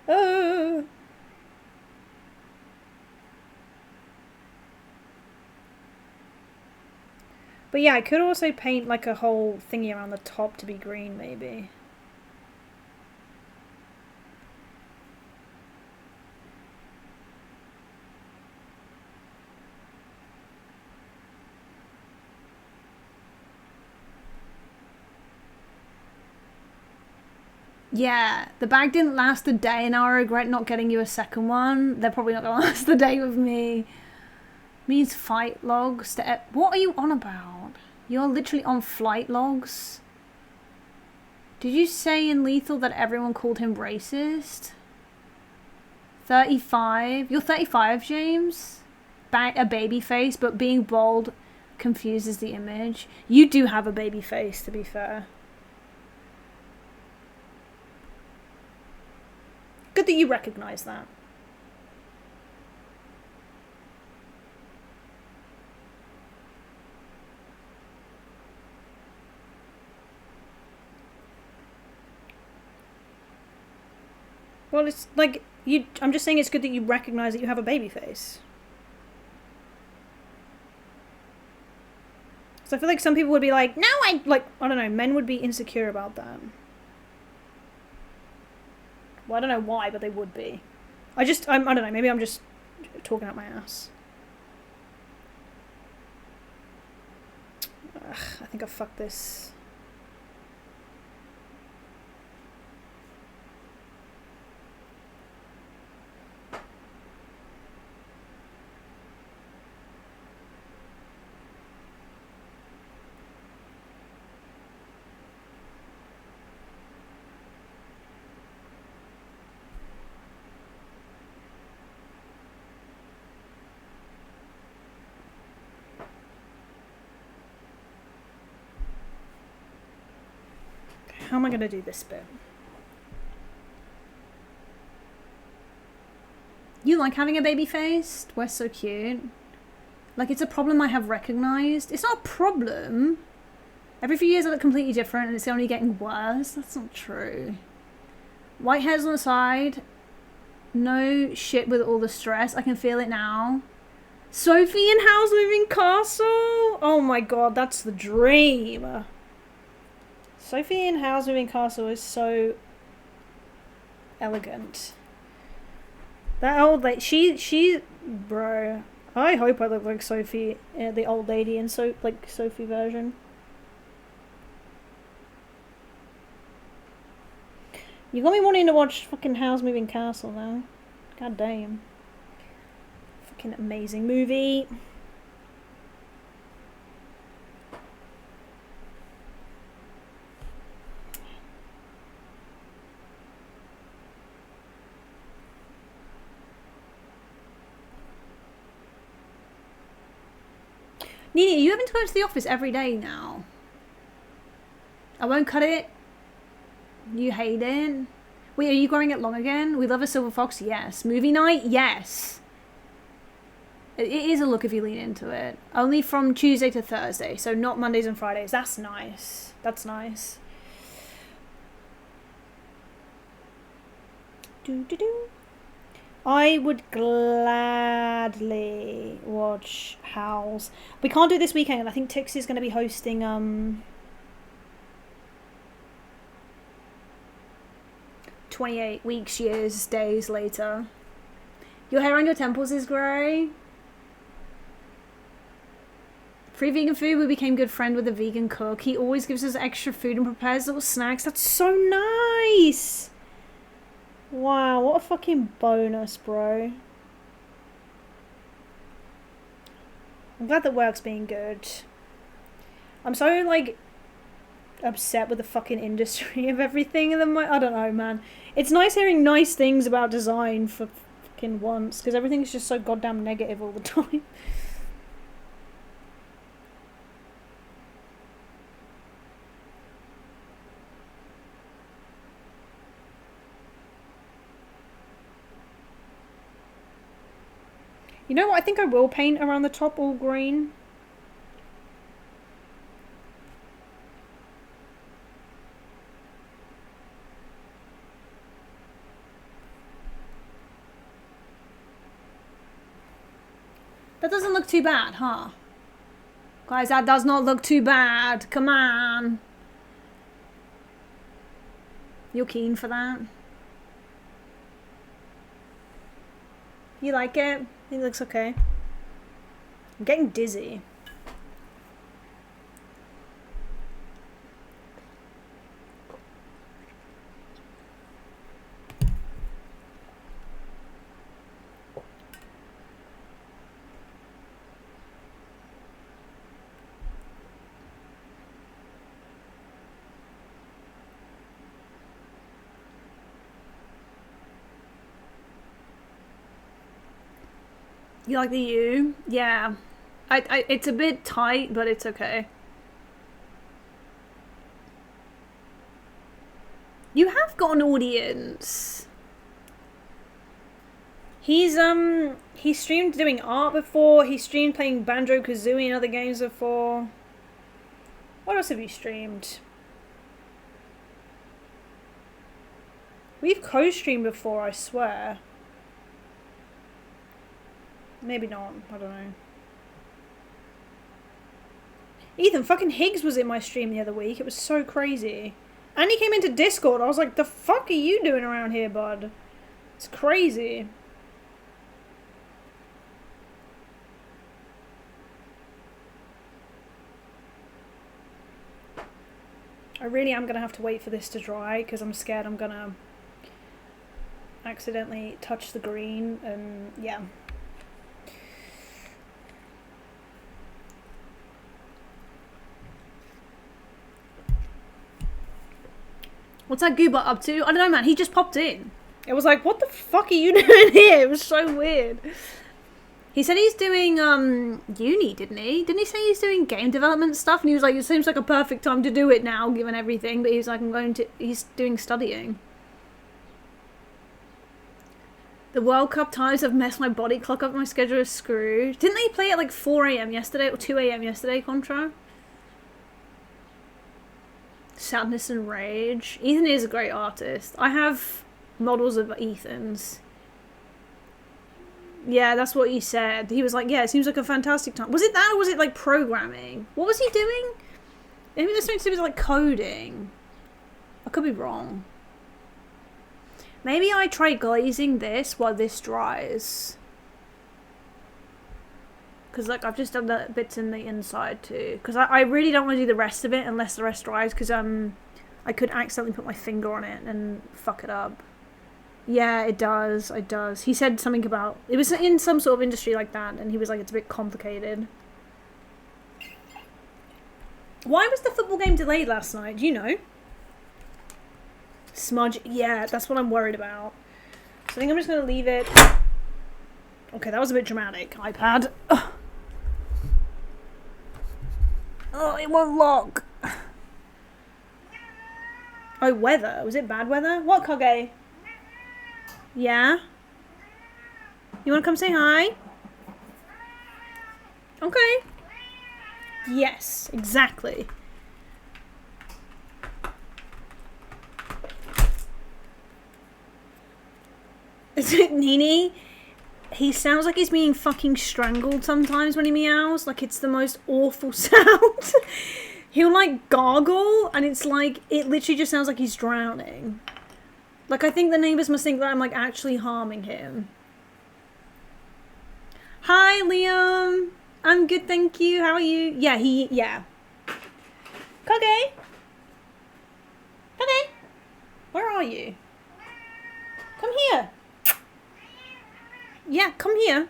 Oh. But yeah, I could also paint like a whole thingy around the top to be green, maybe. Yeah, the bag didn't last a day and I regret not getting you a second one. They're probably not going to last the day with me. Means fight logs. What are you on about? You're literally on flight logs. Did you say in Lethal that everyone called him racist? 35. You're 35, James? A baby face, but being bald confuses the image. You do have a baby face, to be fair. Good that you recognize that. Well, it's like I'm just saying it's good that you recognize that you have a baby face. So I feel like some people would be like, no, I don't know, men would be insecure about that. Well, I don't know why, but they would be. I don't know, maybe I'm just talking out my ass. Ugh, I think I fucked this. How am I going to do this bit? You like having a baby face? We're so cute. Like, it's a problem I have recognized. It's not a problem. Every few years I look completely different and it's only getting worse. That's not true. White hairs on the side. No shit with all the stress. I can feel it now. Sophie in House Moving Castle? Oh my god, that's the dream. Sophie in House Moving Castle is so elegant. That old lady, bro. I hope I look like Sophie, the old lady in Sophie version. You got me wanting to watch fucking House Moving Castle now. God damn. Fucking amazing movie. Nini, you having to go to the office every day now? I won't cut it. You hate it. Wait, are you growing it long again? We love a silver fox, yes. Movie night, yes. It is a look if you lean into it. Only from Tuesday to Thursday, so not Mondays and Fridays. That's nice. That's nice. I would gladly watch Howls. We can't do this weekend. I think Tix is going to be hosting 28 weeks, years, days later. Your hair on your temples is grey. Free vegan food. We became good friend with a vegan cook. He always gives us extra food and prepares little snacks. That's so nice. Wow, what a fucking bonus, bro. I'm glad that work's being good. I'm so, like, upset with the fucking industry of everything. And I don't know, man. It's nice hearing nice things about design for fucking once, because everything's just so goddamn negative all the time. You know what? I think I will paint around the top all green. That doesn't look too bad, huh? Guys, that does not look too bad. Come on. You're keen for that? You like it? It looks okay. I'm getting dizzy. You like the U? Yeah. It's a bit tight, but it's okay. You have got an audience. He's streamed doing art before. He streamed playing Banjo-Kazooie and other games before. What else have you streamed? We've co-streamed before, I swear. Maybe not. I don't know. Ethan, fucking Higgs was in my stream the other week. It was so crazy. And he came into Discord. I was like, the fuck are you doing around here, bud? It's crazy. I really am going to have to wait for this to dry because I'm scared I'm going to accidentally touch the green and yeah. What's that Goober up to? I don't know, man. He just popped in. It was like, what the fuck are you doing here? It was so weird. He said he's doing uni, didn't he? Didn't he say he's doing game development stuff? And he was like, it seems like a perfect time to do it now, given everything. But he was like, he's doing studying. The World Cup times have messed my body clock up. My schedule is screwed. Didn't they play at like 4 a.m. yesterday or 2 a.m. yesterday, Contra? Sadness and Rage. Ethan is a great artist. I have models of Ethan's. Yeah, that's what he said. He was like, yeah, it seems like a fantastic time. Was it that or was it like programming? What was he doing? Maybe there's something to do with like coding. I could be wrong. Maybe I try glazing this while this dries. Because like I've just done the bits in the inside too. Because I really don't want to do the rest of it unless the rest dries. Because I could accidentally put my finger on it and fuck it up. Yeah, it does. It does. He said something about... It was in some sort of industry like that. And he was like, it's a bit complicated. Why was the football game delayed last night? Do you know? Smudge. Yeah, that's what I'm worried about. So I think I'm just going to leave it. Okay, that was a bit dramatic. iPad. Ugh. Oh, it won't lock. Oh, weather. Was it bad weather? What, Kage? Yeah? You want to come say hi? Okay. Yes, exactly. Is it Nini? He sounds like he's being fucking strangled sometimes when he meows. Like, it's the most awful sound. He'll, like, gargle, and it's like, it literally just sounds like he's drowning. Like, I think the neighbours must think that I'm, like, actually harming him. Hi, Liam. I'm good, thank you. How are you? Yeah, yeah. Kage? Kage? Where are you? Come here. Yeah, come here.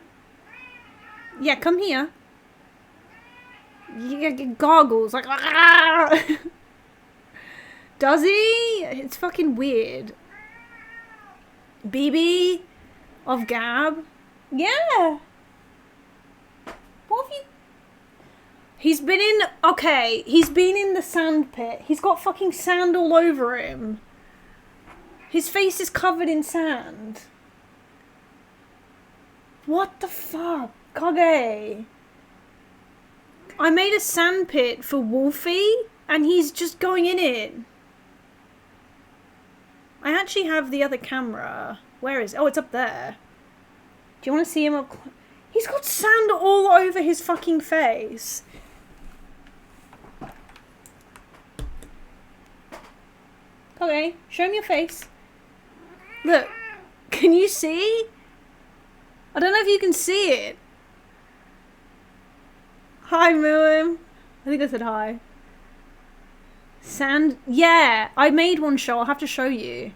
Yeah, come here. Yeah, goggles. Like, ah! Does he? It's fucking weird. BB of Gab. Yeah. What have you... He's been in... Okay, he's been in the sand pit. He's got fucking sand all over him. His face is covered in sand. What the fuck? Kage. I made a sand pit for Wolfie, and he's just going in it. I actually have the other camera. Where is it? Oh, it's up there. Do you want to see him up close? He's got sand all over his fucking face. Okay, show me your face. Look, can you see? I don't know if you can see it. Hi, Moon. I think I said hi. Sand? Yeah, I made one show. I'll have to show you.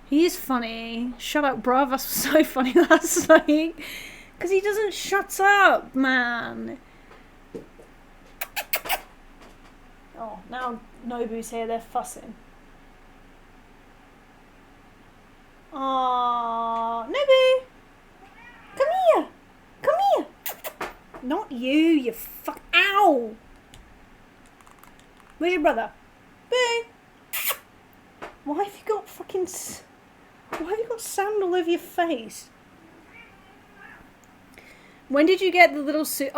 He is funny. Shut up, bruv. That was so funny last night. Because he doesn't shut up, man. Oh, now Nobu's here. They're fussing. Aww, Nobu! Come here! Come here! Not you fuck... Ow! Where's your brother? Boo! Why have you got fucking... Why have you got sand all over your face? When did you get the little suit?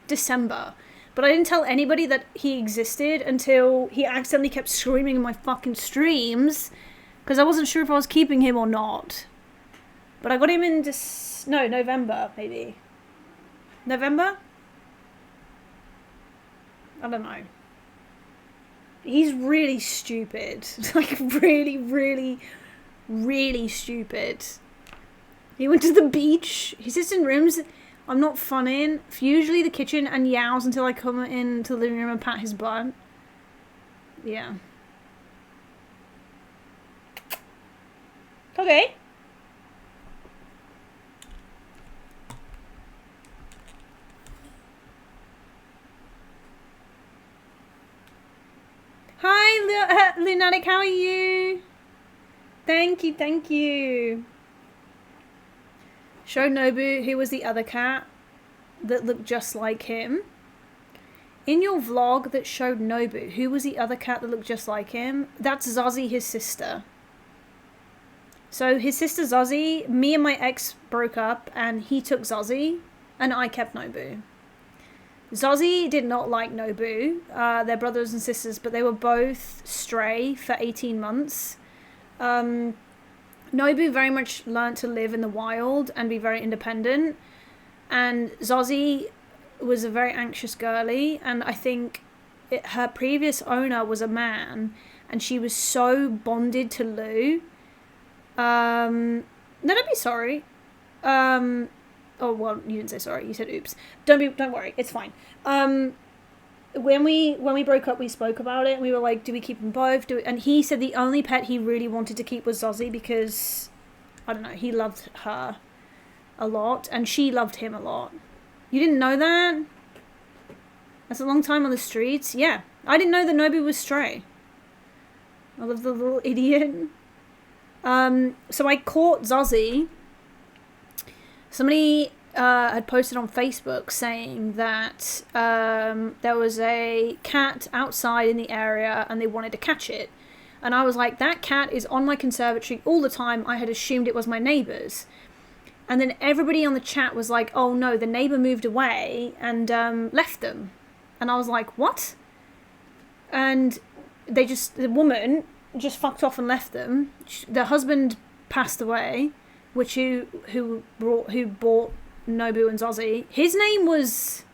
December. But I didn't tell anybody that he existed until he accidentally kept screaming in my fucking streams. Because I wasn't sure if I was keeping him or not. But I got him in November, maybe. November? I don't know. He's really stupid. Like, really, really, really stupid. He went to the beach. He sits in rooms I'm not funning. Usually the kitchen and yowls until I come into the living room and pat his butt. Yeah. Okay. Hi, Lunatic, how are you? Thank you, thank you. Show Nobu who was the other cat that looked just like him. In your vlog that showed Nobu, who was the other cat that looked just like him? That's Zozzy, his sister. So his sister Zozzy, me and my ex broke up and he took Zozzy and I kept Nobu. Zozzy did not like Nobu. They're brothers and sisters, but they were both stray for 18 months. Nobu very much learned to live in the wild and be very independent. And Zozzy was a very anxious girly. And I think her previous owner was a man. And she was so bonded to Lou. No, don't be sorry. Oh, well, you didn't say sorry. You said oops. Don't worry. It's fine. When we broke up, we spoke about it. And we were like, do we keep them both? And he said the only pet he really wanted to keep was Zozzy because, I don't know, he loved her a lot. And she loved him a lot. You didn't know that? That's a long time on the streets. Yeah. I didn't know that Nobu was stray. I love the little idiot. So I caught Zozzy. Somebody had posted on Facebook saying that there was a cat outside in the area and they wanted to catch it. And I was like, that cat is on my conservatory all the time. I had assumed it was my neighbour's. And then everybody on the chat was like, oh no, the neighbour moved away and left them. And I was like, what? And the woman just fucked off and left them. The husband passed away. who bought Nobu and Zozzy, his name was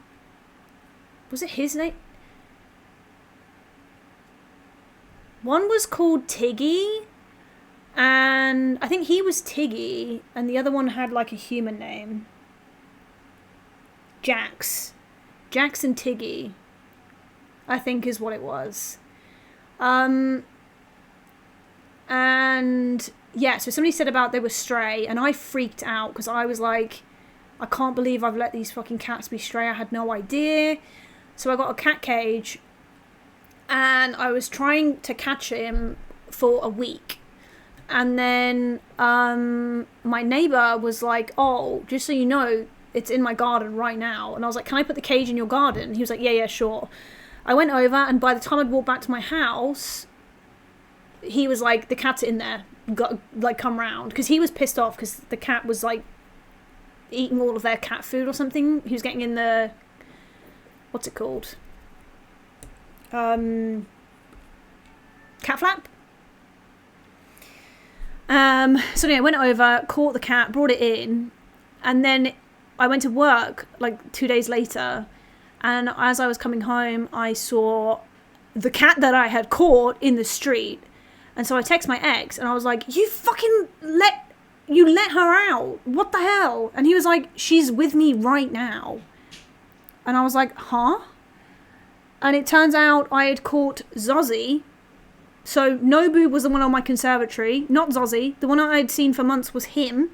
it his name? One was called Tiggy, and I think he was Tiggy, and the other one had like a human name. Jax and Tiggy, I think is what it was. And yeah, so somebody said about they were stray, and I freaked out because I was like, I can't believe I've let these fucking cats be stray. I had no idea. So I got a cat cage, and I was trying to catch him for a week. And then my neighbour was like, oh, just so you know, it's in my garden right now. And I was like, can I put the cage in your garden? He was like, yeah, sure. I went over, and by the time I'd walked back to my house, he was like, the cat's in there. Come round. Because he was pissed off because the cat was like eating all of their cat food or something. He was getting in the... What's it called? Cat flap. So anyway, I went over, caught the cat, brought it in, and then I went to work like 2 days later, and as I was coming home, I saw the cat that I had caught in the street. And so I text my ex, and I was like, you fucking let her out. What the hell? And he was like, she's with me right now. And I was like, huh? And it turns out I had caught Zozzy. So Nobu was the one on my conservatory, not Zozzy. The one I had seen for months was him.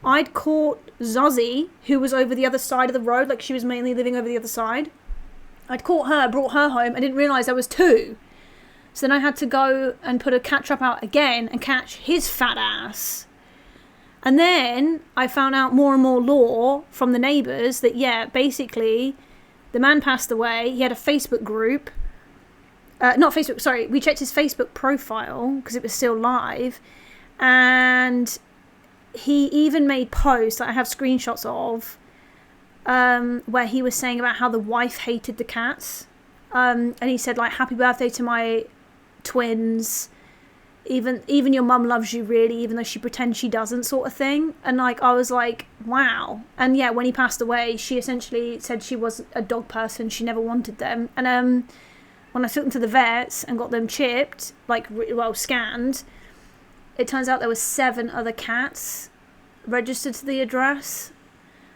I'd caught Zozzy, who was over the other side of the road, like she was mainly living over the other side. I'd caught her, brought her home, and didn't realise there was two. So then I had to go and put a cat trap out again and catch his fat ass. And then I found out more and more lore from the neighbours that, yeah, basically, the man passed away. He had a Facebook group. Not Facebook, sorry. We checked his Facebook profile because it was still live. And he even made posts that I have screenshots of where he was saying about how the wife hated the cats. And he said, like, happy birthday to my twins. Even your mum loves you, really, even though she pretends she doesn't, sort of thing. And like, I was like, wow. And yeah, when he passed away, she essentially said she was a dog person. She never wanted them. And when I took them to the vets and got them chipped, scanned, it turns out there were 7 other cats registered to the address.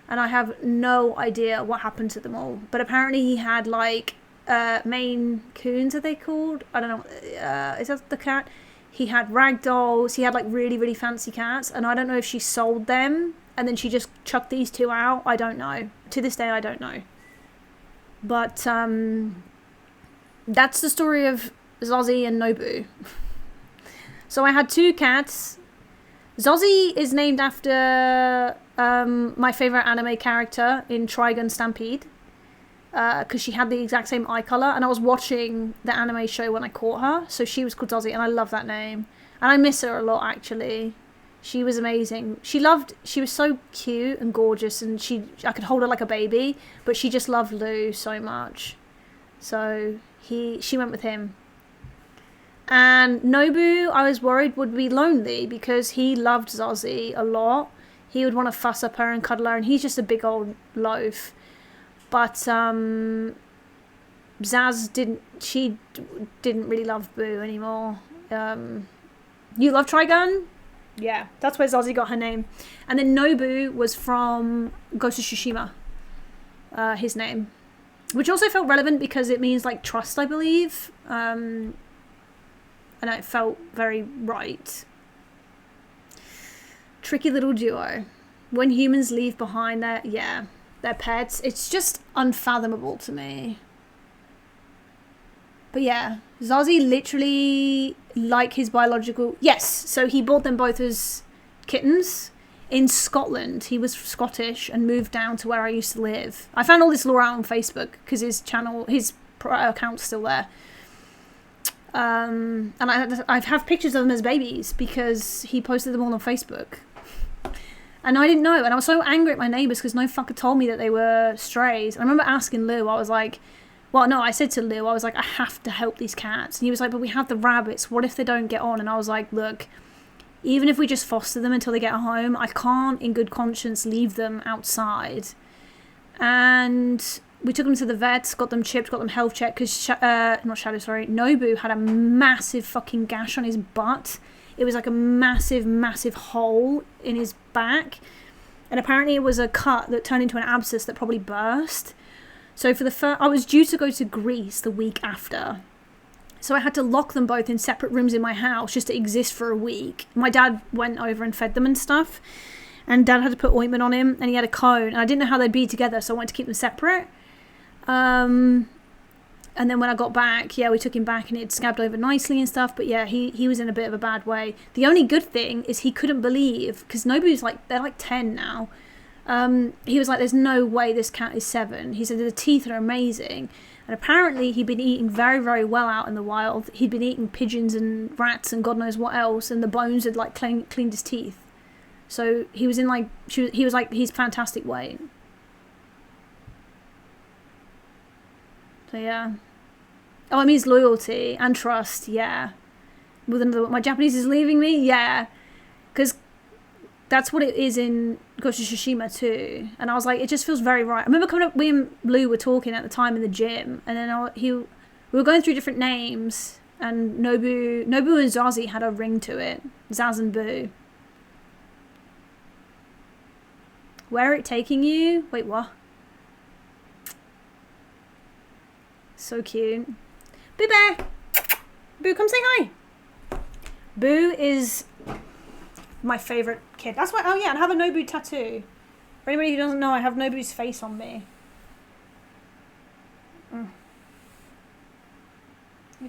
And I have no idea what happened to them all. But apparently he had like Maine Coons, are they called? I don't know. Is that the cat? He had rag dolls. He had like really, really fancy cats. And I don't know if she sold them and then she just chucked these 2 out. I don't know. To this day, I don't know. But that's the story of Zozzy and Nobu. So I had 2 cats. Zozzy is named after my favourite anime character in Trigun Stampede. Because she had the exact same eye colour, and I was watching the anime show when I caught her, so she was called Zozzy, and I love that name. And I miss her a lot, actually. She was amazing. She was so cute and gorgeous, and I could hold her like a baby, but she just loved Lou so much. So she went with him. And Nobu, I was worried, would be lonely, because he loved Zozzy a lot. He would want to fuss up her and cuddle her, and he's just a big old loaf. But Zaz didn't really love Boo anymore. You love Trigun? Yeah, that's where Zozzy got her name. And then Nobu was from Ghost of Tsushima, his name. Which also felt relevant because it means like trust, I believe. And it felt very right. Tricky little duo. When humans leave behind their pets, it's just unfathomable to me. But yeah, Zozzy literally, like his biological... Yes, so he bought them both as kittens in Scotland. He was Scottish and moved down to where I used to live. I found all this lore out on Facebook because his account's still there. And I have pictures of them as babies because he posted them all on Facebook. And I didn't know, and I was so angry at my neighbours because no fucker told me that they were strays. And I remember asking Lou, I was like, I said to Lou, I was like, I have to help these cats. And he was like, but we have the rabbits, what if they don't get on? And I was like, look, even if we just foster them until they get home, I can't in good conscience leave them outside. And we took them to the vets, got them chipped, got them health checked, because, Nobu had a massive fucking gash on his butt. It was like a massive, massive hole in his back. And apparently it was a cut that turned into an abscess that probably burst. So I was due to go to Greece the week after. So I had to lock them both in separate rooms in my house just to exist for a week. My dad went over and fed them and stuff. And Dad had to put ointment on him, and he had a cone. And I didn't know how they'd be together, so I wanted to keep them separate. And then when I got back, we took him back, and it scabbed over nicely and stuff. But yeah, he was in a bit of a bad way. The only good thing is he couldn't believe, because nobody's they're like 10 now. He was like, there's no way this cat is 7. He said the teeth are amazing. And apparently he'd been eating very, very well out in the wild. He'd been eating pigeons and rats and God knows what else, and the bones had cleaned his teeth. So he was in he was he's fantastic weight. So yeah. Oh, it means loyalty and trust, yeah. With another, my Japanese is leaving me, yeah. Because that's what it is in Ghost of Tsushima too. And I was like, it just feels very right. I remember coming up, we and Lou were talking at the time in the gym, and then we were going through different names, and Nobu and Zazie had a ring to it. Zaz and Boo. Where are it taking you? Wait, what? So cute. Boo Bear! Boo, come say hi! Boo is my favourite kid. That's why, oh yeah, and I have a Nobu tattoo. For anybody who doesn't know, I have Nobu's face on me. You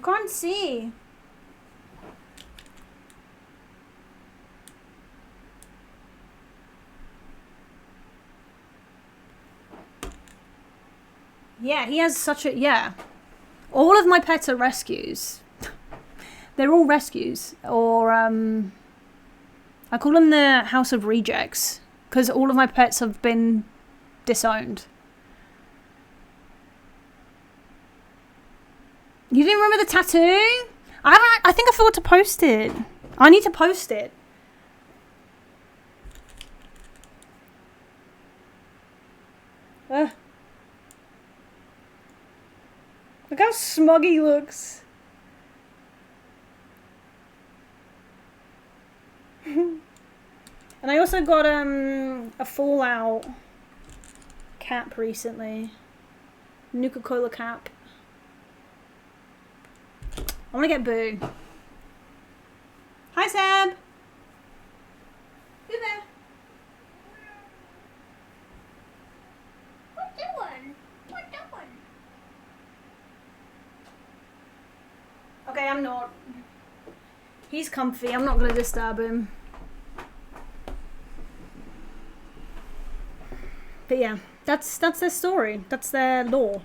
can't see. Yeah, he has such a, yeah. All of my pets are rescues. They're all rescues. Or, I call them the House of Rejects, because all of my pets have been disowned. You didn't remember the tattoo? I think I forgot to post it. I need to post it. Look how smug he looks. And I also got a Fallout cap recently. Nuka-Cola cap. I want to get Boo. Hi, Seb. You there? What doing? What doing? Okay, I'm not. He's comfy. I'm not going to disturb him. But yeah, that's their story. That's their lore.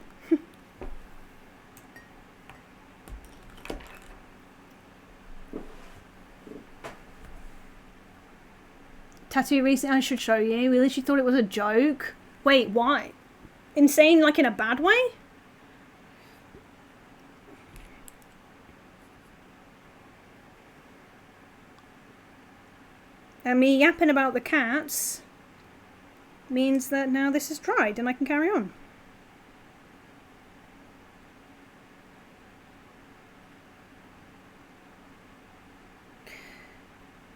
Tattoo recently, I should show you. We literally thought it was a joke. Wait, why? Insane, like in a bad way? And me yapping about the cats means that now this is dried and I can carry on.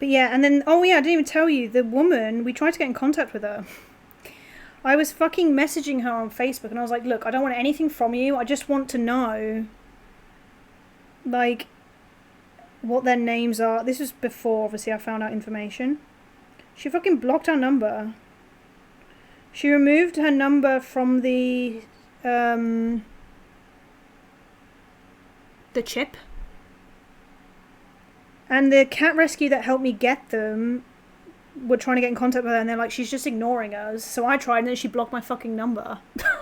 But yeah, and then, oh yeah, I didn't even tell you, the woman, we tried to get in contact with her. I was fucking messaging her on Facebook and I was like, look, I don't want anything from you. I just want to know, like, what their names are. This was before, obviously, I found out information. She fucking blocked our number. She removed her number from the chip. And the cat rescue that helped me get them were trying to get in contact with her, and they're like, she's just ignoring us. So I tried, and then she blocked my fucking number. I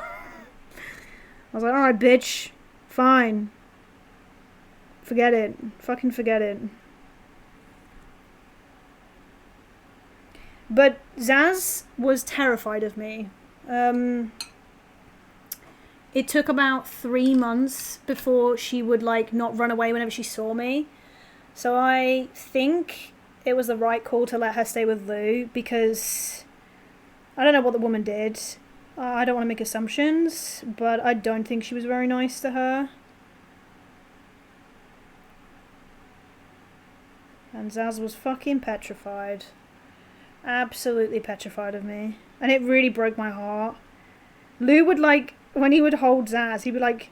was like, alright, bitch. Fine. Forget it. Fucking forget it. But Zaz was terrified of me. It took about 3 months before she would, like, not run away whenever she saw me. So I think it was the right call to let her stay with Lou, because I don't know what the woman did. I don't want to make assumptions, but I don't think she was very nice to her. And Zaz was fucking petrified. Absolutely petrified of me. And it really broke my heart. Lou would, like, when he would hold Zaz, he'd be like,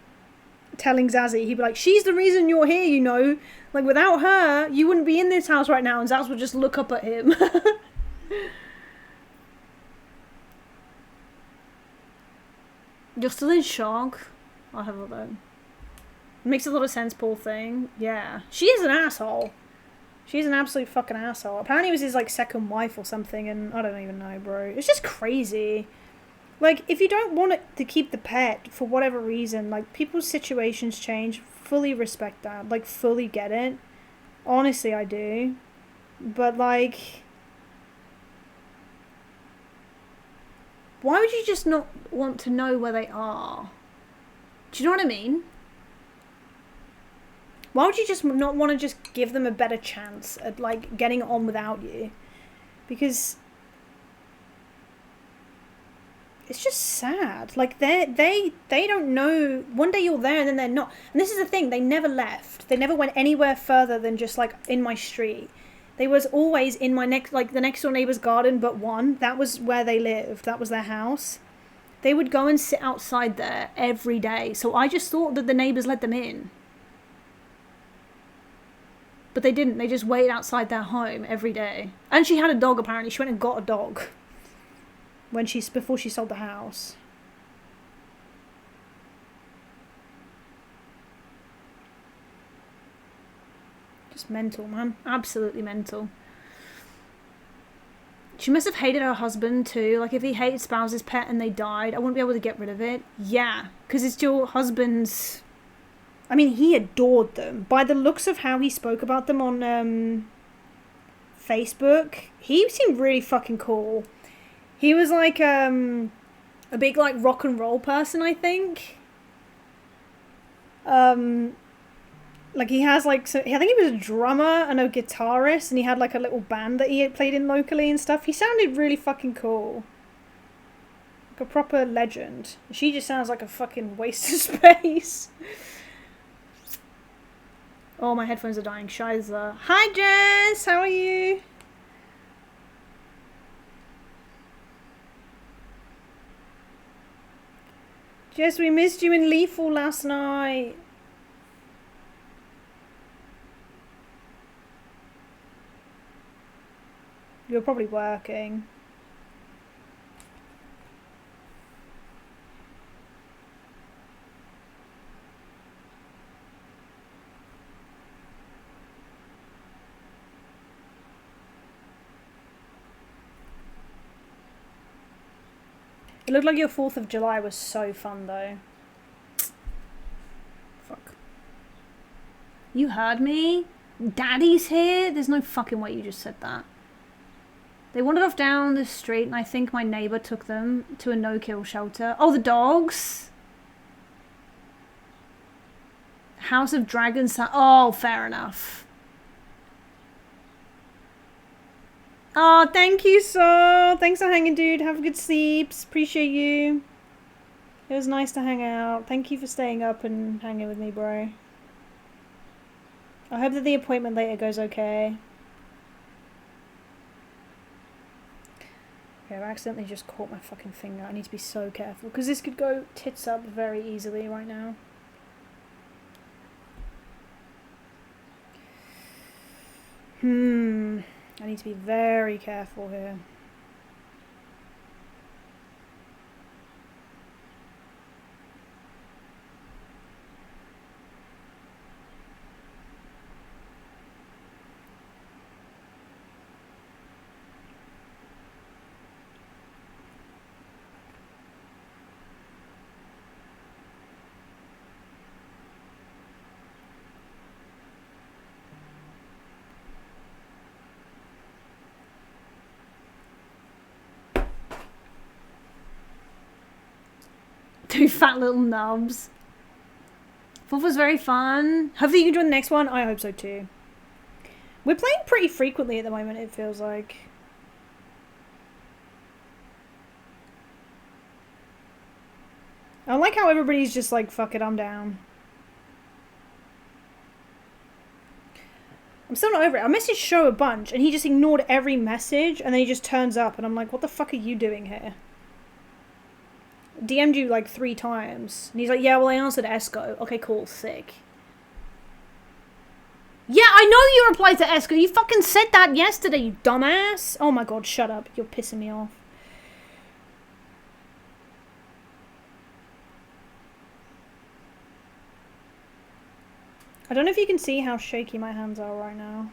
telling Zazzy, he'd be like, she's the reason you're here, you know. Like, without her, you wouldn't be in this house right now. And Zaz would just look up at him. You're still in shock? I'll have a look. Makes a lot of sense, poor thing. Yeah. She is an asshole. She's an absolute fucking asshole. Apparently it was his, like, second wife or something, and I don't even know, bro. It's just crazy. Like, if you don't want it to keep the pet for whatever reason, like, people's situations change. Fully respect that. Like, fully get it. Honestly, I do. But, like, why would you just not want to know where they are? Do you know what I mean? Why would you just not want to just give them a better chance at, like, getting on without you? Because it's just sad. Like, they don't know. One day you're there and then they're not. And this is the thing. They never left. They never went anywhere further than just, like, in my street. They was always in my the next door neighbour's garden but one. That was where they lived. That was their house. They would go and sit outside there every day. So I just thought that the neighbours let them in. But they didn't. They just waited outside their home every day. And she had a dog, apparently. She went and got a dog before she sold the house. Just mental, man. Absolutely mental. She must have hated her husband too. Like, if he hated Spouse's pet and they died, I wouldn't be able to get rid of it. Yeah, because it's your husband's... I mean, he adored them. By the looks of how he spoke about them on Facebook, he seemed really fucking cool. He was like a big, like, rock and roll person, I think. Like, he has, like, so I think he was a drummer and a guitarist, and he had, like, a little band that he had played in locally and stuff. He sounded really fucking cool. Like a proper legend. She just sounds like a fucking waste of space. Oh, my headphones are dying. Shiza. Hi, Jess. How are you? Jess, we missed you in Lethal last night. You're probably working. It looked like your 4th of July was so fun, though. Fuck. You heard me? Daddy's here? There's no fucking way you just said that. They wandered off down the street, and I think my neighbour took them to a no-kill shelter. Oh, the dogs? House of Dragons. Oh, fair enough. Oh, thank you, so. Thanks for hanging, dude. Have a good sleeps. Appreciate you. It was nice to hang out. Thank you for staying up and hanging with me, bro. I hope that the appointment later goes okay. Okay, I've accidentally just caught my fucking finger. I need to be so careful, because this could go tits up very easily right now. I need to be very careful here. Two fat little nubs. 4th was very fun. Hopefully you can join the next one. I hope so too. We're playing pretty frequently at the moment, it feels like. I like how everybody's just like, fuck it, I'm down. I'm still not over it. I messaged Sho a bunch, and he just ignored every message, and then he just turns up, and I'm like, what the fuck are you doing here? DM'd you like 3 times. And he's like, yeah, well, I answered Esco. Okay, cool, sick. Yeah, I know you replied to Esco. You fucking said that yesterday, you dumbass. Oh my god, shut up. You're pissing me off. I don't know if you can see how shaky my hands are right now.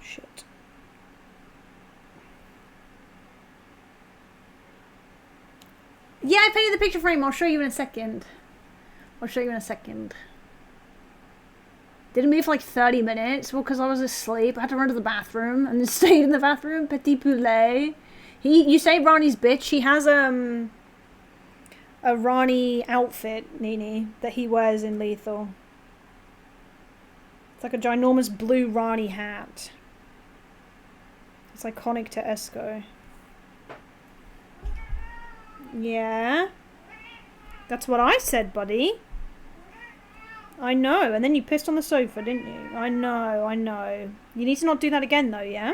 Shit. Yeah, I painted the picture frame. I'll show you in a second. Didn't move for like 30 minutes. Well, because I was asleep. I had to run to the bathroom and then stayed in the bathroom. Petit poulet. You say Rani's bitch. He has a Rani outfit, Nini, that he wears in Lethal. It's like a ginormous blue Rani hat. It's iconic to Esco. Yeah. That's what I said, buddy. I know. And then you pissed on the sofa, didn't you? I know. You need to not do that again, though, yeah?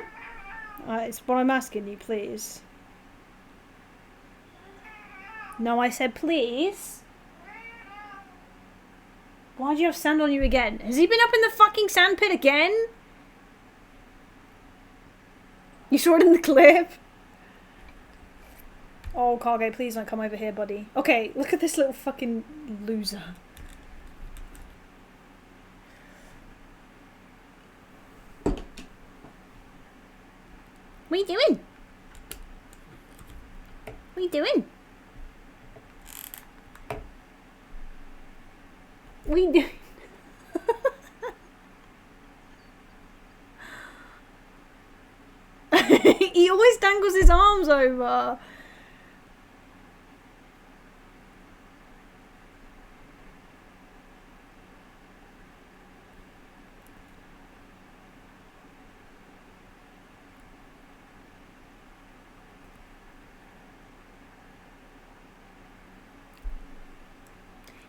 It's what I'm asking you, please. No, I said please. Why'd you have sand on you again? Has he been up in the fucking sand pit again? You saw it in the clip? Oh, Kage, please don't come over here, buddy. Okay, look at this little fucking loser. What are you doing? What are you doing? What are you doing? He always dangles his arms over.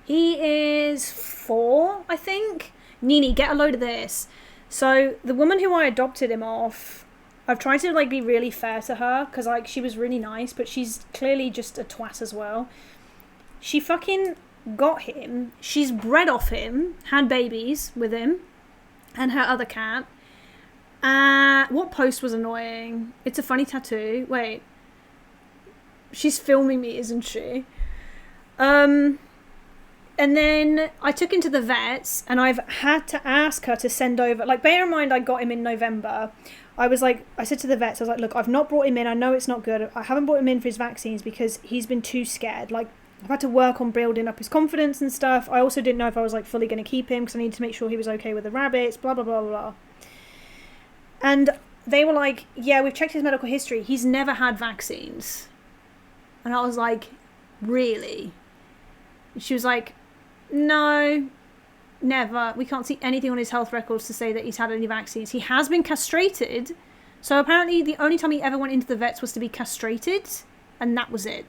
He is 4, I think. Nini, get a load of this. So the woman who I adopted him off, I've tried to like be really fair to her because like she was really nice, but she's clearly just a twat as well. She fucking got him. She's bred off him, had babies with him, and her other cat. What post was annoying? It's a funny tattoo. Wait. She's filming me, isn't she? And then I took him to the vets, and I've had to ask her to send over, like, bear in mind I got him in November. I said to the vets, I was like, look, I've not brought him in. I know it's not good. I haven't brought him in for his vaccines because he's been too scared. Like, I've had to work on building up his confidence and stuff. I also didn't know if I was, like, fully going to keep him because I needed to make sure he was okay with the rabbits, blah, blah, blah, blah. And they were like, yeah, we've checked his medical history. He's never had vaccines. And I was like, really? And she was like, no, never. We can't see anything on his health records to say that he's had any vaccines. He has been castrated. So apparently the only time he ever went into the vets was to be castrated. And that was it.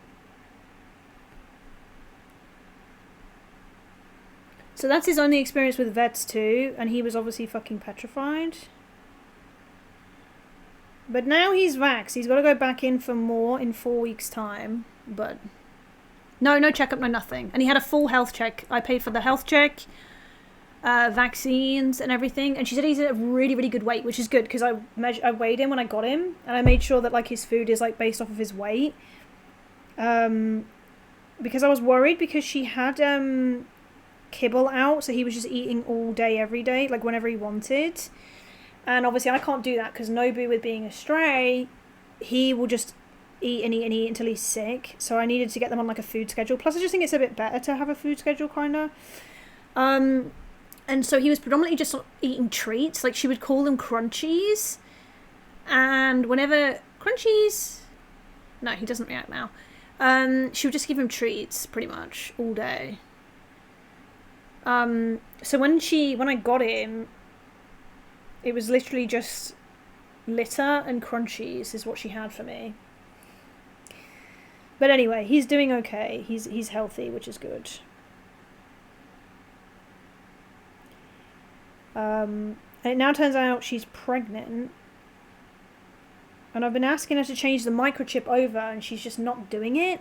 So that's his only experience with vets too. And he was obviously fucking petrified. But now he's vaxxed. He's got to go back in for more in 4 weeks' time. But no checkup, no nothing. And he had a full health check. I paid for the health check, vaccines and everything. And she said he's at a really, really good weight, which is good because I weighed him when I got him. And I made sure that like his food is like based off of his weight. Because I was worried because she had kibble out, so he was just eating all day, every day, like whenever he wanted. And obviously I can't do that because Nobu, with being a stray, he will just eat and eat and eat until he's sick. So I needed to get them on like a food schedule. Plus I just think it's a bit better to have a food schedule, kind of. And so he was predominantly just eating treats. Like, she would call them crunchies. And whenever... Crunchies? No, he doesn't react now. She would just give him treats, pretty much, all day. So when I got him, it was literally just litter and crunchies is what she had for me. But anyway, he's doing okay. He's healthy, which is good. And it now turns out she's pregnant. And I've been asking her to change the microchip over, and she's just not doing it.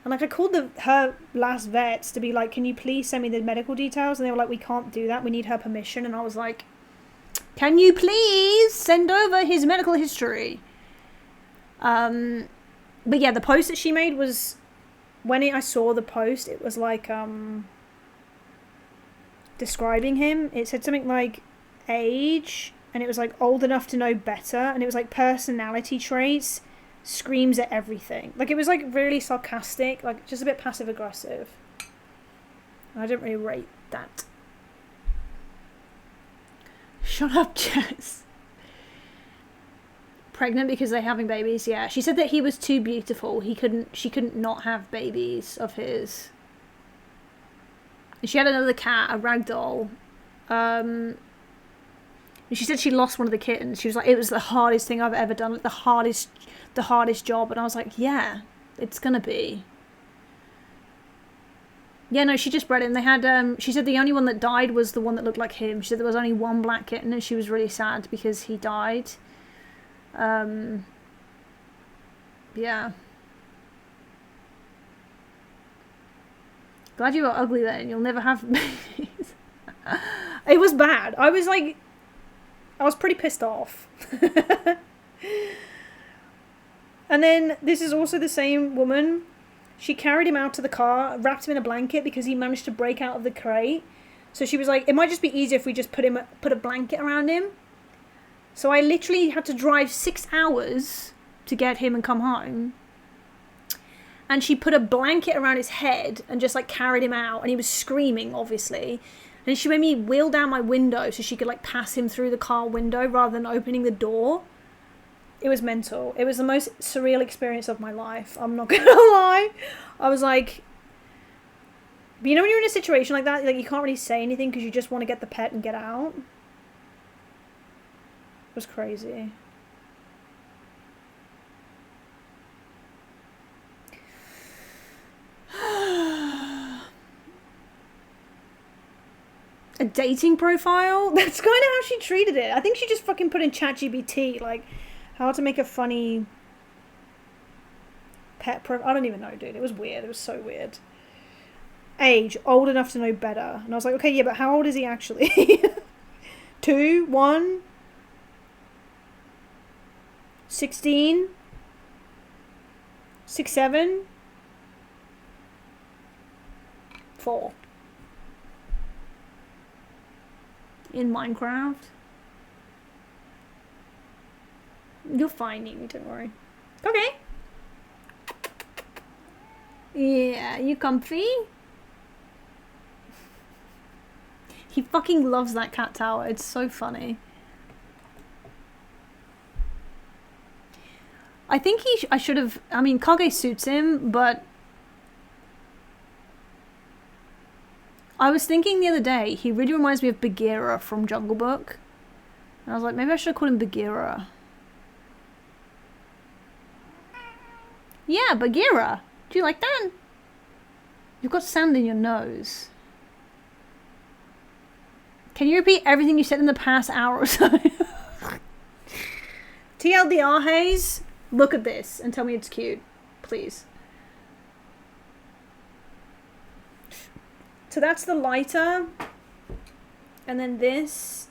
And like, I called her last vets to be like, can you please send me the medical details? And they were like, we can't do that. We need her permission. And I was like, can you please send over his medical history? But yeah, the post that she made was, I saw the post, it was like, describing him. It said something like age, and it was like old enough to know better, and it was like personality traits, screams at everything. Like, it was like really sarcastic, like just a bit passive aggressive. I didn't really rate that. Shut up, Jess. Pregnant because they're having babies. Yeah, she said that he was too beautiful. She couldn't not have babies of his. She had another cat, a ragdoll. And she said she lost one of the kittens. She was like, it was the hardest thing I've ever done. Like, the hardest job. And I was like, yeah, it's gonna be. Yeah, no, she just bred him. They had, she said the only one that died was the one that looked like him. She said there was only one black kitten, and she was really sad because he died. Yeah. Glad you got ugly then. You'll never have babies. It was bad. I was pretty pissed off. And then this is also the same woman. She carried him out to the car, wrapped him in a blanket because he managed to break out of the crate. So she was like, it might just be easier if we just put a blanket around him. So I literally had to drive 6 hours to get him and come home. And she put a blanket around his head and just like carried him out. And he was screaming, obviously. And she made me wheel down my window so she could like pass him through the car window rather than opening the door. It was mental. It was the most surreal experience of my life. I'm not gonna lie. I was like... But you know when you're in a situation like that, like you can't really say anything because you just want to get the pet and get out? It was crazy. A dating profile? That's kind of how she treated it. I think she just fucking put in ChatGPT, like, how to make a funny pet profile. I don't even know, dude. It was weird. It was so weird. Age, old enough to know better. And I was like, okay, yeah, but how old is he actually? 2, 1, 16, 6, 7, 4. In Minecraft. You'll find me, don't worry. Okay. Yeah, you comfy? He fucking loves that cat tower. It's so funny. I think I should have... I mean, Kage suits him, but... I was thinking the other day, he really reminds me of Bagheera from Jungle Book. And I was like, maybe I should have called him Bagheera. Yeah, Bagheera. Do you like that? You've got sand in your nose. Can you repeat everything you said in the past hour or so? TLDR, Hayes, look at this and tell me it's cute. Please. So that's the lighter. And then this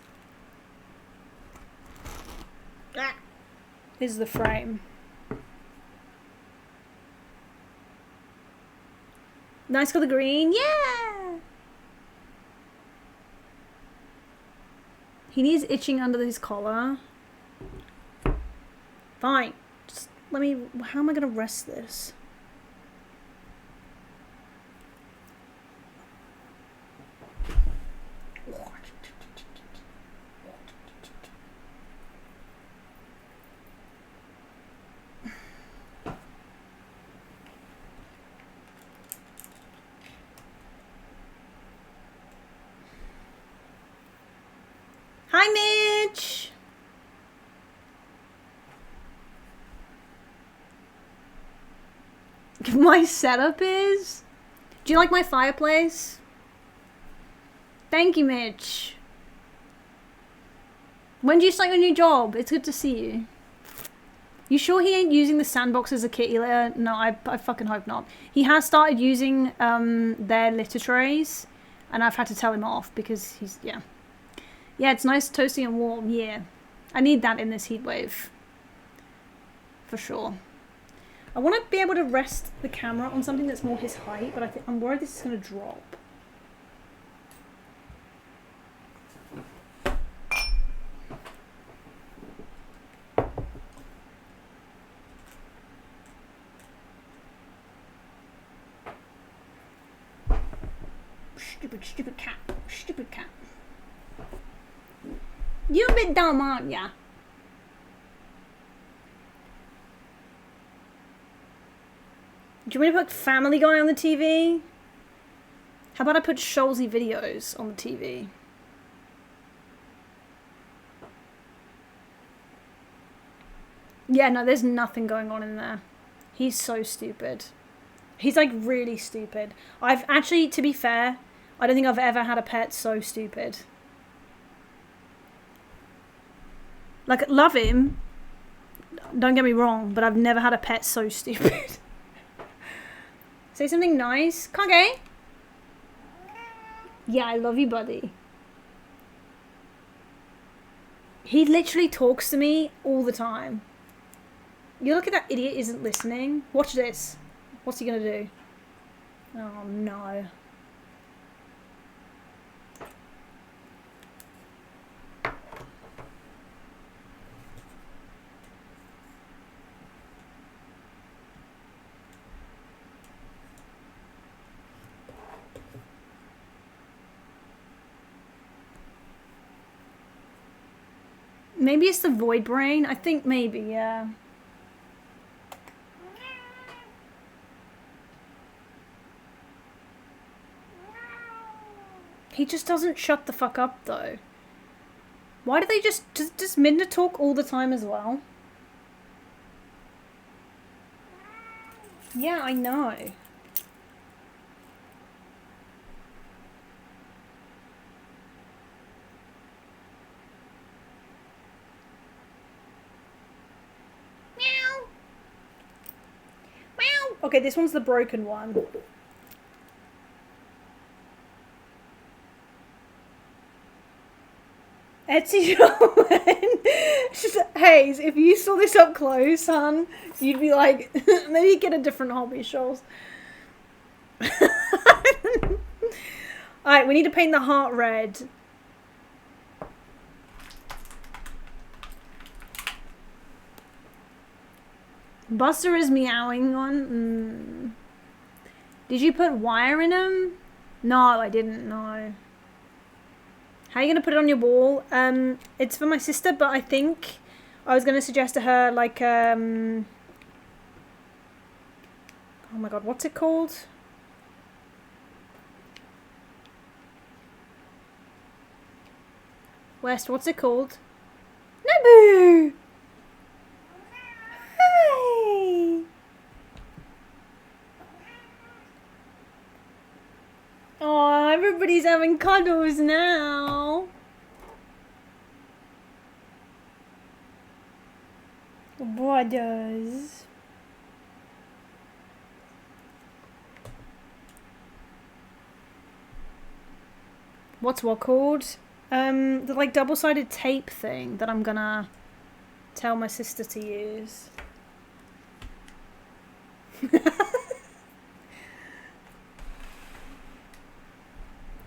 is the frame. Nice color green. Yeah! He needs itching under his collar. Fine. Just let me... How am I going to rest this? Hi, Mitch! My setup is... Do you like my fireplace? Thank you, Mitch. When do you start your new job? It's good to see you. You sure he ain't using the sandbox as a kitty litter? No, I fucking hope not. He has started using their litter trays, and I've had to tell him off because he's... Yeah. Yeah, it's nice, toasty and warm. Yeah. I need that in this heat wave. For sure. I want to be able to rest the camera on something that's more his height, but I'm worried this is going to drop. Stupid cat. Stupid cat. You're a bit dumb, aren't ya? Do you want me to put Family Guy on the TV? How about I put its.sholzi videos on the TV? Yeah, no, there's nothing going on in there. He's so stupid. He's like really stupid. I've actually, to be fair, I don't think I've ever had a pet so stupid. Like, love him. Don't get me wrong, but I've never had a pet so stupid. Say something nice. Kage? Yeah, I love you, buddy. He literally talks to me all the time. You look at that idiot isn't listening. Watch this. What's he gonna do? Oh no. Maybe it's the void brain. I think maybe, yeah. He just doesn't shut the fuck up, though. Why do they just... Does Midna talk all the time as well? Yeah, I know. Meow. Meow. Okay, this one's the broken one. its.sholzi. Hayes, if you saw this up close, hun, you'd be like, maybe get a different hobby, Shoals. Alright, we need to paint the heart red. Buster is meowing on. Did you put wire in him? No, I didn't, no. How are you going to put it on your wall? It's for my sister, but I think I was going to suggest to her, like, oh my god, what's it called? West, what's it called? Naboo! Hey! Oh, everybody's having cuddles now. Brothers. What's what called? The like double-sided tape thing that I'm gonna tell my sister to use.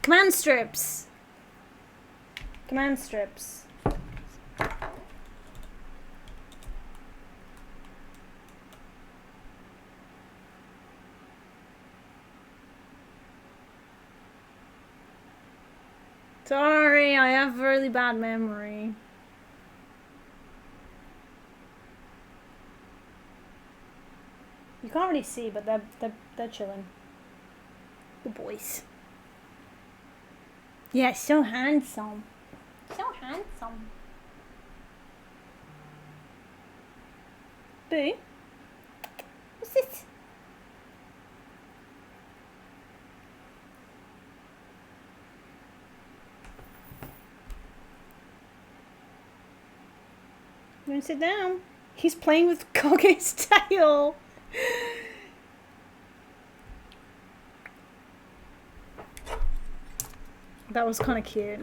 Command strips. Command strips. Sorry, I have really bad memory. You can't really see, but they're chilling. The boys. Yeah, so handsome. So handsome. Boo? What's this? You wanna sit down? He's playing with Koge's tail. That was kind of cute.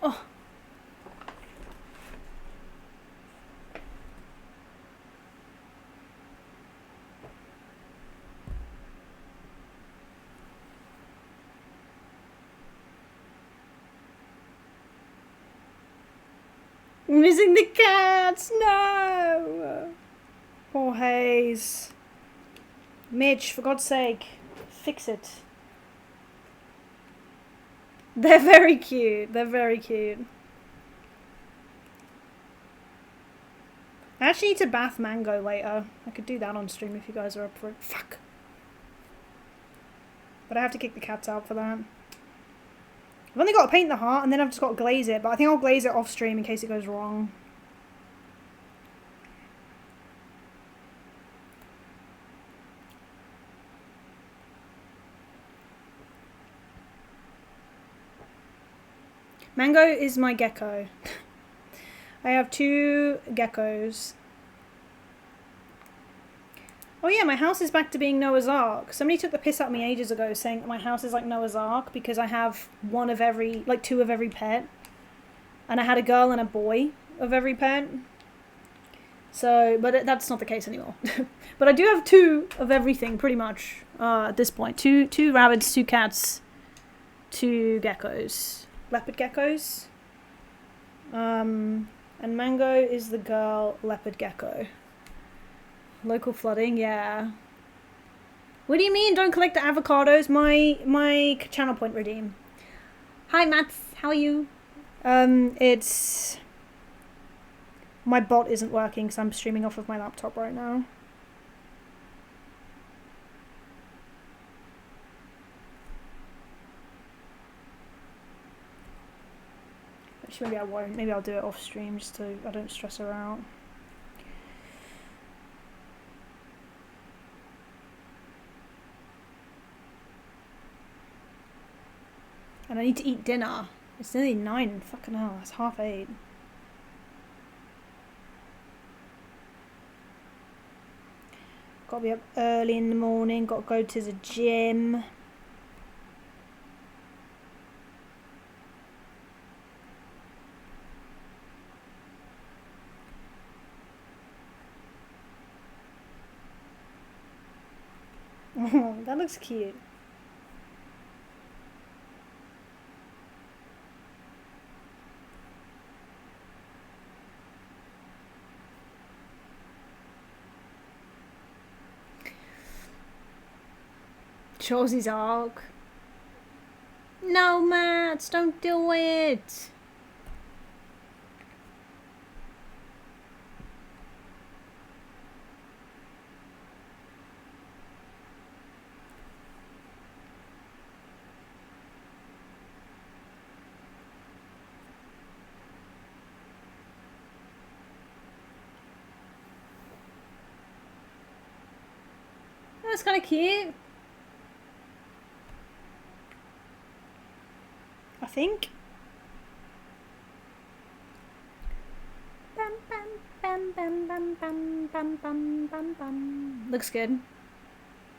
Oh. Missing the cats! No! Poor Hayes. Mitch, for God's sake, fix it. They're very cute. They're very cute. I actually need to bath Mango later. I could do that on stream if you guys are up for it. Fuck. But I have to kick the cats out for that. I've only got to paint the heart and then I've just got to glaze it. But I think I'll glaze it off stream in case it goes wrong. Mango is my gecko. I have 2 geckos. Oh yeah, my house is back to being Noah's Ark. Somebody took the piss out of me ages ago saying that my house is like Noah's Ark because I have 1 of every, like 2 of every pet. And I had a girl and a boy of every pet. So, but that's not the case anymore. But I do have 2 of everything pretty much at this point. Two rabbits, 2 cats, 2 geckos. Leopard geckos. And Mango is the girl leopard gecko. Local flooding, yeah. What do you mean don't collect the avocados? My channel point redeem. Hi Mats, how are you? It's... My bot isn't working because I'm streaming off of my laptop right now. Actually, maybe I won't. Maybe I'll do it off stream just so I don't stress her out. And I need to eat dinner. It's nearly 9. Fucking hell, it's 8:30. Gotta be up early in the morning. Gotta go to the gym. Oh, that looks cute. Sholzi's arc. No, Matt, don't do it. That's kind of cute. I think. Bam, bam, bam, bam, bam, bam, bam, bam, bam, bam. Looks good.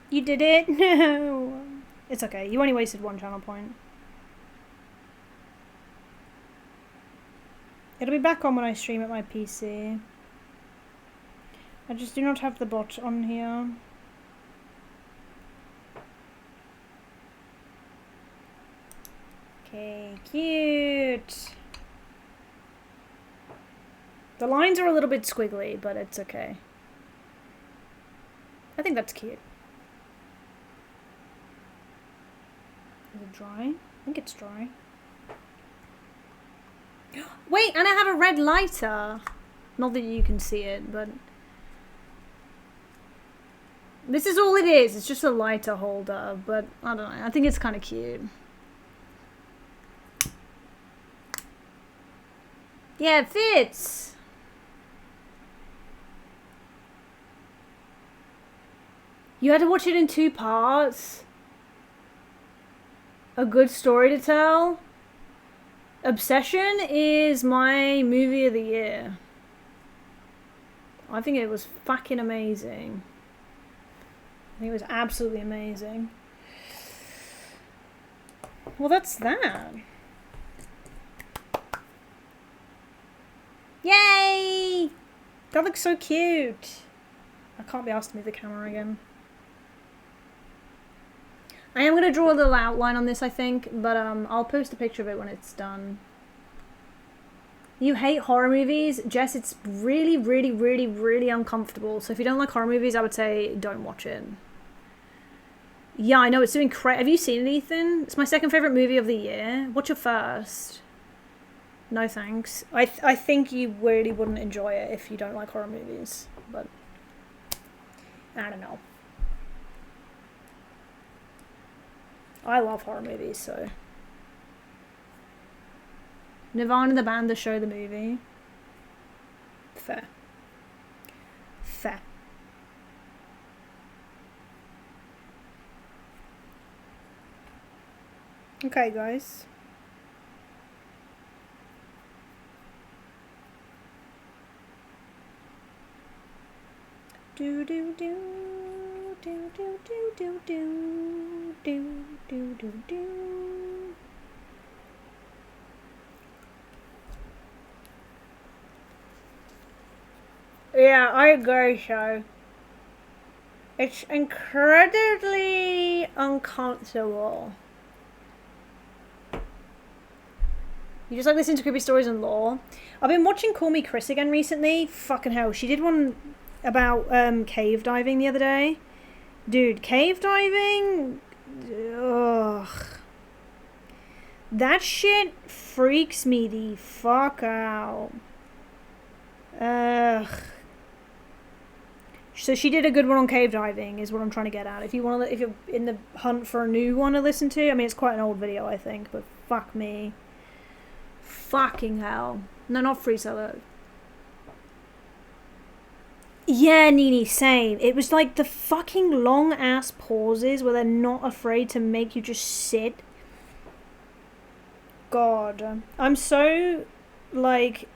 You did it? No. It's okay. You only wasted one channel point. It'll be back on when I stream at my PC. I just do not have the bot on here. Okay, cute. The lines are a little bit squiggly, but it's okay. I think that's cute. Is it dry? I think it's dry. Wait, and I have a red lighter. Not that you can see it, but... This is all it is. It's just a lighter holder, but I don't know. I think it's kind of cute. Yeah, it fits. You had to watch it in 2 parts. A good story to tell. Obsession is my movie of the year. I think it was fucking amazing. I think it was absolutely amazing. Well, that's that. Yay! That looks so cute. I can't be asked to move the camera again. I am going to draw a little outline on this, I think, but I'll post a picture of it when it's done. You hate horror movies? Jess, it's really, really, really, really uncomfortable. So if you don't like horror movies, I would say don't watch it. Yeah, I know, it's doing crazy. Have you seen it, Ethan? It's my 2nd favourite movie of the year. What's your first? No thanks. I think you really wouldn't enjoy it if you don't like horror movies, but I don't know. I love horror movies, so. Nirvana the band, the show, the movie. Fair. Fair. Okay, guys. Do do do do do do do do do do do do. Yeah, I agree, so. It's incredibly uncomfortable. You just like listening to creepy stories and lore. I've been watching Call Me Chris again recently. Fucking hell. She did one about cave diving the other day. Dude, cave diving? Ugh. That shit freaks me the fuck out. Ugh. So she did a good one on cave diving, is what I'm trying to get at. If you want to, if you're in the hunt for a new one to listen to, I mean, it's quite an old video, I think, but fuck me. Fucking hell. No, not free solo. Yeah, Nini, same. It was like the fucking long ass pauses where they're not afraid to make you just sit. God. I'm so, like,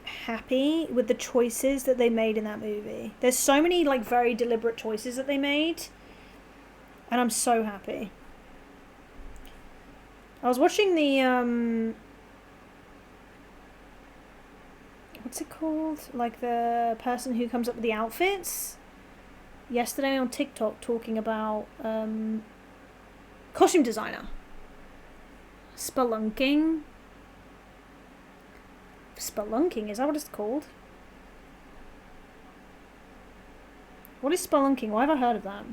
happy with the choices that they made in that movie. There's so many, like, very deliberate choices that they made. And I'm so happy. I was watching the, what's it called? Like the person who comes up with the outfits yesterday on TikTok talking about costume designer. Spelunking. Spelunking, is that what it's called? What is spelunking? Why have I heard of that?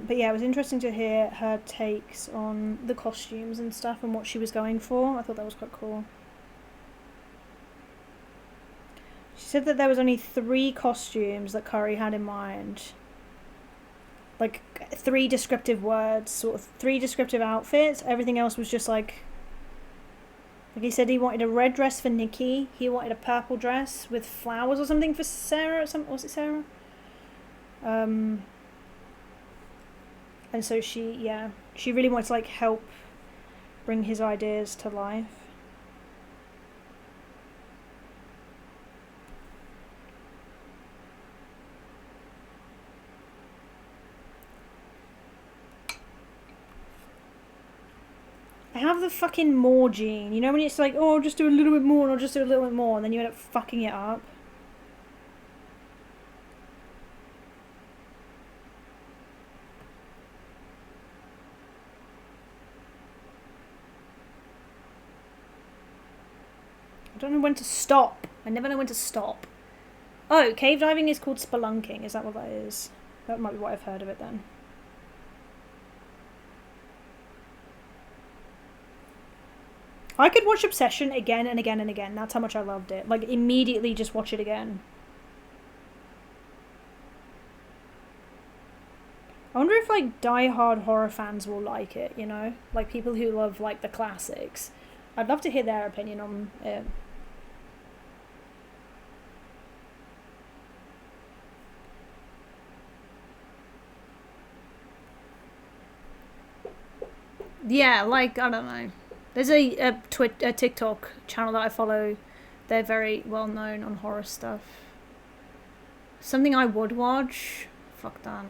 But yeah, it was interesting to hear her takes on the costumes and stuff and what she was going for. I thought that was quite cool. She said that there was only 3 costumes that Curry had in mind. like 3 descriptive words, sort of 3 descriptive outfits. Everything else was just like he said he wanted a red dress for Nikki. He wanted a purple dress with flowers or something for Sarah. Was it Sarah? And so she really wanted to like help bring his ideas to life. I have the fucking more gene. You know when it's like, oh, I'll just do a little bit more and I'll just do a little bit more, and then you end up fucking it up. I don't know when to stop. I never know when to stop. Oh, cave diving is called spelunking. Is that what that is? That might be what I've heard of it then. I could watch Obsession again and again and again. That's how much I loved it. Like, immediately just watch it again. I wonder if, like, die-hard horror fans will like it, you know? Like, people who love, like, the classics. I'd love to hear their opinion on it. Yeah, like, I don't know. There's a TikTok channel that I follow. They're very well known on horror stuff. Something I would watch? Fuck that.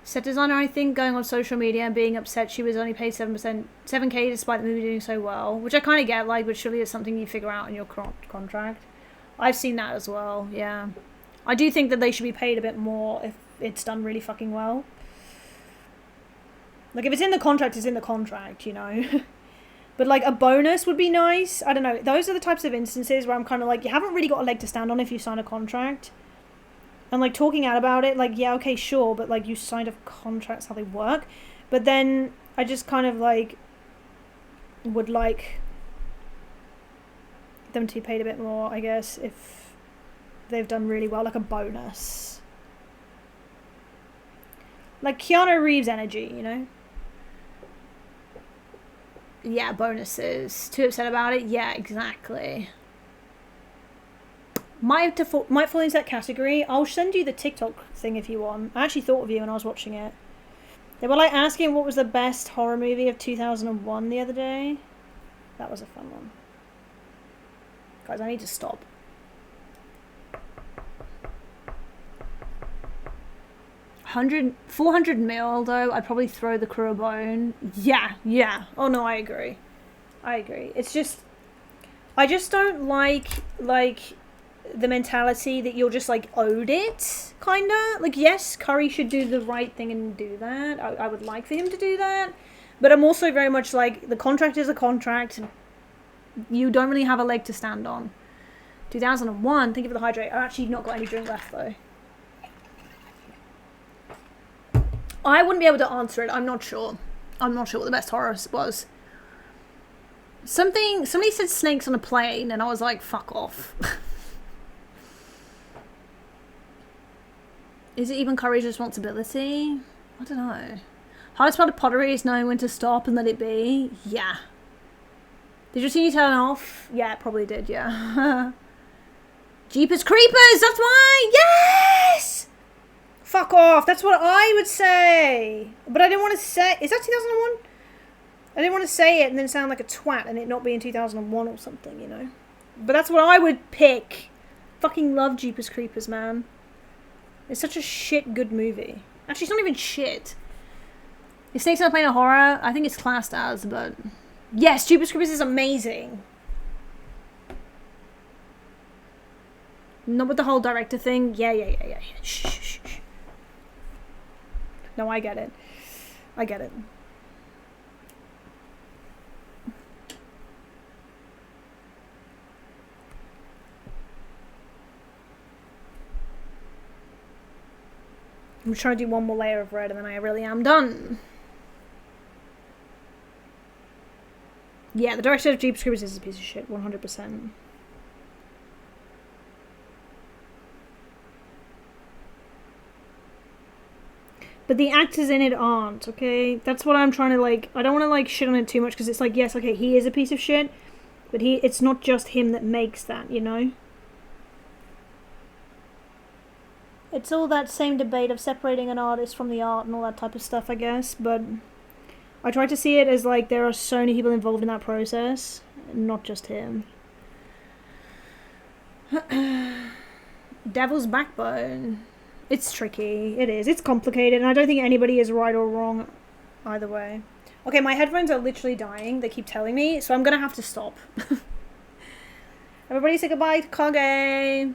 Set designer, I think, going on social media and being upset she was only paid 7k despite the movie doing so well. Which I kind of get, like, but surely it's something you figure out in your contract. I've seen that as well, yeah. I do think that they should be paid a bit more if it's done really fucking well. Like, if it's in the contract, it's in the contract, you know? But, like, a bonus would be nice. I don't know. Those are the types of instances where I'm kind of like, you haven't really got a leg to stand on if you sign a contract. And, like, talking out about it, like, yeah, okay, sure, but, like, you signed a contract, that's how they work. But then I just kind of, like, would like them to be paid a bit more, I guess, if they've done really well, like a bonus. Like Keanu Reeves energy, you know? Yeah, bonuses. Too upset about it? Yeah, exactly. Might fall into that category. I'll send you the TikTok thing if you want. I actually thought of you when I was watching it. They were like asking what was the best horror movie of 2001 the other day. That was a fun one. Guys, I need to stop. 400 mil though, I'd probably throw the crew a bone. Yeah. Oh no, I agree. It's just, I just don't like the mentality that you're just like owed it, kinda. Like, yes, Curry should do the right thing and do that. I would like for him to do that. But I'm also very much like, the contract is a contract. You don't really have a leg to stand on. 2001, thank you for the hydrate. I've actually not got any drink left though. I wouldn't be able to answer it. I'm not sure what the best horror was. Somebody said snakes on a plane, and I was like, fuck off. Is it even Curry's responsibility? I don't know. Hardest part of pottery is knowing when to stop and let it be. Yeah. Did your TV turn off? Yeah, it probably did, yeah. Jeepers Creepers, that's why! Yes! Fuck off, that's what I would say. But I didn't want to say... Is that 2001? I didn't want to say it and then sound like a twat and it not be in 2001 or something, you know? But that's what I would pick. Fucking love Jeepers Creepers, man. It's such a shit good movie. Actually, it's not even shit. If Snakes on a Plane a horror, I think it's classed as, but... Yes, Jeepers Creepers is amazing. Not with the whole director thing. Yeah. Shh. No, I get it. I'm trying to do one more layer of red and then I really am done. Yeah, the director of Jeepers Creepers is a piece of shit, 100%. But the actors in it aren't, okay? That's what I'm trying to, like... I don't want to, like, shit on it too much, because it's like, yes, okay, he is a piece of shit, but it's not just him that makes that, you know? It's all that same debate of separating an artist from the art and all that type of stuff, I guess, but... I try to see it as, like, there are so many people involved in that process, not just him. Devil's Backbone. It's tricky. It is. It's complicated, and I don't think anybody is right or wrong either way. Okay, my headphones are literally dying. They keep telling me, so I'm gonna have to stop. Everybody say goodbye to Kage.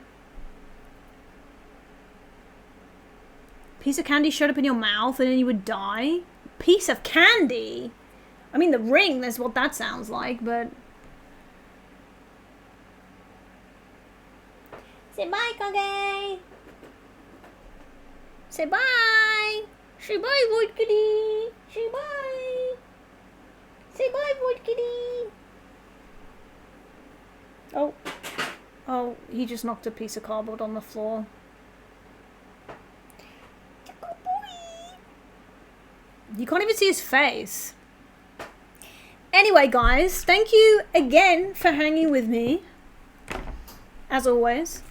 Piece of candy showed up in your mouth and then you would die? Piece of candy? I mean, the ring, that's what that sounds like, but... Say bye, Kage! Say bye! Say bye, Void Kitty! Say bye! Say bye, Void Kitty! Oh. Oh, he just knocked a piece of cardboard on the floor. You can't even see his face. Anyway, guys, thank you again for hanging with me. As always.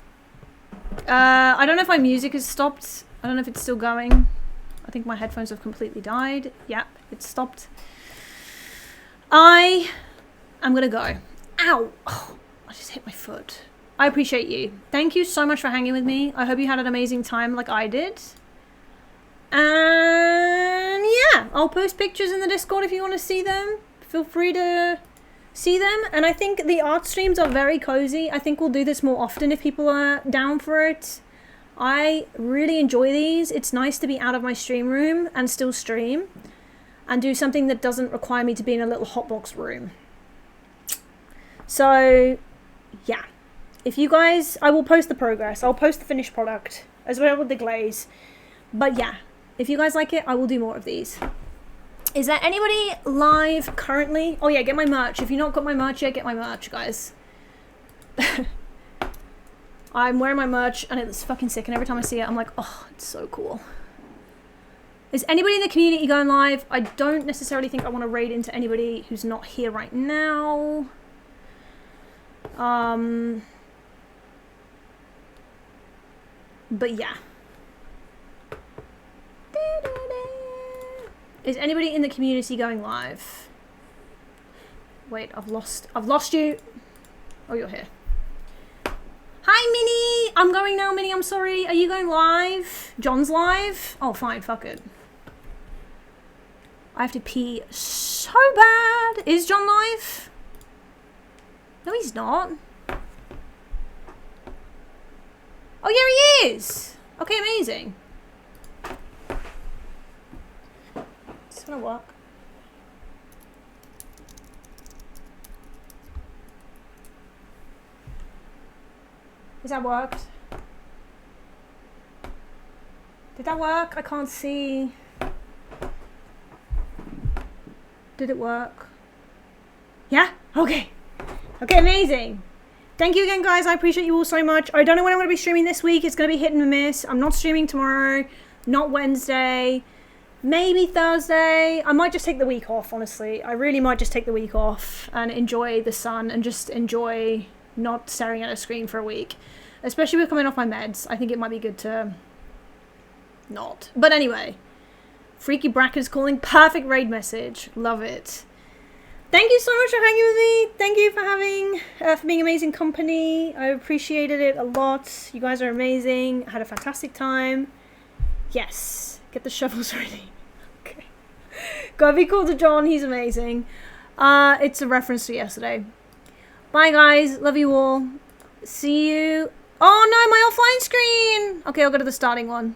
I don't know if my music has stopped. I don't know if it's still going. I think my headphones have completely died. Yeah, it's stopped. I am gonna go. Ow! Oh, I just hit my foot. I appreciate you. Thank you so much for hanging with me. I hope you had an amazing time like I did. And yeah, I'll post pictures in the Discord if you want to see them. Feel free to see them. And I think the art streams are very cozy. I think we'll do this more often if people are down for it. I really enjoy these. It's nice to be out of my stream room and still stream and do something that doesn't require me to be in a little hotbox room. So yeah, if you guys, I will post the progress. I'll post the finished product as well with the glaze. But yeah, if you guys like it, I will do more of these. Is there anybody live currently? Oh yeah, get my merch. If you've not got my merch yet, get my merch, guys. I'm wearing my merch and it's fucking sick, and every time I see it, I'm like, oh, it's so cool. Is anybody in the community going live? I don't necessarily think I want to raid into anybody who's not here right now. But yeah. Is anybody in the community going live? Wait, I've lost you. Oh, you're here. Hi, Minnie! I'm going now, Minnie, I'm sorry. Are you going live? John's live? Oh, fine, fuck it. I have to pee so bad. Is John live? No, he's not. Oh, yeah, he is! Okay, amazing. It's gonna work. Has that worked? Did that work? I can't see. Did it work? Yeah? Okay. Okay, amazing. Thank you again, guys. I appreciate you all so much. I don't know when I'm going to be streaming this week. It's going to be hit and miss. I'm not streaming tomorrow. Not Wednesday. Maybe Thursday. I might just take the week off, honestly. I really might just take the week off and enjoy the sun and just enjoy not staring at a screen for a week. Especially with coming off my meds. I think it might be good to not. But anyway. Freaky Bracker's calling. Perfect raid message. Love it. Thank you so much for hanging with me. Thank you for being amazing company. I appreciated it a lot. You guys are amazing. I had a fantastic time. Yes. Get the shovels ready. Okay. Gotta be cool to John. He's amazing. It's a reference to yesterday. Bye, guys. Love you all. See you. Oh, no, my offline screen. Okay, I'll go to the starting one.